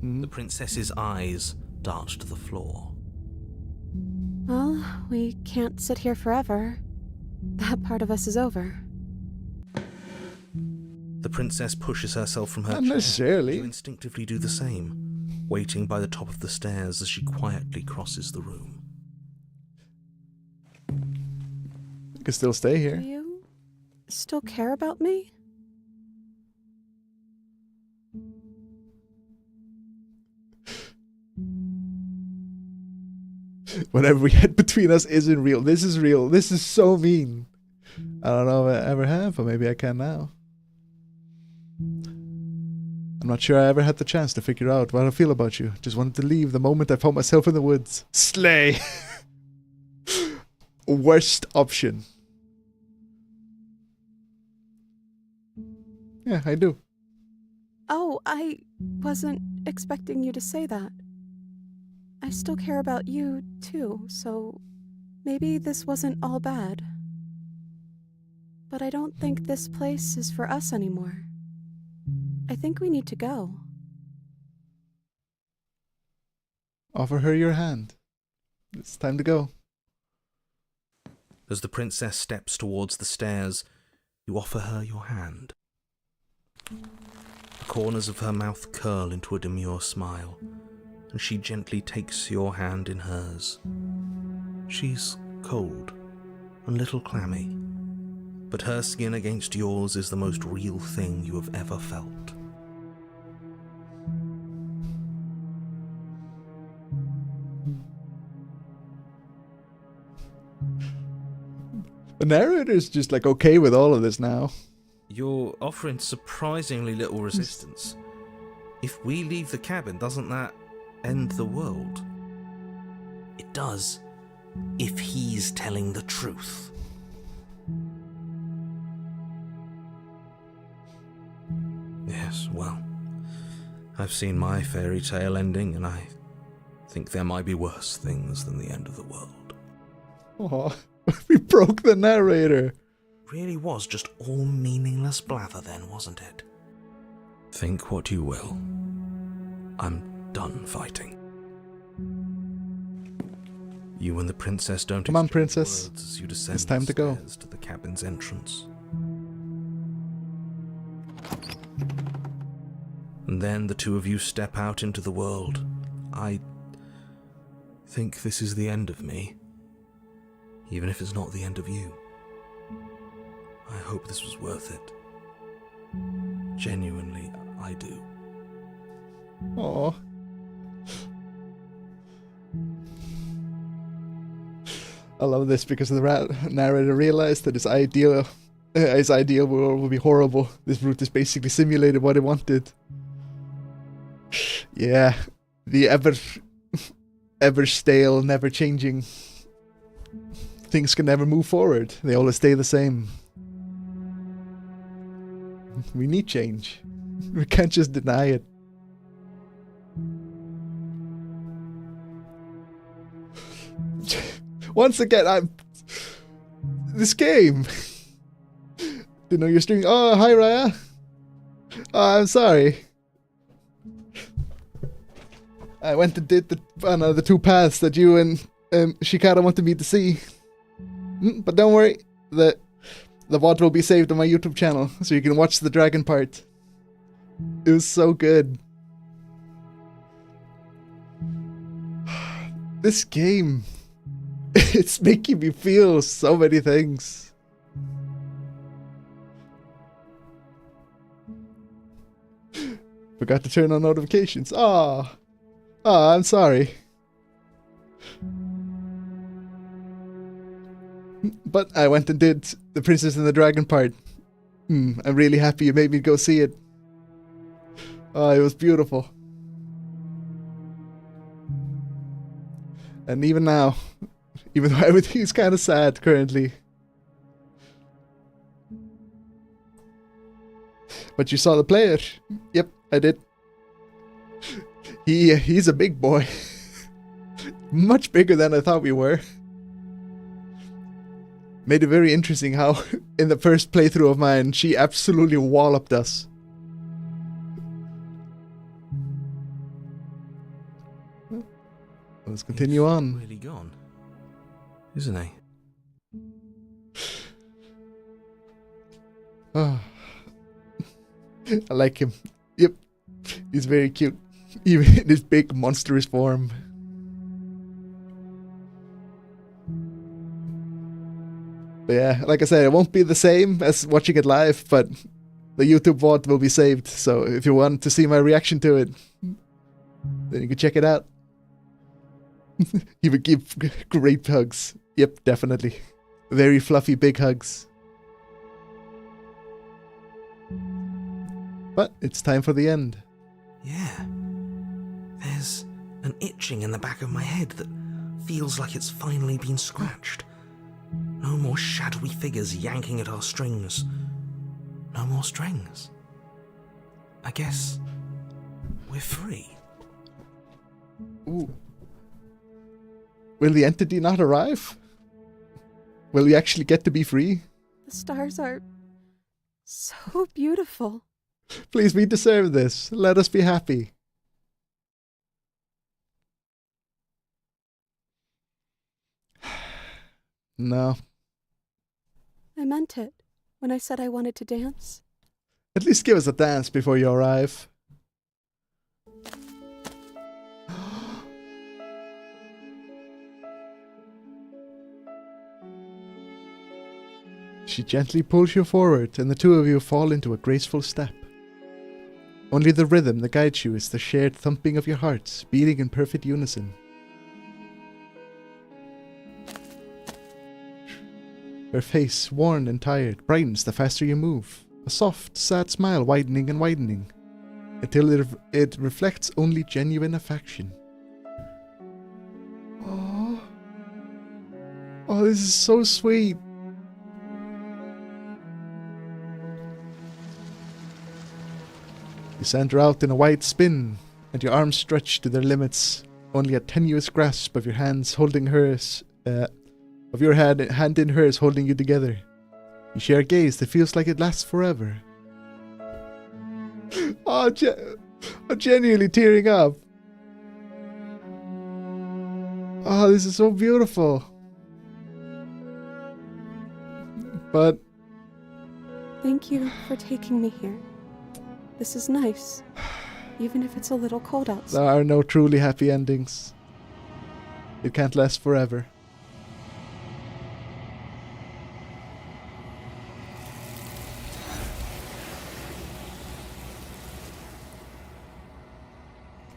The princess's eyes dart to the floor. Well, we can't sit here forever. That part of us is over. The princess pushes herself from her Not chair. necessarily. You instinctively do the same, waiting by the top of the stairs as she quietly crosses the room. You can still stay Do here. you still care about me? Whatever we had between us isn't real. This is real. This is so mean. I don't know if I ever have, but maybe I can now. I'm not sure I ever had the chance to figure out what I feel about you. Just wanted to leave the moment I found myself in the woods. Slay! Worst option. Yeah, I do. Oh, I wasn't expecting you to say that. I still care about you, too, so maybe this wasn't all bad. But I don't think this place is for us anymore. I think we need to go. Offer her your hand. It's time to go. As the princess steps towards the stairs, you offer her your hand. The corners of her mouth curl into a demure smile, and she gently takes your hand in hers. She's cold, and a little clammy, but her skin against yours is the most real thing you have ever felt. The narrator's just like okay with all of this now. You're offering surprisingly little resistance. If we leave the cabin, doesn't that end the world? It does, if he's telling the truth. Yes, well, I've seen my fairy tale ending, and I think there might be worse things than the end of the world. Oh, we broke the narrator. Really was just all meaningless blather then, wasn't it? Think what you will. I'm done fighting. You and the princess don't Come on, exchange princess. words as you descend It's time the to go. stairs to the cabin's entrance. And then the two of you step out into the world. I think this is the end of me, even if it's not the end of you. I hope this was worth it. Genuinely, I do. Oh. I love this because the narrator realized that his ideal world would be horrible. This route is basically simulated what he wanted. Yeah, the ever stale, never changing. Things can never move forward. They always stay the same. We need change. We can't just deny it. Once again, this game. Didn't know you're streaming. Oh, hi Raya. Oh, I'm sorry. I went and did the two paths that you and Shikara wanted me to see. But don't worry, the VOD will be saved on my YouTube channel, so you can watch the dragon part. It was so good. This game, it's making me feel so many things. Forgot to turn on notifications. I'm sorry. But I went and did the Princess and the Dragon part. I'm really happy you made me go see it. Oh, it was beautiful. And even now, even though everything is kind of sad currently. But you saw the player. Yep, I did. He's a big boy. Much bigger than I thought we were. Made it very interesting how in the first playthrough of mine, she absolutely walloped us. Let's continue on. Really gone, isn't he? Oh. I like him. Yep. He's very cute. Even in his big monstrous form. But yeah, like I said, it won't be the same as watching it live, but the YouTube VOD will be saved. So if you want to see my reaction to it, then you can check it out. He would give great hugs. Yep, definitely. Very fluffy, big hugs. But it's time for the end. Yeah. There's an itching in the back of my head that feels like it's finally been scratched. No more shadowy figures yanking at our strings. No more strings. I guess we're free. Ooh. Will the entity not arrive? Will we actually get to be free? The stars are so beautiful. Please, we deserve this. Let us be happy. No. I meant it when I said I wanted to dance. At least give us a dance before you arrive. She gently pulls you forward, and the two of you fall into a graceful step. Only the rhythm that guides you is the shared thumping of your hearts, beating in perfect unison. Her face, worn and tired, brightens the faster you move, a soft, sad smile widening and widening, until it reflects only genuine affection. Oh, this is so sweet. You send her out in a wide spin, and your arms stretch to their limits, only a tenuous grasp of your hands holding hers, of your hand in hers holding you together. You share a gaze that feels like it lasts forever. Oh, I'm genuinely tearing up. Oh, this is so beautiful. But Thank you for taking me here. This is nice, even if it's a little cold outside. there are no truly happy endings. It can't last forever.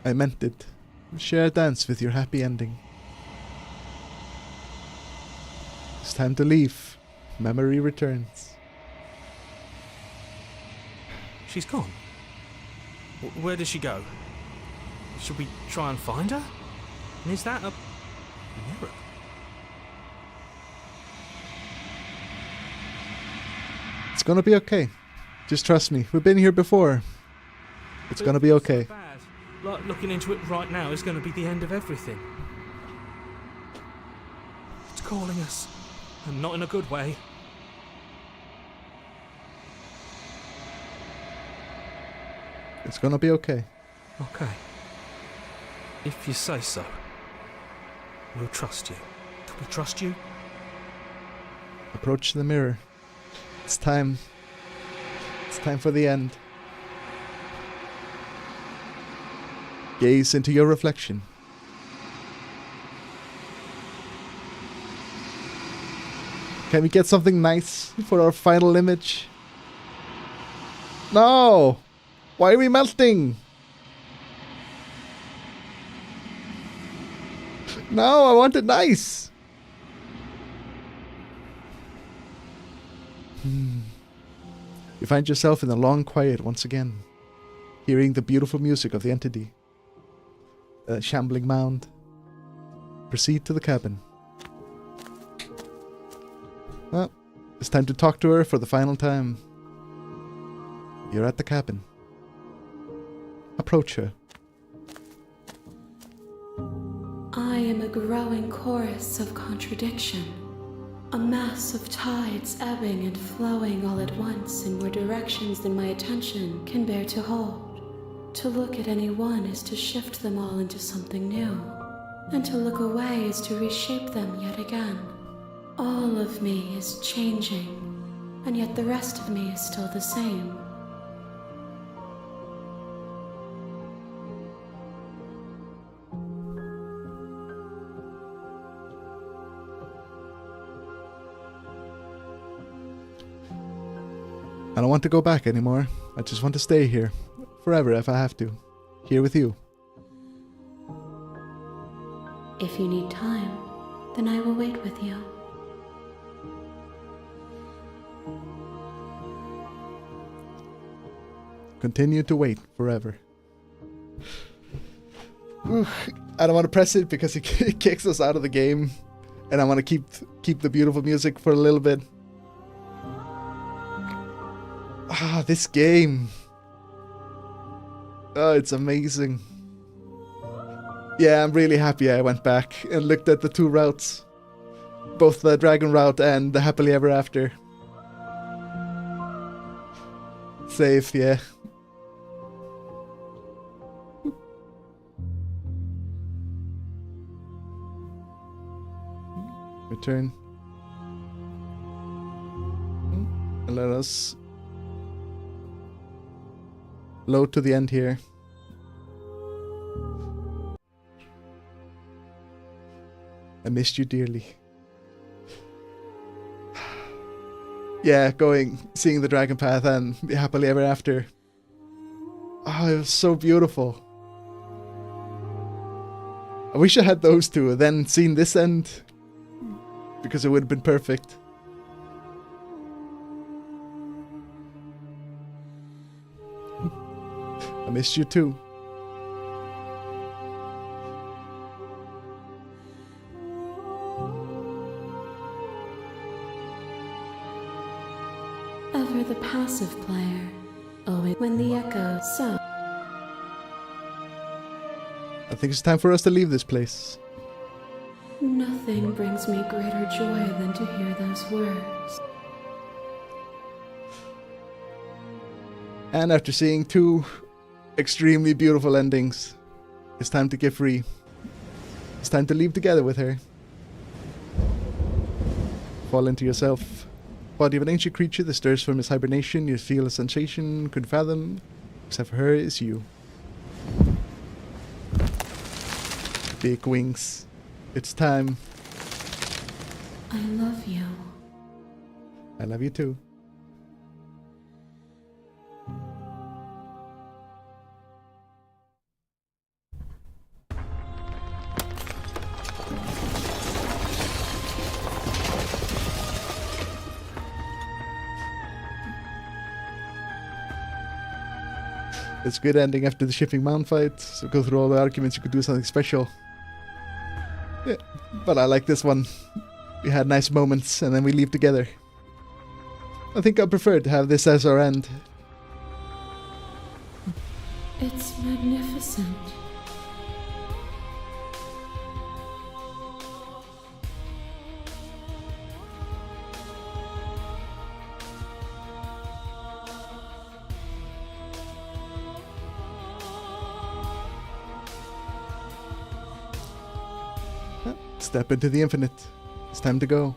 I meant it. Share a dance with your happy ending. It's time to leave. Memory returns. She's gone. Where did she go? Should we try and find her? And is that a mirror? It's gonna be okay. Just trust me. We've been here before. It's gonna be okay. So bad. Like looking into it right now is going to be the end of everything. It's calling us, and not in a good way. It's gonna be okay. Okay. If you say so. We'll trust you. Can we trust you? Approach the mirror. It's time. It's time for the end. Gaze into your reflection. Can we get something nice for our final image? No! Why are we melting? No, I want it nice. You find yourself in the long quiet once again, hearing the beautiful music of the entity. A shambling mound. Proceed to the cabin. Well, it's time to talk to her for the final time. You're at the cabin. Approach her. I am a growing chorus of contradiction, a mass of tides ebbing and flowing all at once in more directions than my attention can bear to hold. To look at any one is to shift them all into something new, and to look away is to reshape them yet again. All of me is changing, and yet the rest of me is still the same. I don't want to go back anymore. I just want to stay here. Forever if I have to. Here with you. If you need time, then I will wait with you. Continue to wait forever. I don't want to press it because it kicks us out of the game. And I want to keep the beautiful music for a little bit. Ah, this game. Oh, it's amazing. Yeah, I'm really happy I went back and looked at the two routes. Both the dragon route and the happily ever after. Safe, yeah. Return. And let us load to the end here. I missed you dearly. Yeah, seeing the dragon path and the happily ever after. Oh, it was so beautiful. I wish I had those two and then seen this end, because it would have been perfect. I missed you too. Ever the passive player, always when the echo so. I think it's time for us to leave this place. Nothing brings me greater joy than to hear those words. And after seeing two extremely beautiful endings, it's time to get free. It's time to leave together with her. Fall into yourself. Body of an ancient creature that stirs from its hibernation. You feel a sensation couldn't fathom, except for her, it's you. Big wings. It's time. I love you. I love you too. It's a good ending after the shipping mount fight, so go through all the arguments, you could do something special. Yeah, but I like this one. We had nice moments, and then we leave together. I think I prefer to have this as our end. It's magnificent. Step into the infinite. It's time to go.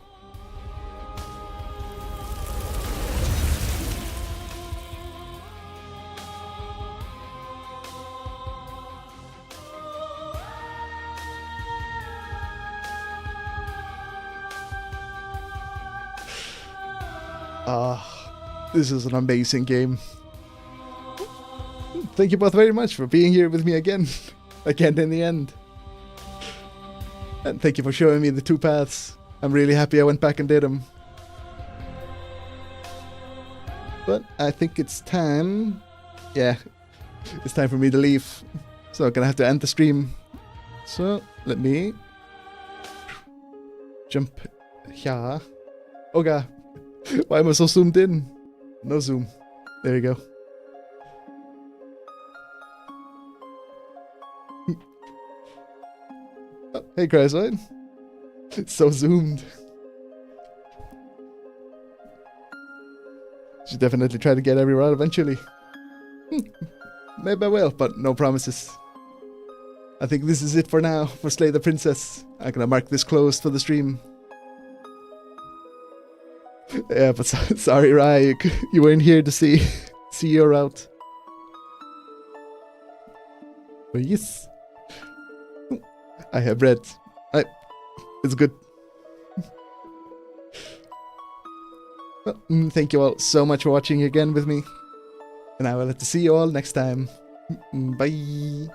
This is an amazing game. Thank you both very much for being here with me again. Again in the end. And thank you for showing me the two paths. I'm really happy I went back and did them. But I think it's time. Yeah, it's time for me to leave. So I'm gonna have to end the stream. So let me jump here. Oh god, why am I so zoomed in? No zoom. There you go. Oh, hey, Chrysler. It's so zoomed. Should definitely try to get everywhere out eventually. Maybe I will, but no promises. I think this is it for now for Slay the Princess. I'm gonna mark this closed for the stream. Yeah, but sorry, Rai, you weren't here to see your route. But yes, I have read. It's good. Well, thank you all so much for watching again with me, and I will have to see you all next time. Bye.